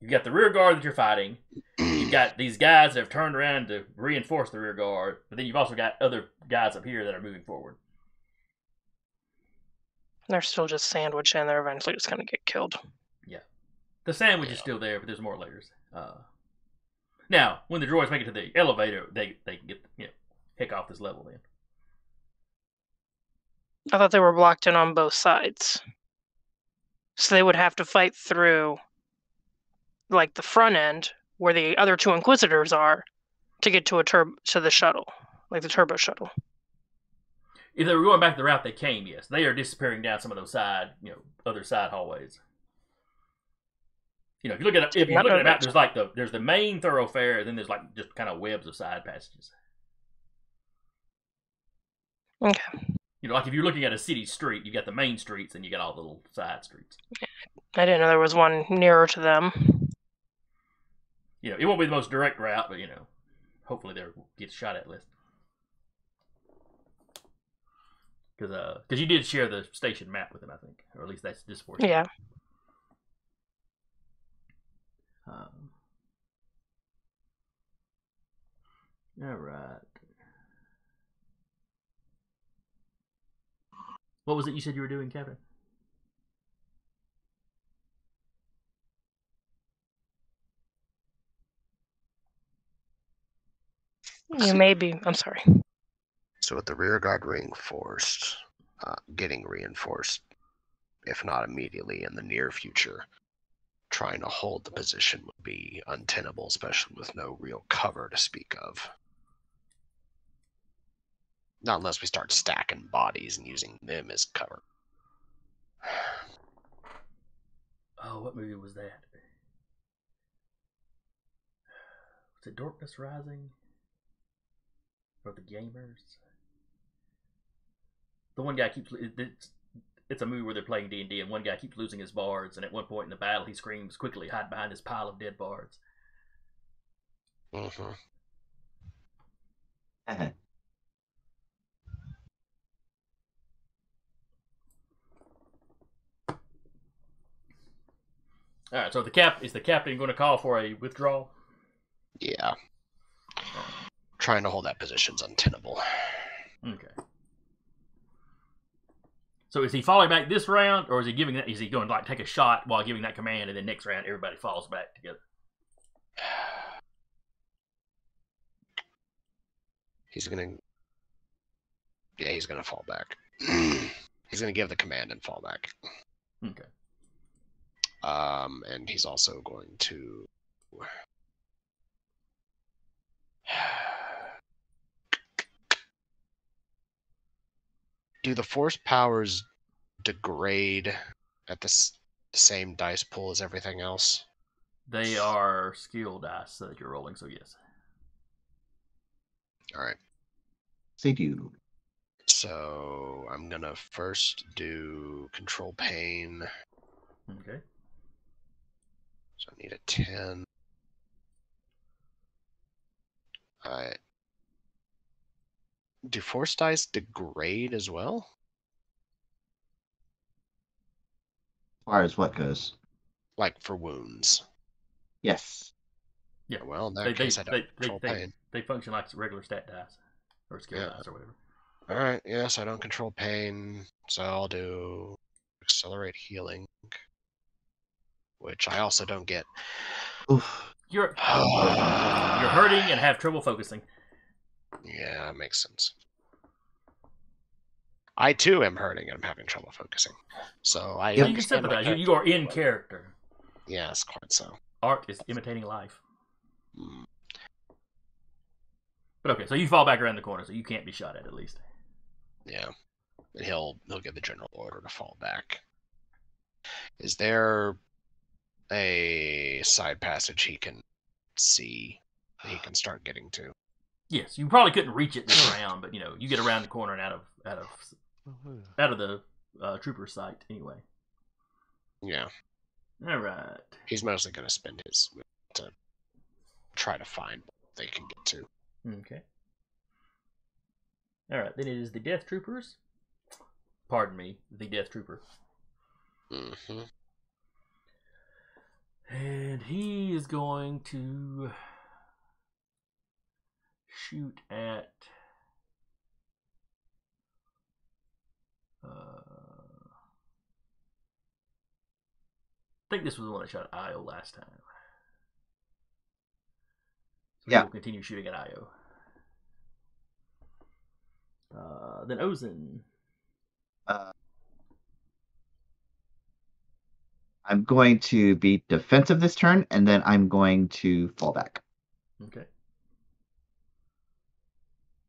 you've got the rear guard that you're fighting. You've got these guys that have turned around to reinforce the rear guard. But then you've also got other guys up here that are moving forward. They're still just sandwiched and they're eventually just going to get killed. Yeah. The sandwich is still there, but there's more layers. Now, when the droids make it to the elevator, they can get, heck off this level then. I thought they were blocked in on both sides. So they would have to fight through, like, the front end, where the other 2 Inquisitors are, to get to to the shuttle, like the turbo shuttle. if they were going back the route they came, yes, they are disappearing down some of those side, other side hallways. If you look at the map, there's the main thoroughfare, and then there's like just kind of webs of side passages. Okay. Like if you're looking at a city street, you got the main streets, and you got all the little side streets. I didn't know there was one nearer to them. It won't be the most direct route, but hopefully they'll get shot at less. Because you did share the station map with them, I think, or at least that's this portion. Yeah. All right. What was it you said you were doing, Captain? You may be. I'm sorry. So with the rear guard getting reinforced, if not immediately in the near future, trying to hold the position would be untenable, especially with no real cover to speak of. Not unless we start stacking bodies and using them as cover. Oh, what movie was that? Was it Darkness Rising? Or The Gamers? The one guy keeps... It's a movie where they're playing D&D, and one guy keeps losing his bards, and at one point in the battle, he screams, "Quickly, hide behind this pile of dead bards." Mm-hmm. All right, so is the captain going to call for a withdrawal? Yeah. Trying to hold that position's untenable. Okay. So is he falling back this round, or is he going to take a shot while giving that command, and then next round everybody falls back together? He's gonna fall back. He's gonna give the command and fall back. Okay. And he's also going to do the force powers degrade at the same dice pool as everything else? They are skill dice that you're rolling, so yes. All right. They do. So I'm gonna first do control pain. Okay. So I need a 10. Alright. Do force dice degrade as well? As far as what goes. Like for wounds? Yes. Yeah. Well, in that case, I don't control pain. They function like regular stat dice. Or skill dice or whatever. Alright, yes, I don't control pain. So I'll do accelerate healing. Which I also don't get. Oof. You're hurting and have trouble focusing. Yeah, that makes sense. I too am hurting and I'm having trouble focusing. So I You can sympathize. You are in character. Yes, quite so. Art is imitating life. Mm. But okay, so you fall back around the corner, so you can't be shot at least. Yeah. And he'll give the general order to fall back. Is there a side passage he can see he can start getting to? Yes, you probably couldn't reach it this round, but you get around the corner and out of the trooper sight anyway. Yeah. All right. He's mostly going to spend his to try to find what they can get to. Okay. All right, then it is the Death Troopers. Pardon me, the Death Trooper. Mm-hmm. And he is going to shoot at I think this was the one that shot at Io last time. So yeah. We'll continue shooting at Io. Then Ozen. I'm going to be defensive this turn, and then I'm going to fall back. Okay.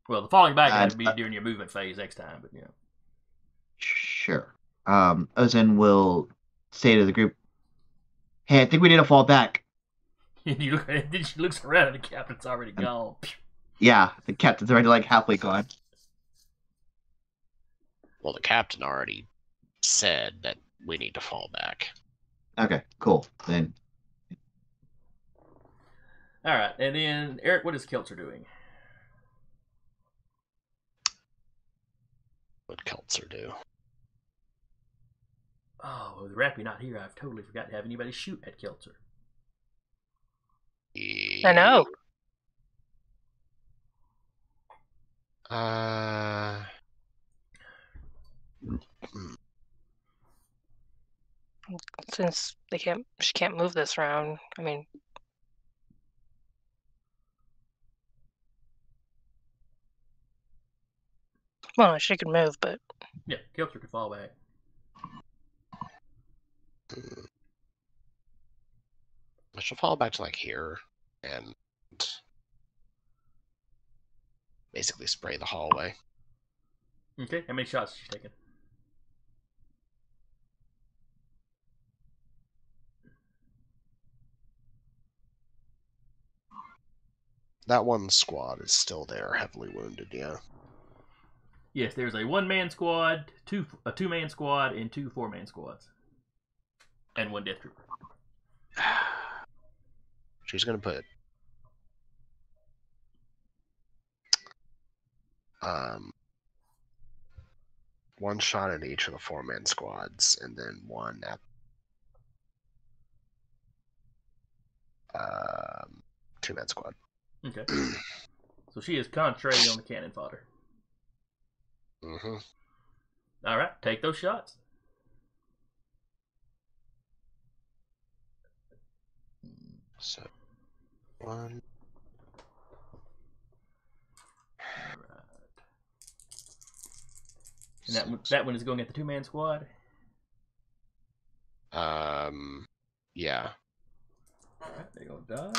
Well, the falling back would be during your movement phase next time, but yeah. Sure. Ozin will say to the group, "Hey, I think we need to fall back." And then she looks around and the captain's already gone. Yeah, the captain's already like halfway gone. Well, the captain already said that we need to fall back. Okay, cool. Then. All right, and then Eric, what is Keltzer doing? What Keltzer do? Oh, with Rappy not here, I've totally forgot to have anybody shoot at Keltzer. I know. Since she can't move this round. I mean, well, she could move, but yeah, Keltzer could fall back. I should fall back to like here and basically spray the hallway. Okay, how many shots is she taking? That one squad is still there, heavily wounded, yeah. Yes, there's a one-man squad, a two-man squad, and 2 4-man squads. And 1 Death Trooper. She's going to put one shot at each of the 4-man squads, and then one at 2-man squad. Okay. So she is concentrating on the cannon fodder. Mm-hmm. All right, take those shots. So, 1. All right. And that one is going at the 2-man squad? Yeah. All right, they're going to dodge.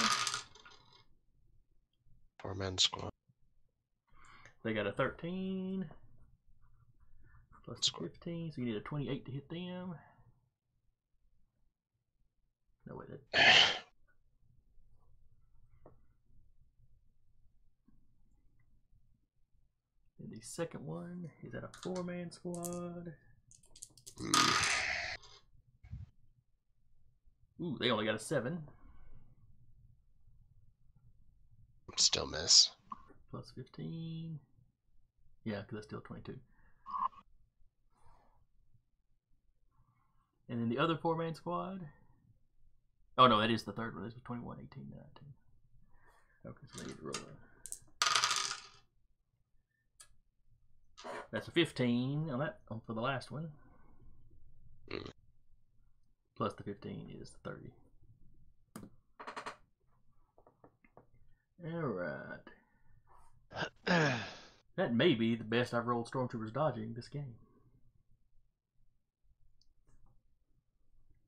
4-man squad. They got a 13 plus 15, so you need a 28 to hit them. No, wait. And the second one is at a 4-man squad. Ooh, they only got a 7. Still miss. Plus 15. Yeah, because that's still 22. And then the other 4-man squad. Oh, no, that is the third one. This was 21, 18, 19. Okay, so they need to roll that. That's a 15 on that for the last one. Plus the 15 is the 30. Alright. That may be the best I've rolled Stormtroopers dodging this game.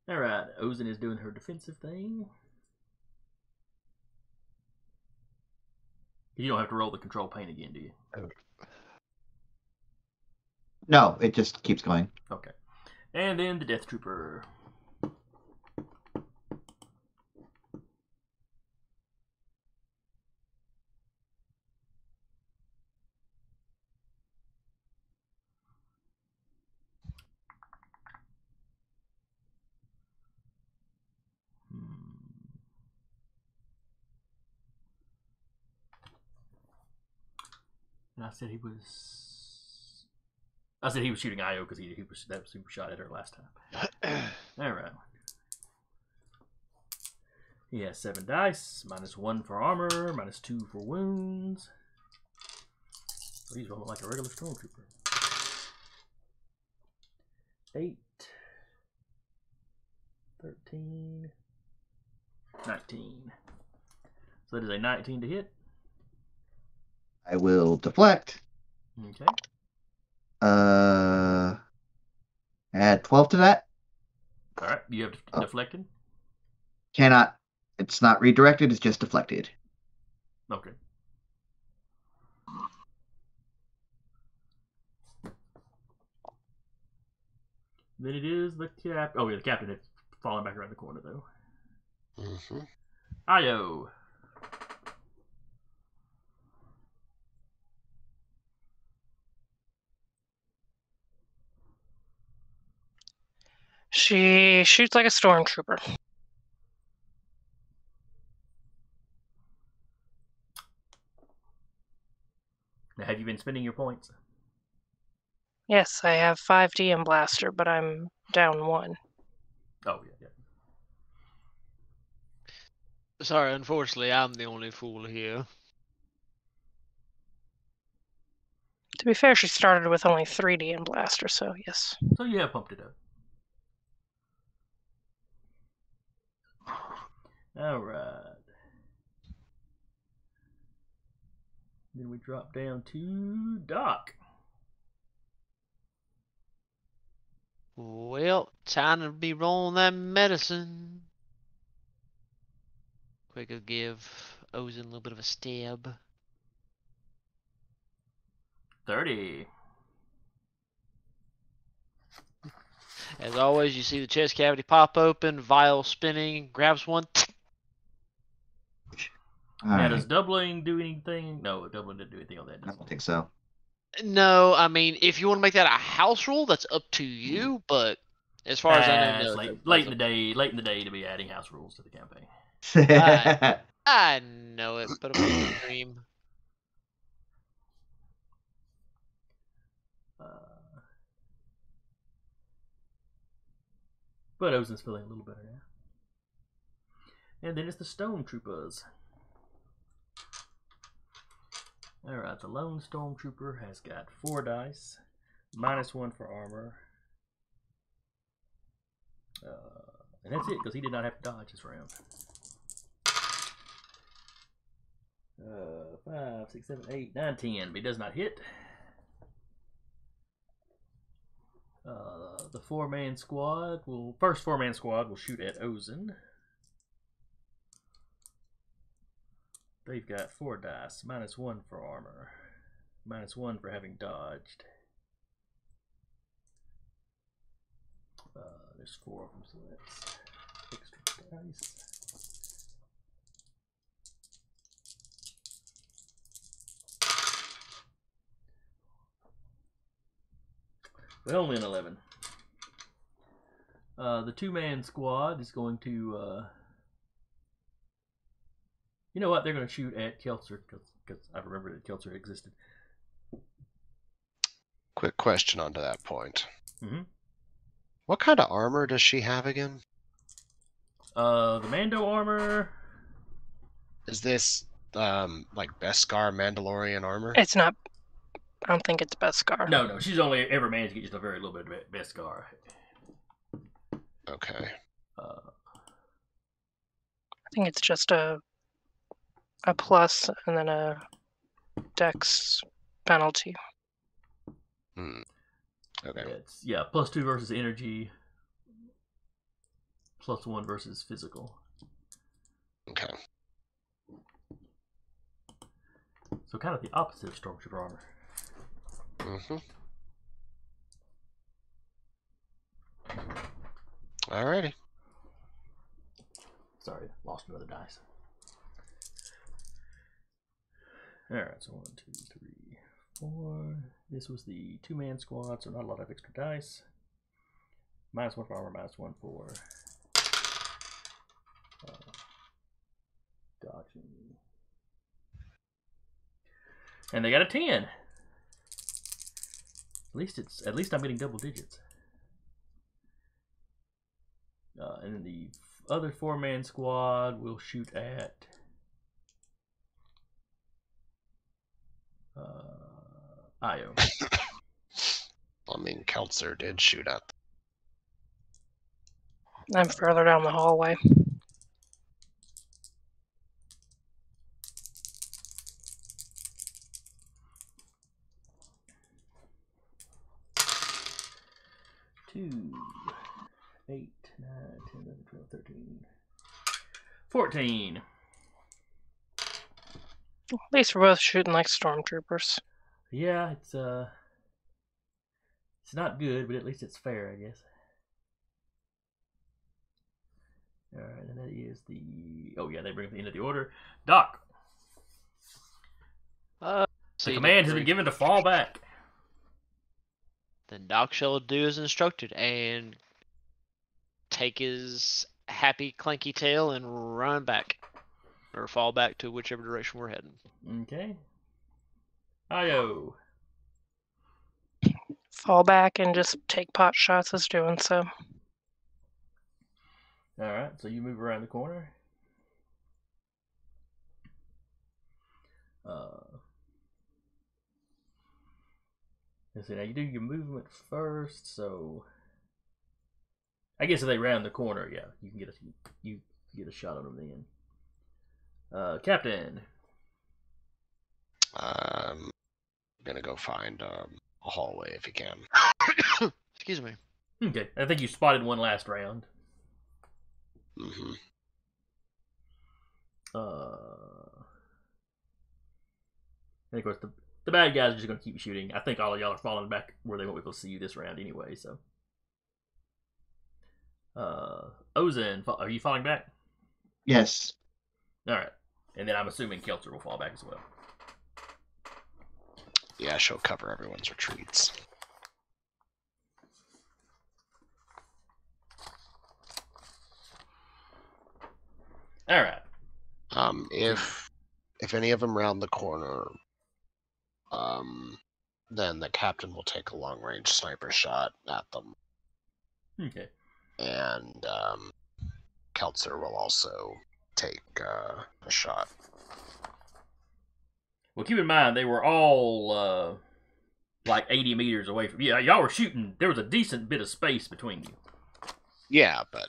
Alright, Ozin is doing her defensive thing. You don't have to roll the control pane again, do you? No, it just keeps going. Okay. And then the Death Trooper. And I said he was shooting IO because that was super shot at her last time. Alright. He has 7 dice, -1 for armor, -2 for wounds. So he's rolling like a regular Stormtrooper. 8, 13, 19. So that is a 19 to hit. I will deflect. Okay. Add 12 to that. Alright, you have deflected? Cannot. It's not redirected, it's just deflected. Okay. Then it is the cap. Oh, yeah, the captain is falling back around the corner, though. Mm-hmm. Io. She shoots like a stormtrooper. Now, have you been spending your points? Yes, I have 5D in blaster, but I'm down 1. Oh, yeah, yeah. Sorry, unfortunately, I'm the only fool here. To be fair, she started with only 3D in blaster, so yes. So you have pumped it up. All right. Then we drop down to Doc. Well, time to be rolling that medicine. Quick, I'll give Ozen a little bit of a stab. 30. As always, you see the chest cavity pop open, vial spinning, grabs one. Now, does doubling do anything? No, doubling didn't do anything on that. I don't think so. No, I mean, if you want to make that a house rule, that's up to you. But as far as I know, It's no, late in the day. Late in the day to be adding house rules to the campaign. I know it, but I'm a dream. But Ozen's feeling a little better now. And then it's the Stormtroopers. Alright, the lone Stormtrooper has got 4 dice, -1 for armor. And that's it, because he did not have to dodge this round. 5, 6, 7, 8, 9, 10, but he does not hit. The first 4-man squad will shoot at Ozen. They've got 4 dice, -1 for armor, -1 for having dodged. There's 4 of them, so that's extra dice. But only an 11. The 2-man squad is going to... you know what? They're going to shoot at Keltzer, because I remember that Keltzer existed. Quick question onto that point. Mm-hmm. What kind of armor does she have again? The Mando armor... Is this, like Beskar Mandalorian armor? It's not. I don't think it's Beskar. No, she's only ever managed to get just a very little bit of Beskar. Okay. I think it's just a plus and then a dex penalty. Okay. It's +2 versus energy, +1 versus physical. Okay. So kind of the opposite of Stormtrooper armor. Mm-hmm. Alrighty. Sorry, lost another dice. Alright, so 1, 2, 3, 4. This was the 2-man squad, so not a lot of extra dice. -1 for armor, -1 for dodging. And they got a 10. At least I'm getting double digits. And then the other 4-man squad will shoot at Io. I mean, Keltzer did shoot at. I'm further down the hallway. Two, 8, 9, 10, 11, 12, 13, 14. At least we're both shooting like stormtroopers. Yeah, it's not good, but at least it's fair, I guess. All right, and that is the. Oh yeah, they bring up the end of the order. Doc, the See, command has Dr. been given to fall back. Then Doc shall do as instructed and take his happy clanky tail and run back. Or fall back to whichever direction we're heading. Okay. Ayo. Fall back and just take pot shots as doing so. All right, so you move around the corner. Let's see. Now you do your movement first, so I guess if they round the corner, yeah, you can get a shot on them then. Captain. Gonna go find a hallway if you can. Excuse me. Okay, I think you spotted one last round. Mm-hmm. And of course, the bad guys are just going to keep shooting. I think all of y'all are falling back where they won't be able to see you this round anyway. So, Ozen, are you falling back? Yes. All right, and then I'm assuming Kelter will fall back as well. Yeah, she'll cover everyone's retreats. All right. If any of them round the corner, then the captain will take a long range sniper shot at them. Okay. And Keltzer will also take a shot. Well, keep in mind they were all like 80 meters away from you. Yeah, y'all were shooting. There was a decent bit of space between you. Yeah, but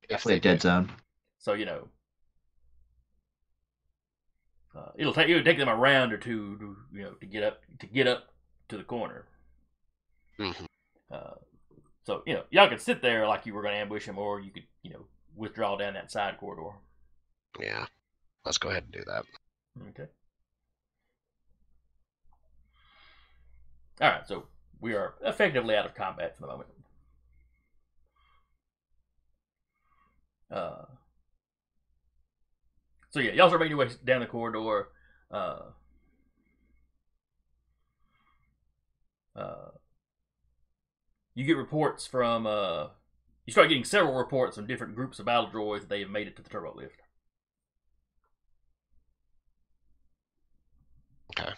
Definitely a dead zone. So it'll take them a round or two to get up to the corner. Mm-hmm. So y'all could sit there like you were going to ambush them, or you could withdraw down that side corridor. Yeah, let's go ahead and do that. Okay. All right, so we are effectively out of combat for the moment. So yeah, y'all start making your way down the corridor. You get reports from. You start getting several reports from different groups of battle droids that they have made it to the turbo lift. Okay.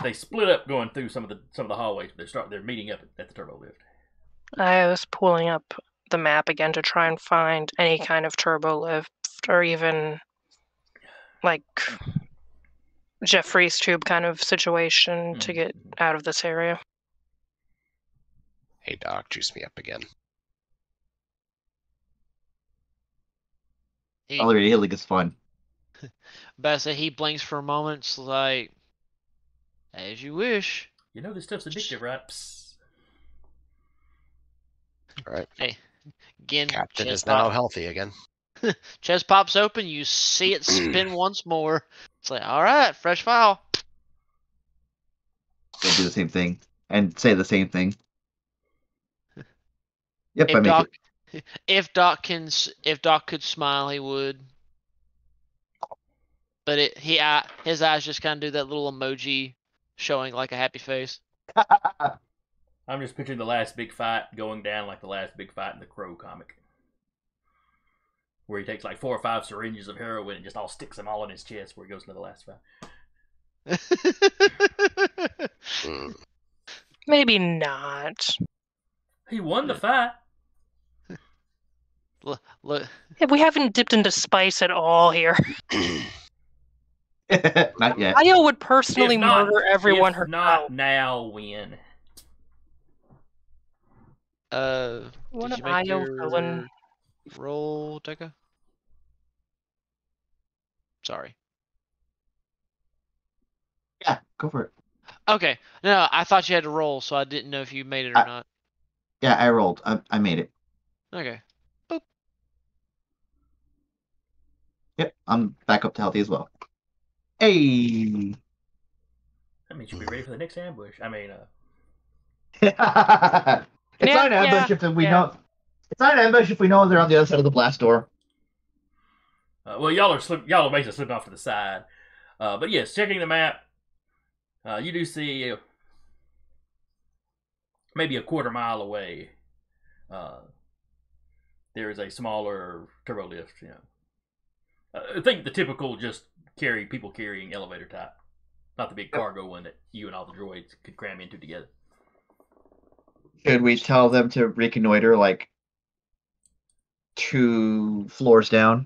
They split up going through some of the hallways. They're meeting up at the turbo lift. I was pulling up the map again to try and find any kind of turbo lift or even like Jeffrey's tube kind of situation to get out of this area. Hey Doc, juice me up again. Already healing is fun. But I say he blinks for a moment, it's like, as you wish. This stuff's addictive, right? Psst. All right. Hey, again, Captain is now healthy again. Chest pops open, you see it spin once more. It's like, all right, fresh file. They do the same thing and say the same thing. Yep, If I make Doc, it. if Doc could smile, he would. But his eyes just kind of do that little emoji, showing like a happy face. I'm just picturing the last big fight going down like the last big fight in the Crow comic, where he takes like 4 or 5 syringes of heroin and just all sticks them all in his chest where he goes into the last fight. Maybe not. He won the fight. Look, We haven't dipped into spice at all here. Not yet. Io would personally If not- murder everyone if herself. not now, when? What did an you make Io your villain. roll, Deca? Sorry. Yeah, go for it. Okay. No, I thought you had to roll, so I didn't know if you made it or not. Yeah, I rolled. I made it. Okay. Yep, I'm back up to healthy as well. Hey! That means you'll be ready for the next ambush. I mean, It's not an ambush if we yeah. don't. Sign an ambush if we know they're on the other side of the blast door. Well, y'all are basically slipping off to the side. But yes, checking the map, you do see maybe a quarter mile away. There is a smaller turbo lift. I think the typical just people carrying elevator type, not the big cargo one that you and all the droids could cram into together. Should we tell them to reconnoiter like 2 floors down?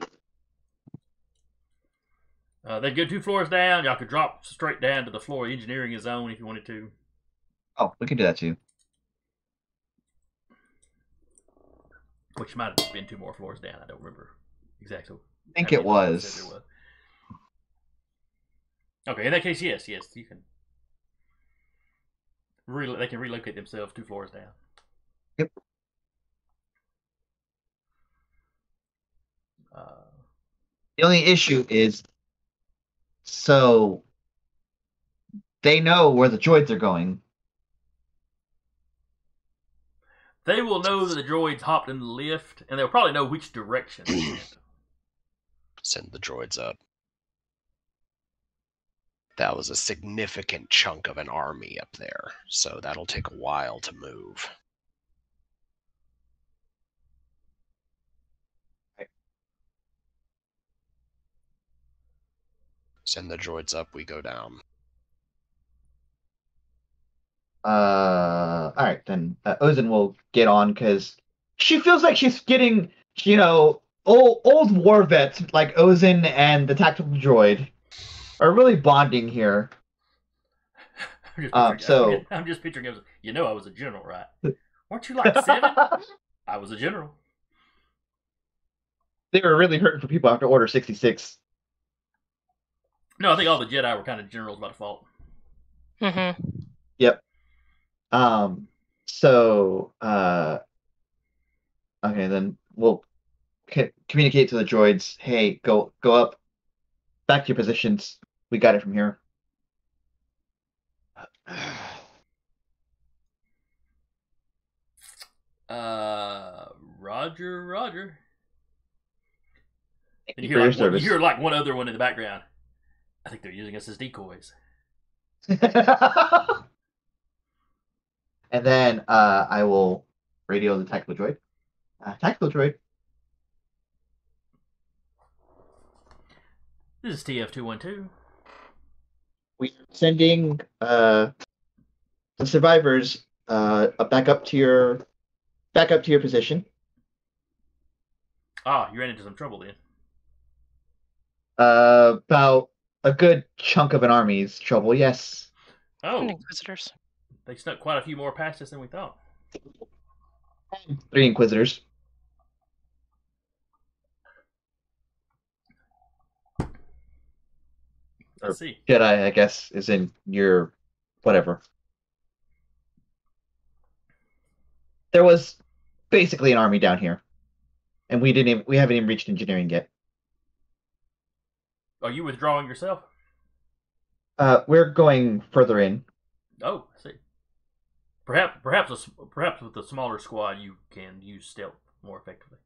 They'd go 2 floors down. Y'all could drop straight down to the floor engineering zone if you wanted to. Oh, we can do that too. Which might have been 2 more floors down. I don't remember exactly. I think it was. Okay, in that case, yes, you can. They can relocate themselves 2 floors down. Yep. The only issue is, so they know where the droids are going. They will know that the droids hopped in the lift, and they'll probably know which direction they went. Send the droids up. That was a significant chunk of an army up there, so that'll take a while to move. Send the droids up, we go down. Alright, then Ozin will get on because she feels like she's getting, old war vets like Ozin and the tactical droid are really bonding here. I'm just picturing it. I was a general, right? Weren't you like 7? I was a general. They were really hurting for people after Order 66. No, I think all the Jedi were kind of generals by default. Mm-hmm. Yep. Okay, then we'll communicate to the droids. Hey, go up, back to your positions. We got it from here. Roger. Thank And you for your service. you hear like one other one in the background. I think they're using us as decoys. And then I will radio the tactical droid. Tactical droid. This is TF212. We are sending the survivors back up to your position. Ah, you ran into some trouble then. About a good chunk of an army's trouble, yes. Oh, Inquisitors. they snuck quite a few more past us than we thought. 3 Inquisitors. Let's see. Jedi, I guess, is in your whatever. There was basically an army down here, and we haven't even reached engineering yet. Are you withdrawing yourself? We're going further in. Oh, I see. Perhaps with a smaller squad, you can use stealth more effectively.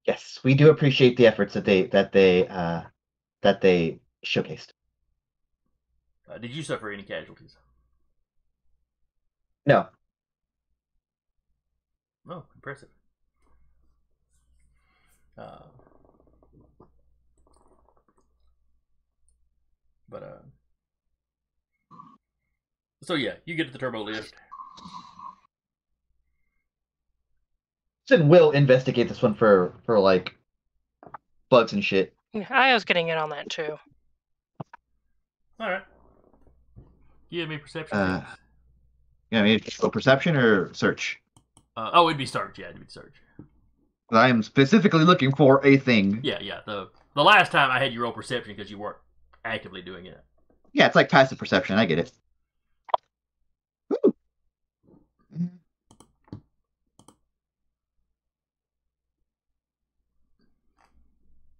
Yes, we do appreciate the efforts that they showcased. Did you suffer any casualties? No. Oh, impressive. So yeah, you get to the turbo lift. Then we'll investigate this one for like bugs and shit. I was getting in on that too. All right. Give me perception. Yeah, maybe perception or search. It'd be search. Yeah, it'd be search. I am specifically looking for a thing. Yeah. The last time I had you roll perception because you weren't actively doing it. Yeah, it's like passive perception. I get it. Woo.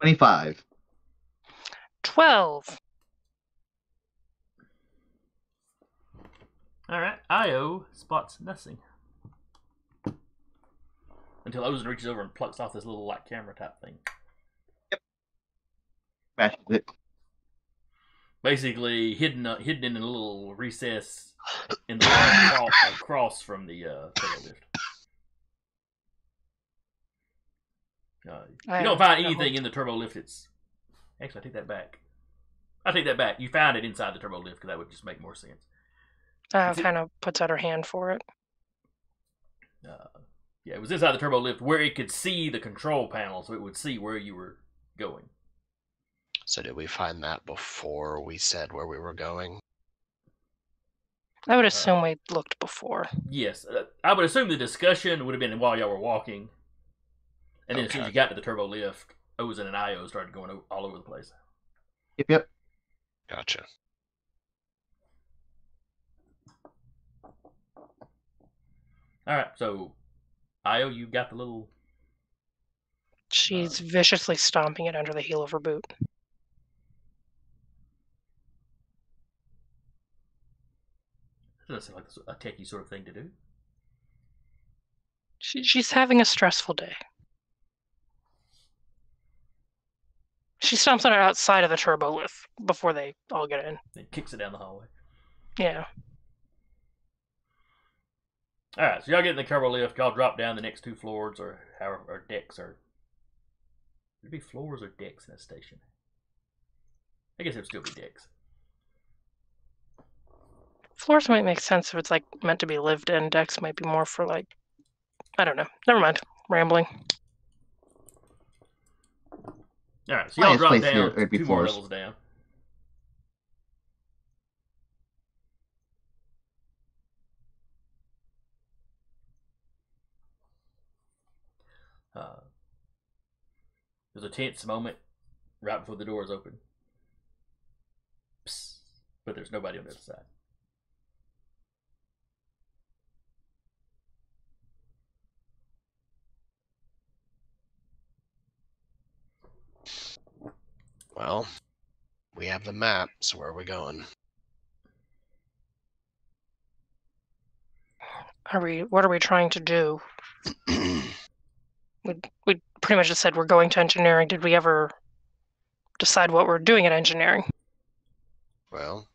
25. 12. All right. Io spots nothing. until Ozen reaches over and plucks off this little like camera type thing. Smashes it. Basically, hidden in a little recess in the wall across from the turbo lift. You don't find anything in the turbo lift. Actually, I take that back. You found it inside the turbo lift because that would just make more sense. Kind of puts out her hand for it. Yeah, it was inside the turbo lift where it could see the control panel, so it would see where you were going. So did we find that before we said where we were going? I would assume we looked before. Yes, I would assume the discussion would have been while y'all were walking, and then as soon as you got to the turbo lift, Ozen and Io started going all over the place. Yep. Gotcha. All right, so Io, you got the little. She's viciously stomping it under the heel of her boot. Doesn't seem like a techie sort of thing to do. She's having a stressful day. She stomps on it outside of the turbo lift before they all get in. Then kicks it down the hallway. Yeah. All right, so y'all get in the turbo lift. Y'all drop down the next 2 floors or decks or. Would it be floors or decks in a station? I guess it would still be decks. Floors might make sense if it's like meant to be lived in. Decks might be more for like, I don't know. Never mind. Rambling. All right, so y'all drop place down here, it'd be 2 more floors. levels down. There's a tense moment right before the doors open. Psst, but there's nobody on the other side. Well, we have the map, so where are we going? What are we trying to do? We pretty much just said we're going to engineering. Did we ever decide what we're doing at engineering? Well,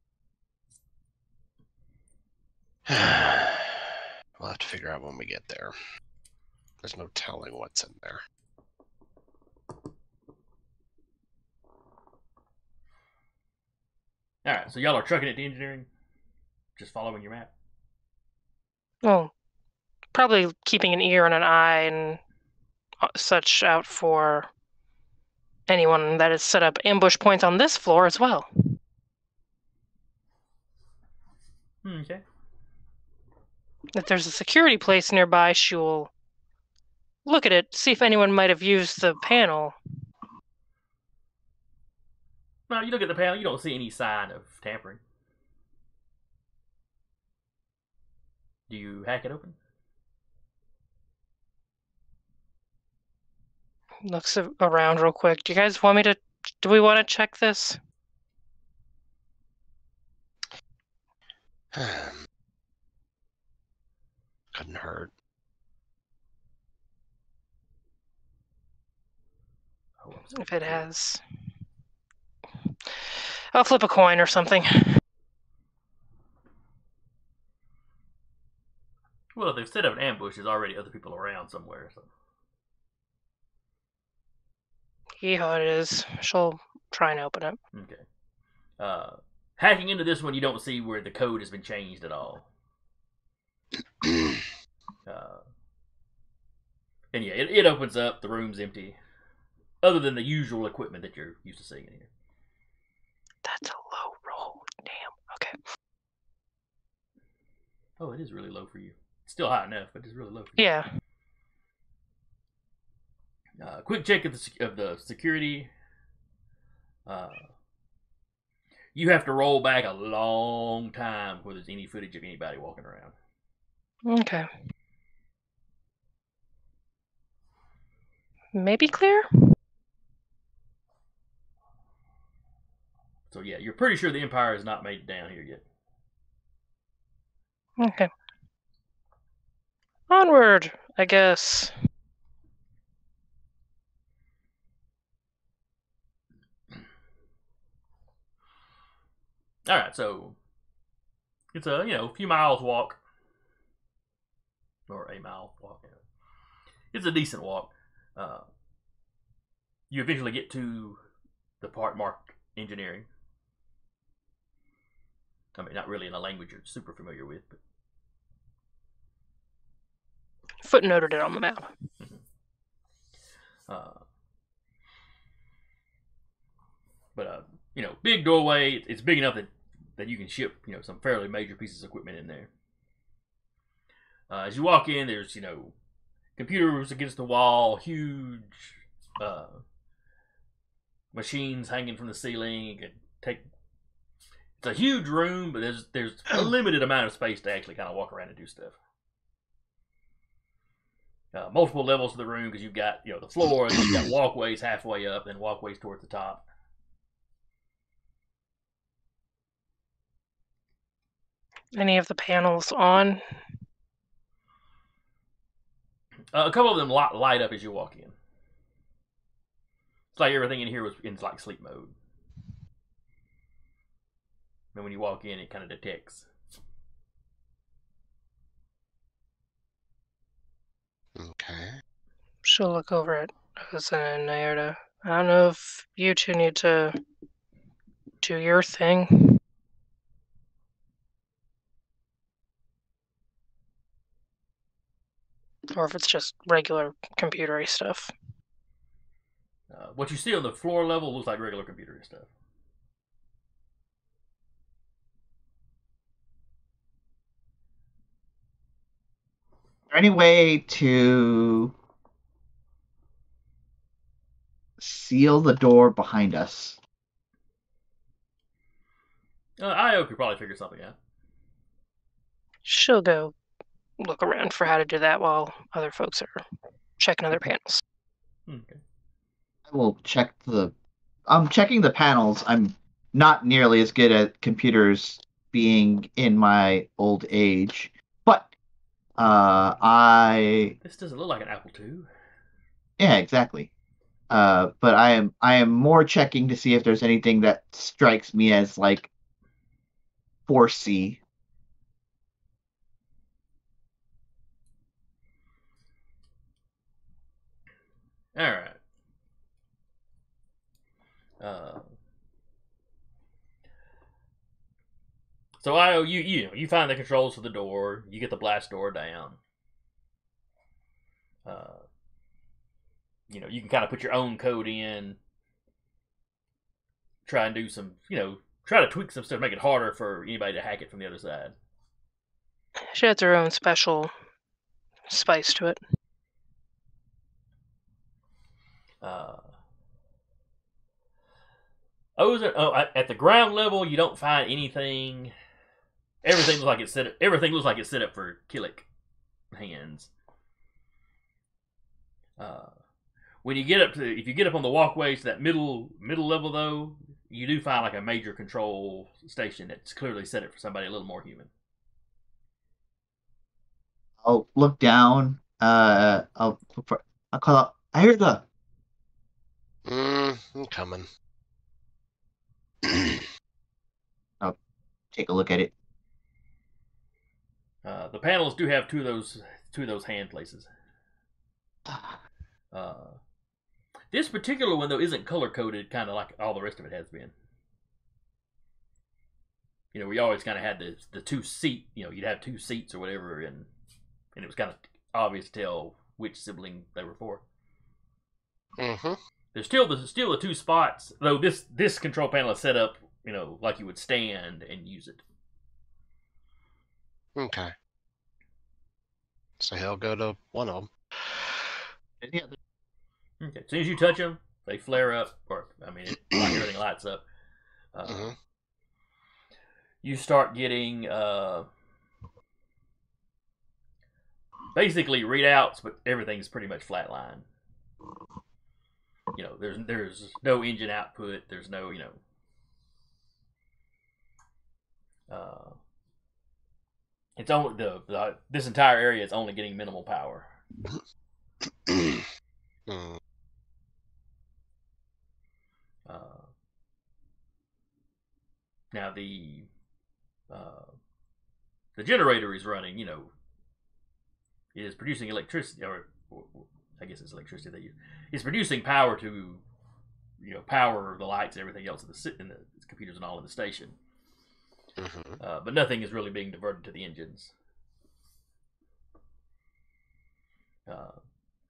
we'll have to figure out when we get there. There's no telling what's in there. Alright, so y'all are trucking it to engineering? Just following your map? Well, probably keeping an ear and an eye and such out for anyone that has set up ambush points on this floor as well. Okay. If there's a security place nearby, she will look at it, see if anyone might have used the panel. No, you look at the panel, you don't see any sign of tampering. Do you hack it open? Looks around real quick. Do you guys want me to... Do we want to check this? Couldn't hurt. Oh, If it has... I'll flip a coin or something. Well, if they've set up an ambush, there's already other people around somewhere. So. Yeehaw, it is. She'll try and open it. Okay. Hacking into this one, you don't see where the code has been changed at all. And yeah, it opens up. The room's empty. Other than the usual equipment that you're used to seeing in here. That's a low roll. Damn. Okay. Oh, it is really low for you. It's still high enough, but it's really low for you. Yeah. Quick check of the security. You have to roll back a long time before there's any footage of anybody walking around. Okay. Maybe clear? So yeah, you're pretty sure the Empire has not made it down here yet. Okay. Onward, I guess. All right, so it's a few miles walk, or a mile walk. It's a decent walk. You eventually get to the part marked engineering. I mean, not really in a language you're super familiar with, but Footnoted it on the map. Big doorway. It's big enough that you can ship some fairly major pieces of equipment in there. As you walk in, there's computers against the wall, huge machines hanging from the ceiling. It's a huge room, but there's a limited amount of space to actually kind of walk around and do stuff. Multiple levels of the room because you've got the floor, and you've got walkways halfway up, and walkways towards the top. Any of the panels on? A couple of them light up as you walk in. It's like everything in here was in like sleep mode. And when you walk in, it kind of detects. Okay. She'll look over at Ozen and Naoda. I don't know if you two need to do your thing. Or if it's just regular computery stuff. What you see on the floor level looks like regular computer stuff. Is there any way to seal the door behind us? Io could probably figure something out. She'll go look around for how to do that while other folks are checking other panels. Okay. I will check I'm checking the panels. I'm not nearly as good at computers being in my old age, but This doesn't look like an Apple II. yeah, exactly. But I am more checking to see if there's anything that strikes me as like 4C. All right. So Io, you find the controls for the door. You get the blast door down. You can kind of put your own code in. Try and do some, try to tweak some stuff, make it harder for anybody to hack it from the other side. She has her own special spice to it. At the ground level, you don't find anything. Everything looks like it's set up. Everything looks like it's set up for Killick hands. When you get up if you get up on the walkways to that middle level, though, you do find like a major control station that's clearly set up for somebody a little more human. I'll look down. I'll call out. I hear the. I'm coming. I'll take a look at it. The panels do have two of those hand places. This particular one, though, isn't color coded, kind of like all the rest of it has been. We always kind of had the two seat. You'd have two seats or whatever, and it was kind of obvious to tell which sibling they were for. Mm-hmm. There's still the two spots, though. This control panel is set up, like you would stand and use it. Okay. So he'll go to one of them. Okay. As soon as you touch them, they flare up, everything lights up. You start getting basically readouts, but everything's pretty much flatline. There's no engine output. There's no it's only this entire area is only getting minimal power. Now the generator is running. It is producing electricity, or I guess it's electricity that it's producing power to power the lights and everything else in the computers and all in the station. Mm-hmm. But nothing is really being diverted to the engines.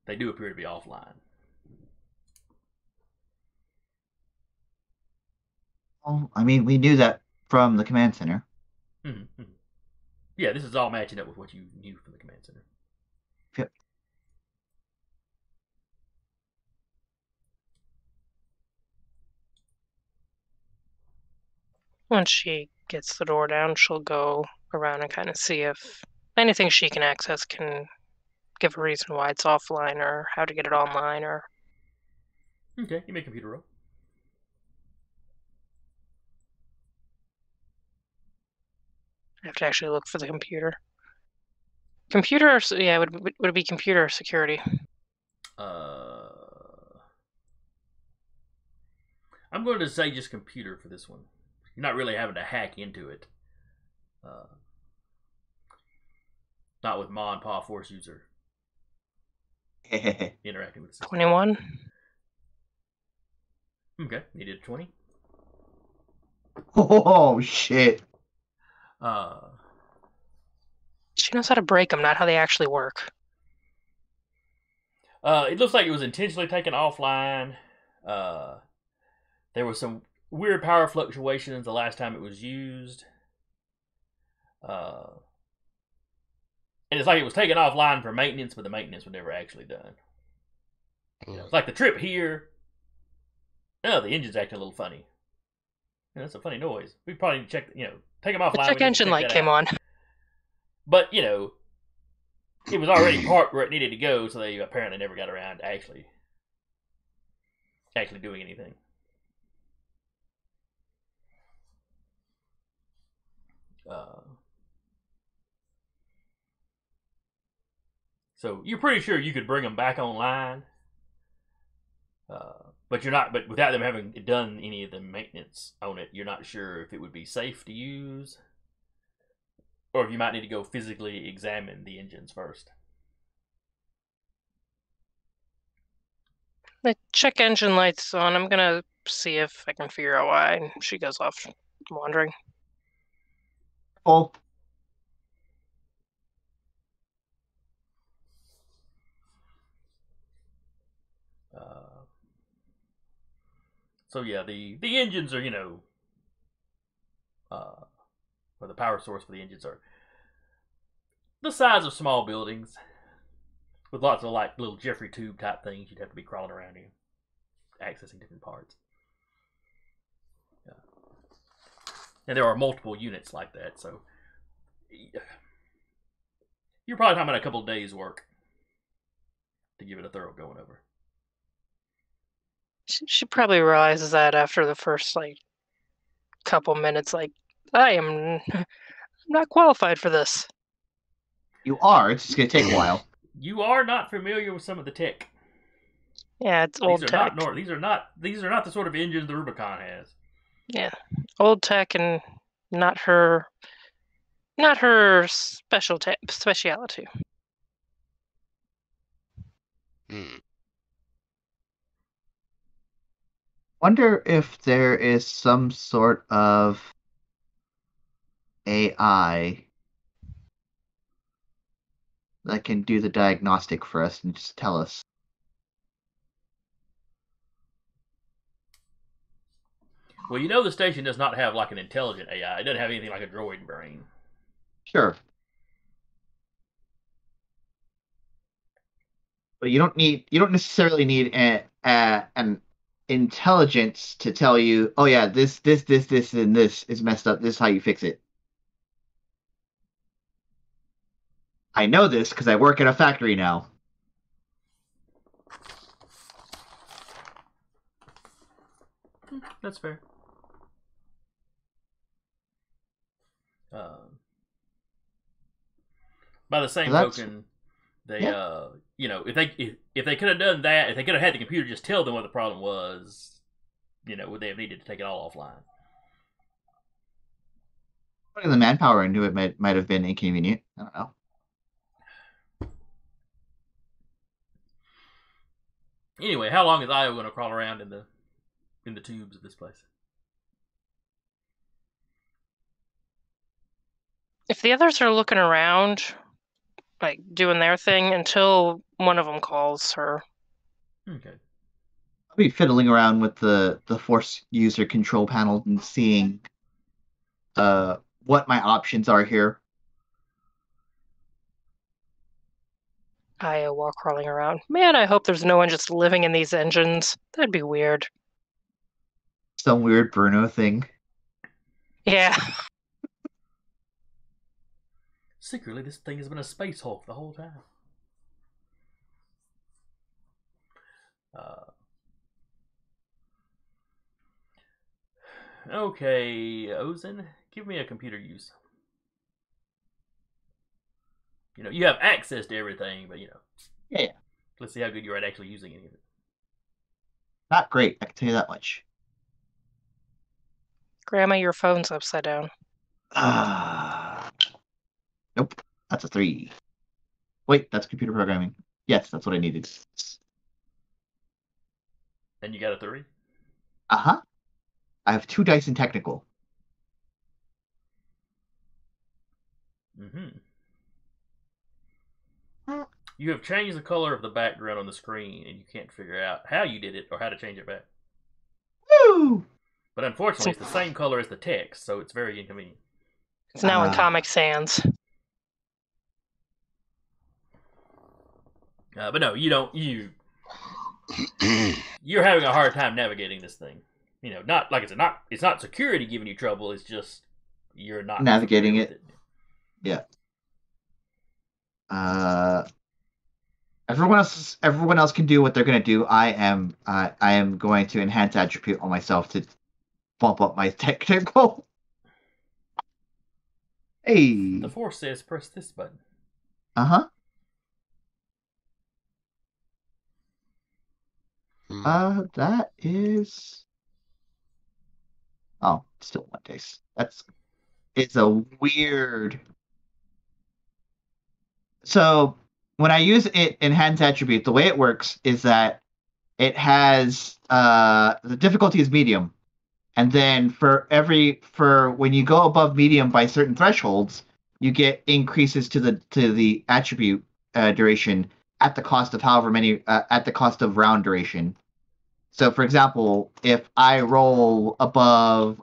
They do appear to be offline. Well, I mean, we knew that from the command center. Mm-hmm. Yeah, this is all matching up with what you knew from the command center. Yep. Once she gets the door down, she'll go around and kind of see if anything she can access can give a reason why it's offline or how to get it online or... Okay, you make a computer roll. I have to actually look for the computer. Computer, yeah, would it be computer security? I'm going to say just computer for this one. You're not really having to hack into it. Not with Ma and Pa Force user interacting with the system. 21. Okay, you did 20. Oh, shit. She knows how to break them, not how they actually work. It looks like it was intentionally taken offline. There were some weird power fluctuations the last time it was used. And it's like it was taken offline for maintenance, but the maintenance was never actually done. It's like the trip here. Oh, the engine's acting a little funny. That's a funny noise. We probably need to check, take them offline. The check engine light came on. But, it was already parked where it needed to go, so they apparently never got around to actually doing anything. So you're pretty sure you could bring them back online, but you're not. But without them having done any of the maintenance on it, you're not sure if it would be safe to use, or if you might need to go physically examine the engines first. The check engine light's on. I'm gonna see if I can figure out why. And she goes off wandering. Oh. So yeah, the engines are or the power source for the engines are the size of small buildings with lots of like little Jeffrey tube type things you'd have to be crawling around in, accessing different parts. And there are multiple units like that, so you're probably talking about a couple of days' work to give it a thorough going over. She probably realizes that after the first couple minutes, I'm not qualified for this. You are. It's just going to take a while. You are not familiar with some of the tech. Yeah, it's old tech. These are not the sort of engines the Rubicon has. Yeah, old tech and not her specialty. Wonder if there is some sort of AI that can do the diagnostic for us and just tell us. Well, the station does not have like an intelligent AI. It doesn't have anything like a droid brain. Sure. But you don't necessarily need an intelligence to tell you, oh yeah, this, and this is messed up. This is how you fix it. I know this because I work at a factory now. That's fair. By the same token, they if they could have done that, if they could have had the computer just tell them what the problem was, would they have needed to take it all offline? Putting the manpower into it might have been inconvenient. I don't know. Anyway, how long is Io going to crawl around in the tubes of this place? If the others are looking around, like doing their thing, until one of them calls her. Okay. I'll be fiddling around with the Force user control panel and seeing what my options are here. Io while crawling around. Man, I hope there's no one just living in these engines. That'd be weird. Some weird Bruno thing. Yeah. Secretly, this thing has been a space Hulk the whole time. Okay, Ozen, give me a computer use. You have access to everything, but Yeah. Let's see how good you are at actually using any of it. Not great, I can tell you that much. Grandma, your phone's upside down. Nope. That's a 3. Wait, that's computer programming. Yes, that's what I needed. And you got a 3? Uh-huh. I have 2 dice in technical. Mm-hmm. You have changed the color of the background on the screen, and you can't figure out how you did it or how to change it back. Woo! But unfortunately, it's the same color as the text, so it's very inconvenient. It's now in Comic Sans. But no, you don't. You're having a hard time navigating this thing. Not like it's not security giving you trouble. It's just you're not navigating familiar it. with Yeah. Everyone else can do what they're gonna do. I am going to enhance attribute on myself to bump up my technical. Hey. The Force says press this button. Uh-huh. That is. Oh, still 1 dice. It's a weird. So when I use it enhance attribute, the way it works is that it has the difficulty is medium, and then for when you go above medium by certain thresholds, you get increases to the attribute duration at the cost of at the cost of round duration. So, for example, if I roll above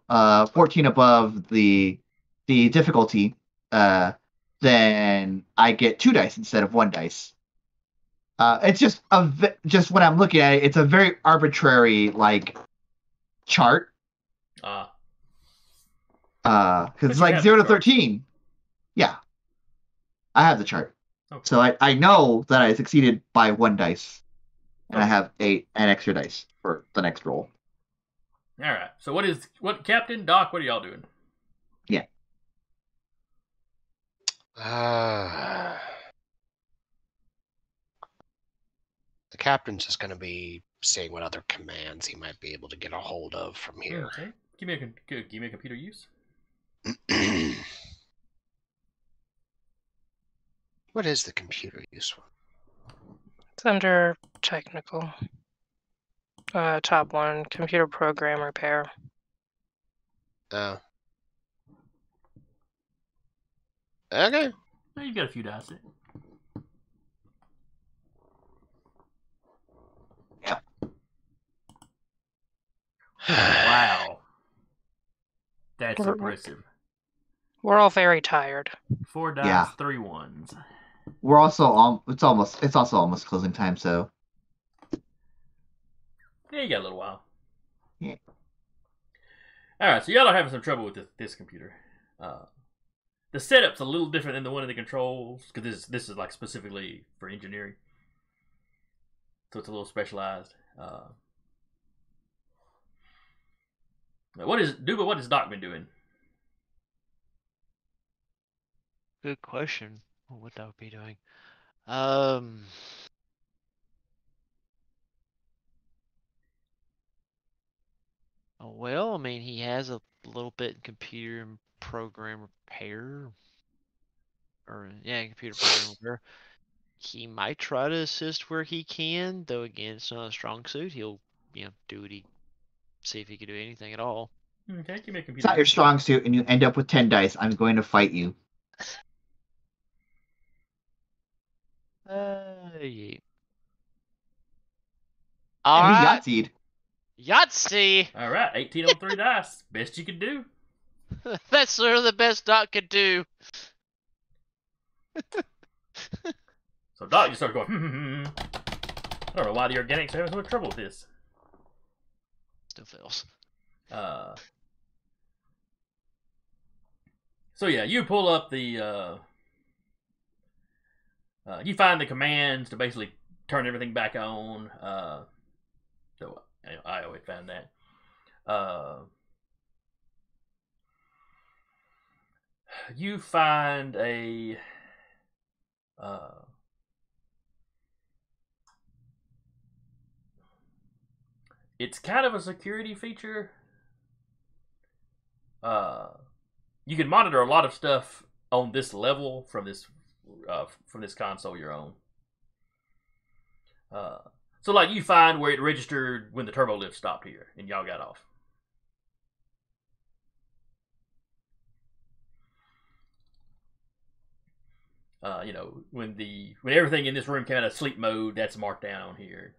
14 above the difficulty, then I get 2 dice instead of 1 dice. It's just just when I'm looking at it, it's a very arbitrary chart. Because it's like 0 to 13. Yeah, I have the chart, okay. So I know that I succeeded by 1 dice, and Okay. I have an extra dice for the next roll. All right. So what Captain Doc? What are y'all doing? Yeah. The captain's just going to be seeing what other commands he might be able to get a hold of from here. Okay. Give me a computer use. What is the computer use one? It's under technical. Top 1, computer program repair. Okay. Well, you got a few dice there. Wow. That's impressive. We're all very tired. 4 dice, Yeah. 3 ones. We're also it's also almost closing time, so Yeah, you got a little while. Yeah. Alright, so y'all are having some trouble with this computer. The setup's a little different than the one in the controls, because this is like specifically for engineering. So it's a little specialized. What has Doc been doing? Good question. What would Doc be doing? Well, I mean, he has a little bit in computer program repair. Or, yeah, computer program repair. He might try to assist where he can, though again, it's not a strong suit. He'll, do what he, see if he can do anything at all. Okay, give me a It's computer. not your strong suit, and you end up with 10 dice. I'm going to fight you. Yeah. And he Alright, Yahtzeed. Yahtzee! All right, 18 on 3 dice. Best you could do. That's sort of the best Doc could do. So Doc just started going, I don't know why the organics are having so much trouble with this. Still fails. So yeah, you pull up the, you find the commands to basically turn everything back on. So I always found that. You find a, it's kind of a security feature. You can monitor a lot of stuff on this level from this console you're on. So like you find where it registered when the turbo lift stopped here and y'all got off. When everything in this room came out of sleep mode, that's marked down on here.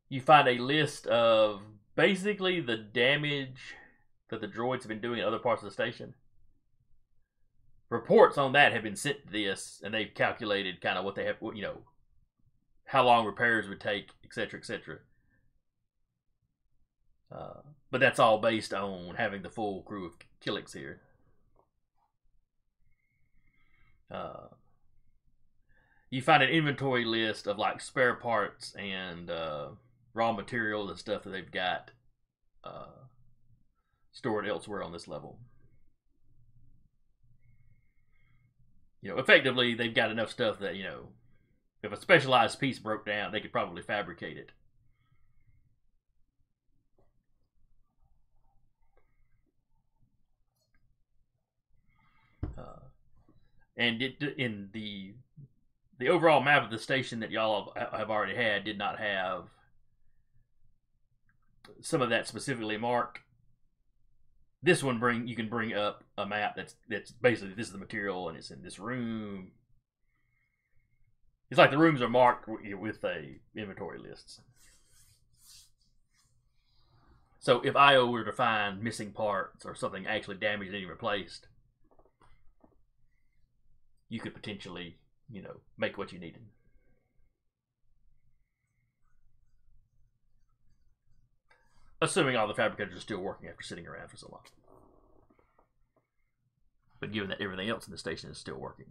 You find a list of basically the damage that the droids have been doing in other parts of the station. Reports on that have been sent to this, and they've calculated kind of what they have, how long repairs would take, etc., etc. But that's all based on having the full crew of Killix here. You find an inventory list of like spare parts and raw materials and stuff that they've got stored elsewhere on this level. Effectively, they've got enough stuff that, if a specialized piece broke down, they could probably fabricate it. And in the overall map of the station that y'all have already had did not have some of that specifically marked. This one you can bring up a map that's basically this is the material and it's in this room. It's like the rooms are marked with a inventory lists. So if IO were to find missing parts or something actually damaged and replaced, you could potentially, make what you needed. Assuming all the fabricators are still working after sitting around for so long. But given that everything else in the station is still working,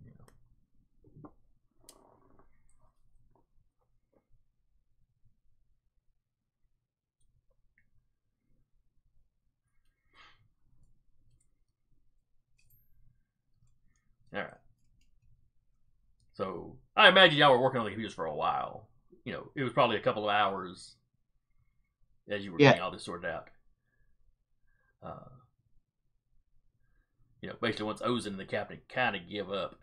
All right. So I imagine y'all were working on the computers for a while. It was probably a couple of hours as you were getting all this sorted out. Basically once Ozin and the captain kind of give up,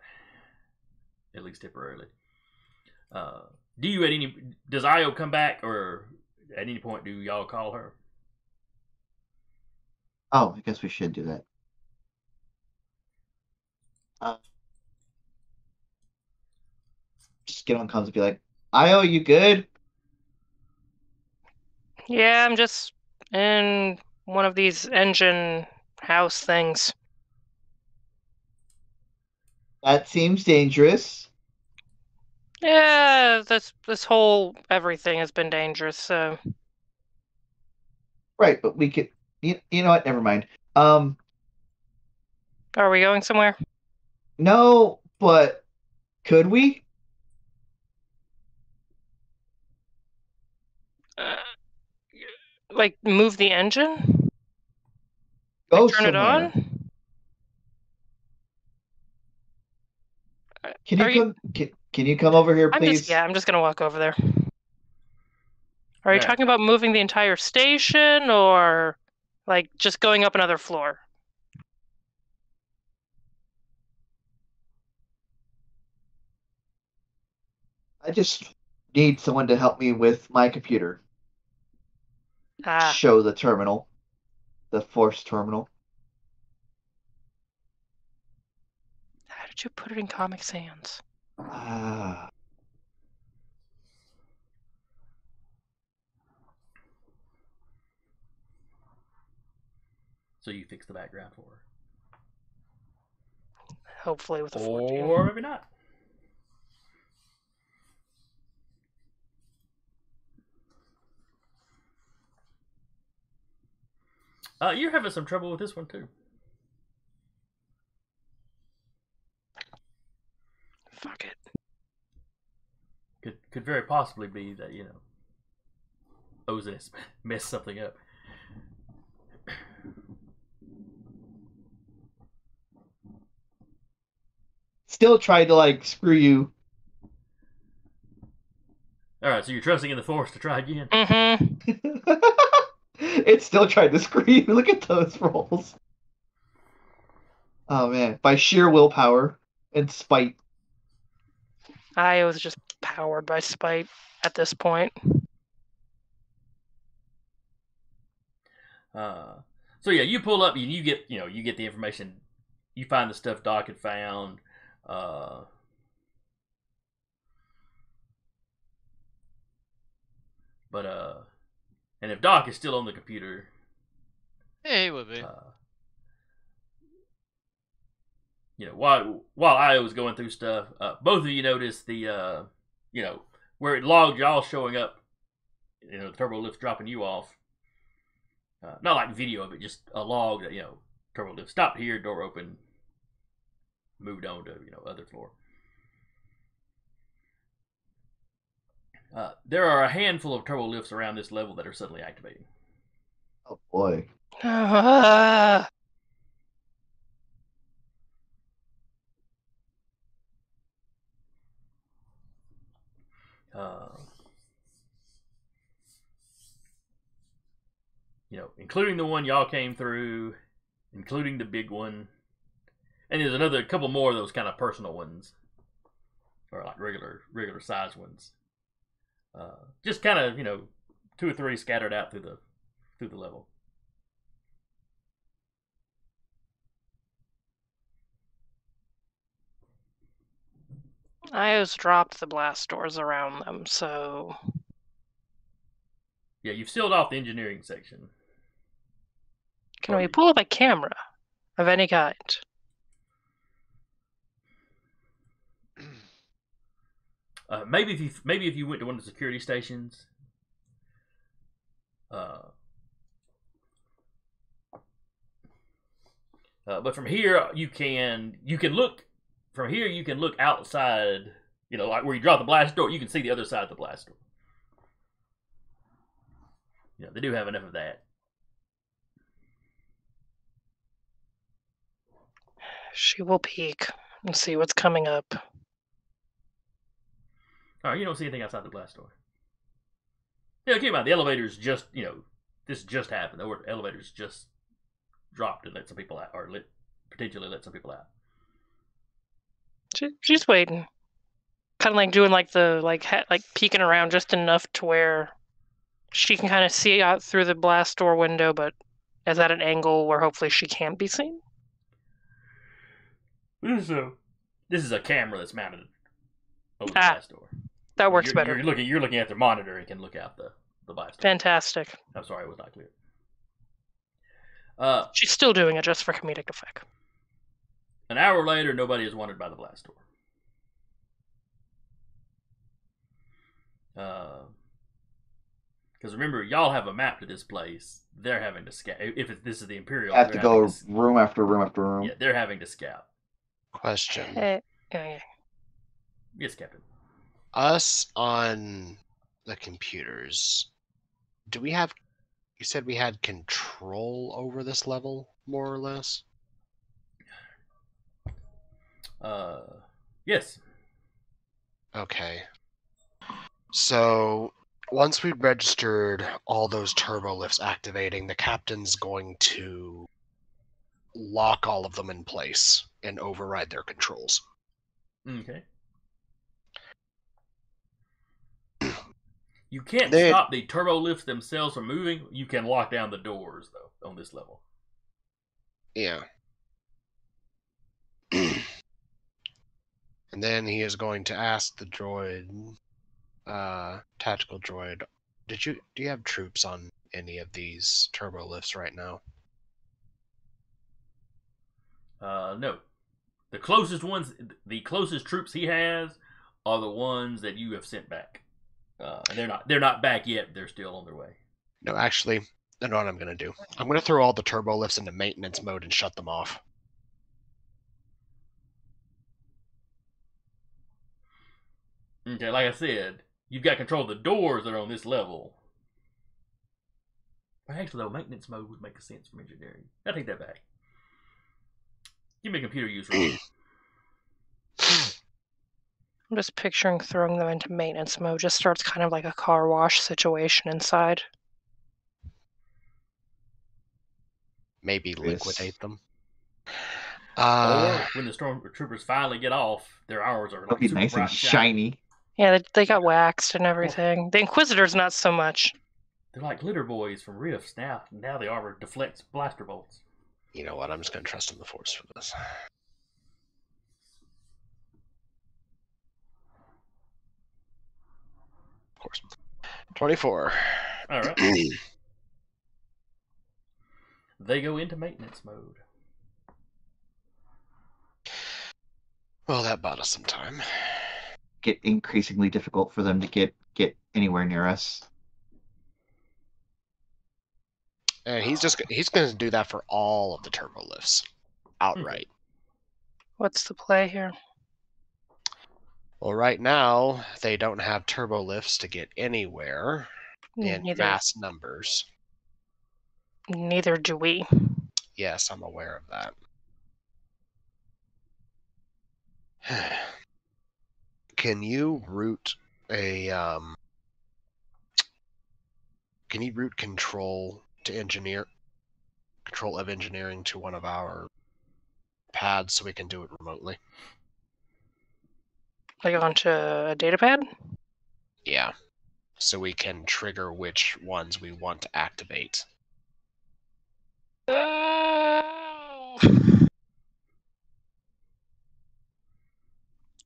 at least temporarily. Does Io come back, or at any point do y'all call her? Oh, I guess we should do that. Just get on comms and be like, Io, you good? Yeah, I'm just in one of these engine house things. That seems dangerous. Yeah, this whole everything has been dangerous, so. Right, but we could. You know what? Never mind. Are we going somewhere? No, but could we? Like move the engine? Go Like, turn somewhere. it on? Can you come over here, please? I'm just gonna walk over there. Are you Yeah. talking about moving the entire station, or like just going up another floor? I just need someone to help me with my computer. Ah, Show the terminal, the force terminal. how did you put it in Comic Sans? Ah, So you fix the background for her. Hopefully with a 14. Or maybe not. You're having some trouble with this one too. Fuck it. Could very possibly be that, Ozen has messed something up. still tried to like screw you. Alright, so you're trusting in the Force to try again? Mm-hmm. It still tried to screw you. Look at those rolls. Oh man, by sheer willpower and spite. I was just powered by spite at this point. So yeah, you pull up and you get the information. You find the stuff Doc had found. And if Doc is still on the computer, Yeah, he would be. while I was going through stuff, both of you noticed the where it logged y'all showing up. The turbo lift dropping you off. Not like video of it, just a log that turbo lift stopped here, door open, moved on to other floor. There are a handful of turbo lifts around this level that are suddenly activating. Oh boy. Including the one y'all came through, including the big one, and there's another couple more of those kind of personal ones, or like regular size ones. Just kind of 2 or 3 scattered out through the level. I just dropped the blast doors around them, so Yeah, you've sealed off the engineering section. can we pull up a camera of any kind? Maybe if you went to one of the security stations. But from here you can look. From here you can look outside. Like where you drop the blast door, you can see the other side of the blast door. They do have enough of that. She will peek and see what's coming up. All right, you don't see anything outside the blast door. Keep in mind the elevators just this just happened. The elevators just dropped and let some people out, or potentially let some people out. She's waiting, kind of like doing like the like peeking around just enough to where she can kind of see out through the blast door window, but is at an angle where hopefully she can't be seen. This is a camera that's mounted over the blast door. That works better. You're looking at the monitor and can look out the blast door. Fantastic. I'm sorry, it was not clear. She's still doing it just for comedic effect. An hour later, nobody is wanted by the blast door. Because remember, y'all have a map to this place. They're having to scout. This is the Imperial, Have to go room after room after room. Yeah, they're having to scout. Question. Yes, Captain. Us on the computers, do we have... You said we had control over this level, more or less? Yes. Okay. So, Once we registered all those turbo lifts activating, the captain's going to lock all of them in place and override their controls. Okay. You can't stop the turbo lifts themselves from moving. You can lock down the doors, though, on this level. Yeah. And then he is going to ask the droid, tactical droid, do you have troops on any of these turbo lifts right now? No. The closest troops he has are the ones that you have sent back. And they're not back yet. They're still on their way. No, actually, I know what I'm going to do. I'm going to throw all the turbo lifts into maintenance mode and shut them off. Okay, like I said, you've got control of the doors that are on this level. Actually, though, maintenance mode would make sense from engineering. I take that back. Give me a computer use roll. I'm just picturing throwing them into maintenance mode. Just starts kind of like a car wash situation inside. Maybe liquidate them. Or when the stormtroopers finally get off, their armors are like super nice bright and shiny. Yeah, they got waxed and everything. The Inquisitors, not so much. They're like glitter boys from Rifts now. Now the armor deflects blaster bolts. You know what? I'm just going to trust in the Force for this. Of course. 24. All right. They go into maintenance mode. Well, that bought us some time. Get increasingly difficult for them to get anywhere near us. And he's going to do that for all of the turbo lifts outright. What's the play here? Well, right now they don't have turbo lifts to get anywhere in mass numbers. Neither do we. Yes, I'm aware of that. Can you route control of engineering to one of our pads so we can do it remotely? Like onto a data pad? Yeah. So we can trigger which ones we want to activate.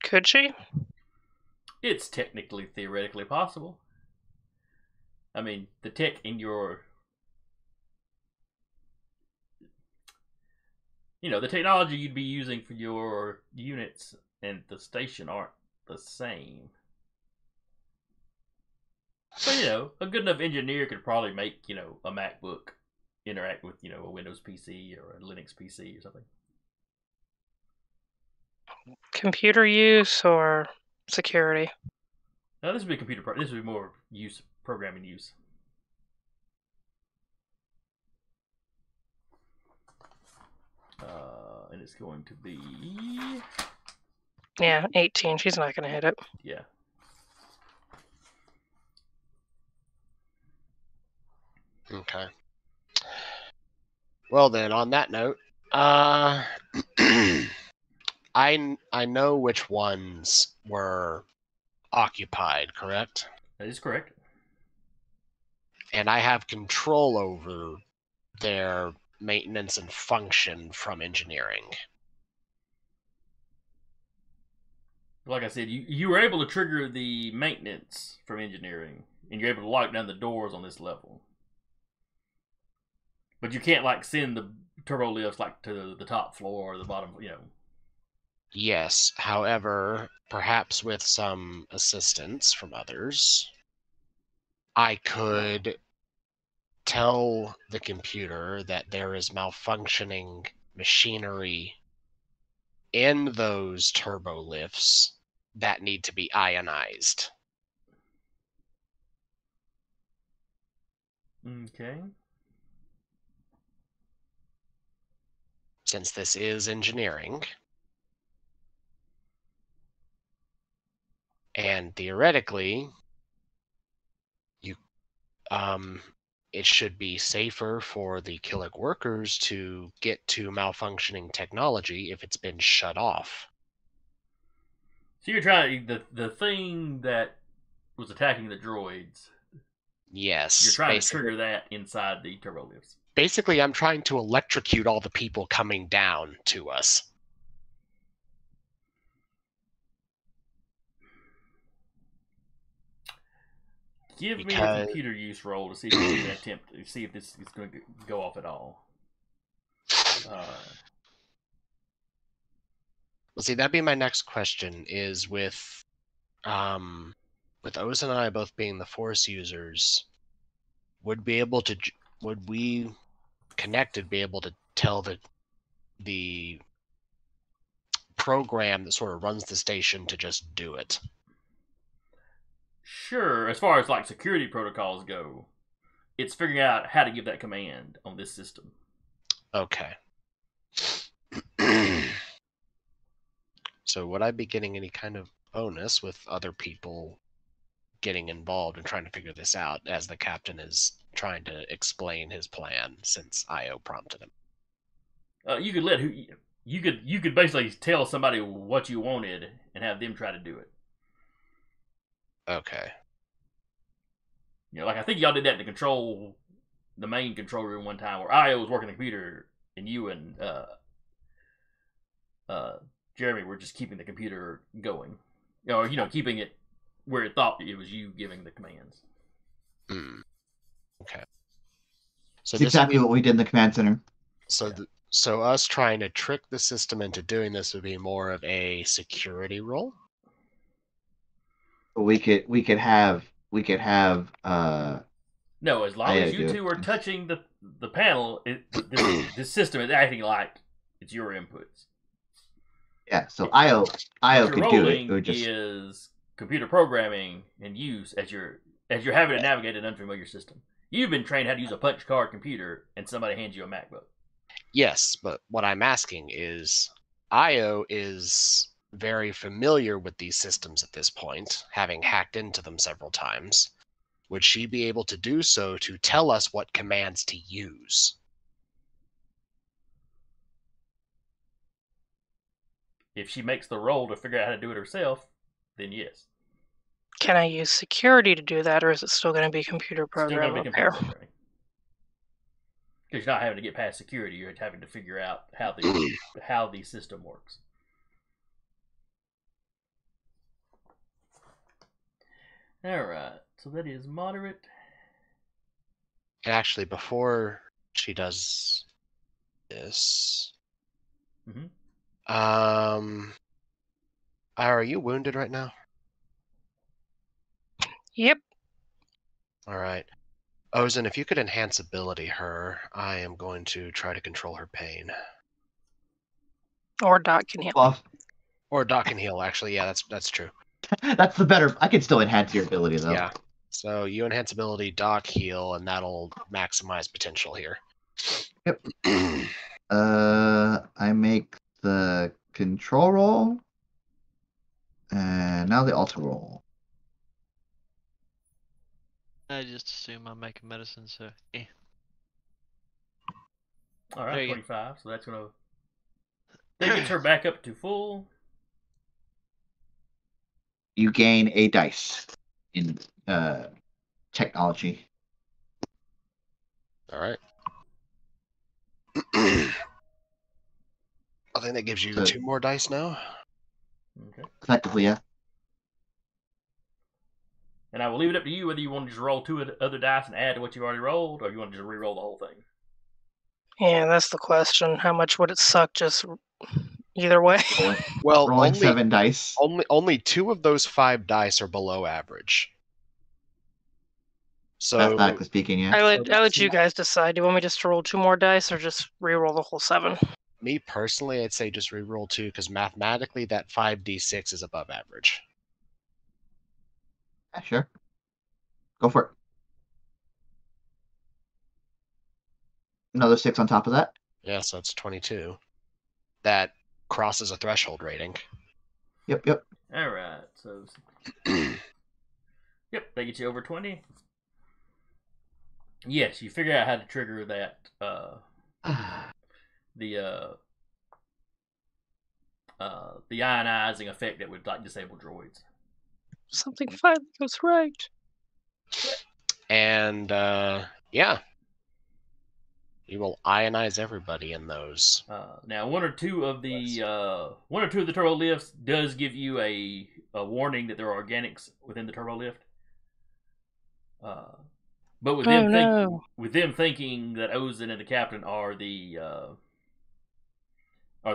Could she? It's technically, theoretically possible. I mean, the tech in your... the technology you'd be using for your units and the station aren't the same. So, a good enough engineer could probably make, a MacBook interact with, a Windows PC or a Linux PC or something. Computer use or security? No, this would be this would be more programming use. And it's going to be... Yeah, 18. She's not going to hit it. Yeah. Okay. Well then, on that note, I know which ones were occupied, correct? That is correct. And I have control over their maintenance and function from engineering. Like I said, you were able to trigger the maintenance from engineering, and you're able to lock down the doors on this level. But you can't send the turbo lifts to the top floor or the bottom, Yes, however, perhaps with some assistance from others, I could tell the computer that there is malfunctioning machinery in those turbo lifts that need to be ionized. Okay. Since this is engineering, and theoretically, it should be safer for the Killick workers to get to malfunctioning technology if it's been shut off. So you're trying the thing that was attacking the droids. Yes. You're trying to trigger that inside the turbo lifts. Basically, I'm trying to electrocute all the people coming down to us. Give me a computer use roll to see if you can attempt to see if this is going to go off at all. Well, see, that'd be my next question. Is with Oz and I both being the Force users, would we connected be able to tell the program that sort of runs the station to just do it? Sure, as far as like security protocols go, it's figuring out how to give that command on this system. Okay. So would I be getting any kind of bonus with other people getting involved and trying to figure this out as the captain is trying to explain his plan since IO prompted him? You could you could basically tell somebody what you wanted and have them try to do it. Okay. You know, like I think y'all did that in the main control room one time where IO was working the computer and you and Jeremy were just keeping the computer going. Or, keeping it where it thought it was you giving the commands. Okay. So It's exactly what we did in the command center. So us trying to trick the system into doing this would be more of a security role? We could have No, as long as you two are touching the panel, this system is acting like it's your inputs. Yeah, so IO could do it. It would just is computer programming and use as you're having to navigate an unfamiliar system. You've been trained how to use a punch card computer, and somebody hands you a MacBook. Yes, but what I'm asking is, IO is very familiar with these systems at this point, having hacked into them several times. Would she be able to do so to tell us what commands to use? If she makes the roll to figure out how to do it herself, then yes. Can I use security to do that, or is it still going to be computer Still going to programming? be computer programming. Because you're not having to get past security, you're having to figure out how the system works. Alright, so that is moderate. Actually, before she does this... are you wounded right now? Yep. Alright. Ozin, if you could enhance ability her, I am going to try to control her pain. Or Doc can heal. Well, or Doc can heal, actually. Yeah, that's true. That's the better. I can still enhance your ability, though. Yeah. So you enhance ability, Doc heal, and that'll maximize potential here. Yep. I make the control roll, and now the alter roll. I just assume I'm making medicine, so yeah. All right, 25. So that's gonna that gets her back up to full. You gain a dice in technology. All right. I think that gives you 2 more dice now. Okay. Effectively, yeah. And I will leave it up to you whether you want to just roll 2 other dice and add to what you already rolled, or you want to just re-roll the whole thing. Yeah, that's the question. How much would it suck just either way? Well, rolling 7 dice. Only 2 of those 5 dice are below average. So mathematically speaking, yeah. I let you guys decide. Do you want me just to roll 2 more dice or just re-roll the whole 7? Me personally, I'd say just re-roll 2 because mathematically that 5d6 is above average. Yeah, sure. Go for it. Another 6 on top of that. Yeah, so it's 22. That crosses a threshold rating. Yep. All right, so yep, that gets you over 20. Yes, you figure out how to trigger that the ionizing effect that would like disable droids. Something finally goes right. And yeah, you will ionize everybody in those. Now, one or two of the turbo lifts does give you a warning that there are organics within the turbo lift. But with them thinking that Ozin and the captain are the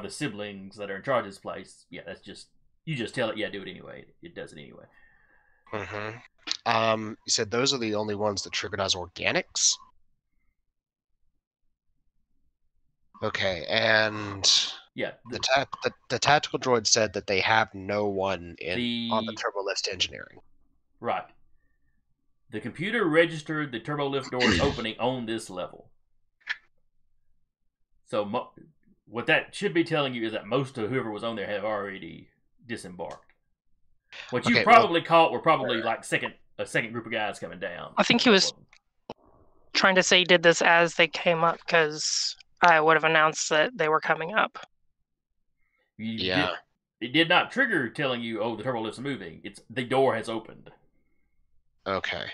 siblings that are in charge of this place, yeah, that's just you just tell it, yeah, do it anyway. It does it anyway. You said those are the only ones that triggered as organics? Okay, and yeah, the tactical droid said that they have no one on the turbolift engineering. Right. The computer registered the turbolift doors opening on this level. So what that should be telling you is that most of whoever was on there have already disembarked. What you probably caught were probably like a second group of guys coming down. I think he was trying to say he did this as they came up because I would have announced that they were coming up. It did not trigger telling you, oh, the turbo lift's moving. It's the door has opened. Okay.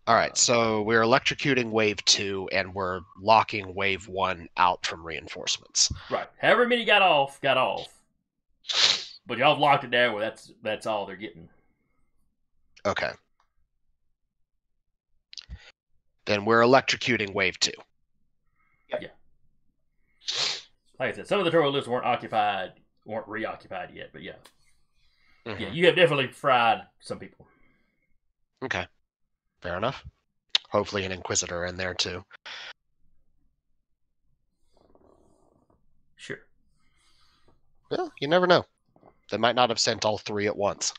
All right, so we're electrocuting wave 2 and we're locking wave 1 out from reinforcements. Right. However many got off. But y'all have locked it down where that's all they're getting. Okay. Then we're electrocuting wave 2. Yeah. Like I said, some of the turbo lifts weren't reoccupied yet, but yeah. Mm-hmm. Yeah, you have definitely fried some people. Okay. Fair enough. Hopefully an Inquisitor in there too. Sure. Well, you never know. They might not have sent all 3 at once.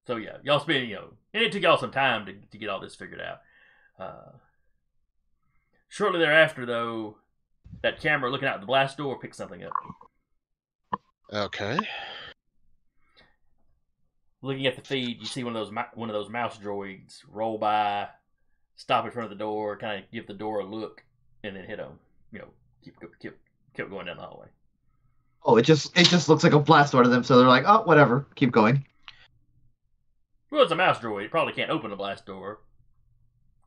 So yeah, y'all spend, and it took y'all some time to get all this figured out. Shortly thereafter, though, that camera looking out the blast door picked something up. Okay. Looking at the feed, you see one of those mouse droids roll by, stop in front of the door, kind of give the door a look, and then hit them. Keep going down the hallway. Oh, it just looks like a blast door to them, so they're like, oh, whatever, keep going. Well, it's a mouse droid. It probably can't open a blast door.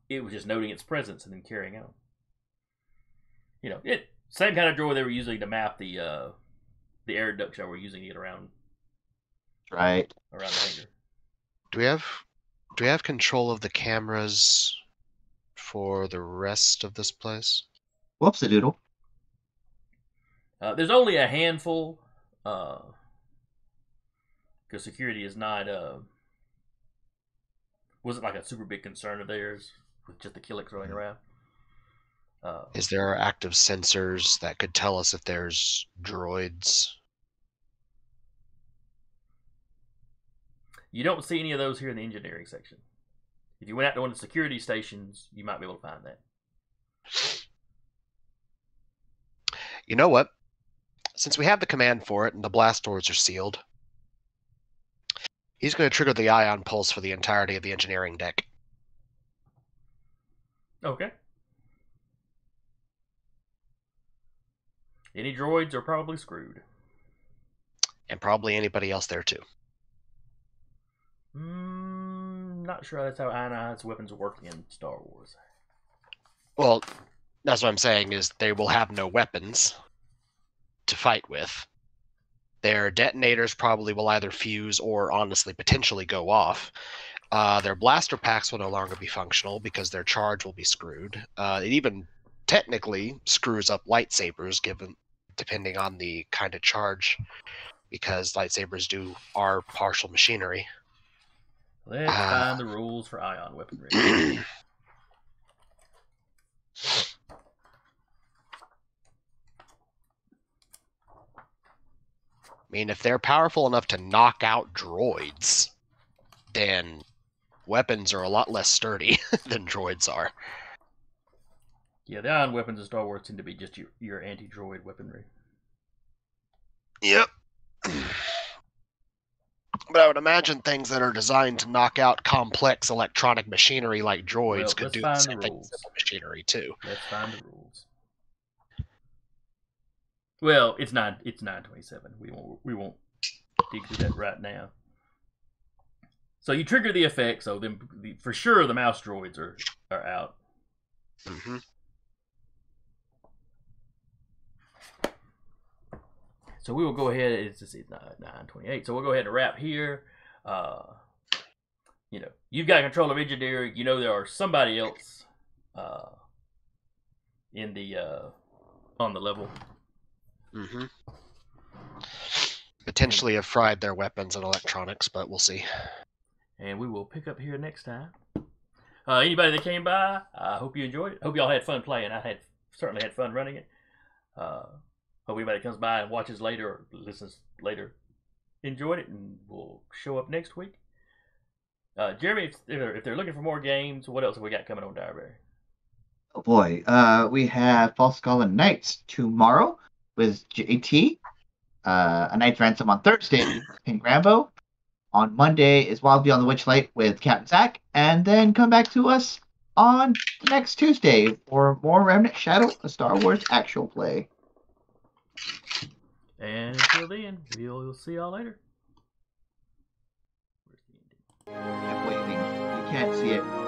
It was just noting its presence and then carrying on. Same kind of droid they were using to map the air duct y'all were using to get around. Right. Around the hangar. Do we have control of the cameras for the rest of this place? Whoops-a-doodle. There's only a handful, because security is not wasn't like a super big concern of theirs with just the Killiks running around. Is there active sensors that could tell us if there's droids? You don't see any of those here in the engineering section. If you went out to one of the security stations, you might be able to find that. You know what? Since we have the command for it and the blast doors are sealed, he's going to trigger the ion pulse for the entirety of the engineering deck. Okay. Any droids are probably screwed. And probably anybody else there too. Not sure that's how ionized weapons work in Star Wars. Well, that's what I'm saying is they will have no weapons to fight with. Their detonators probably will either fuse or honestly potentially go off. Their blaster packs will no longer be functional because their charge will be screwed. It even technically screws up lightsabers depending on the kind of charge, because lightsabers are partial machinery. Let's find the rules for ion weaponry. I mean, if they're powerful enough to knock out droids, then weapons are a lot less sturdy than droids are. Yeah, the ion weapons in Star Wars tend to be just your anti-droid weaponry. Yep. But I would imagine things that are designed to knock out complex electronic machinery like droids Well, could let's do the find same the thing rules. with simple machinery too. Let's find the rules. Well, it's 927. We won't dig through that right now. So you trigger the effect, so then for sure the mouse droids are out. Mm-hmm. So we will go ahead. It's 928. So we'll go ahead and wrap here. You've got control of engineering. You know there are somebody else in the on the level. Mm-hmm. Potentially have fried their weapons and electronics, but we'll see. And we will pick up here next time. Anybody that came by, I hope you enjoyed it. Hope y'all had fun playing. I certainly had fun running it. Hope anybody that comes by and watches later or listens later enjoyed it, and we'll show up next week. Jeremy, if they're looking for more games, what else have we got coming on Direberry? Oh boy, we have False Skull and Knights tomorrow with JT. A Knight's Ransom on Thursday with King Rambo. On Monday is Wild Beyond the Witchlight with Captain Zack, and then come back to us on next Tuesday for more Remnant Shadow, a Star Wars actual play. And until then, we'll see y'all later. I'm waving. You can't see it.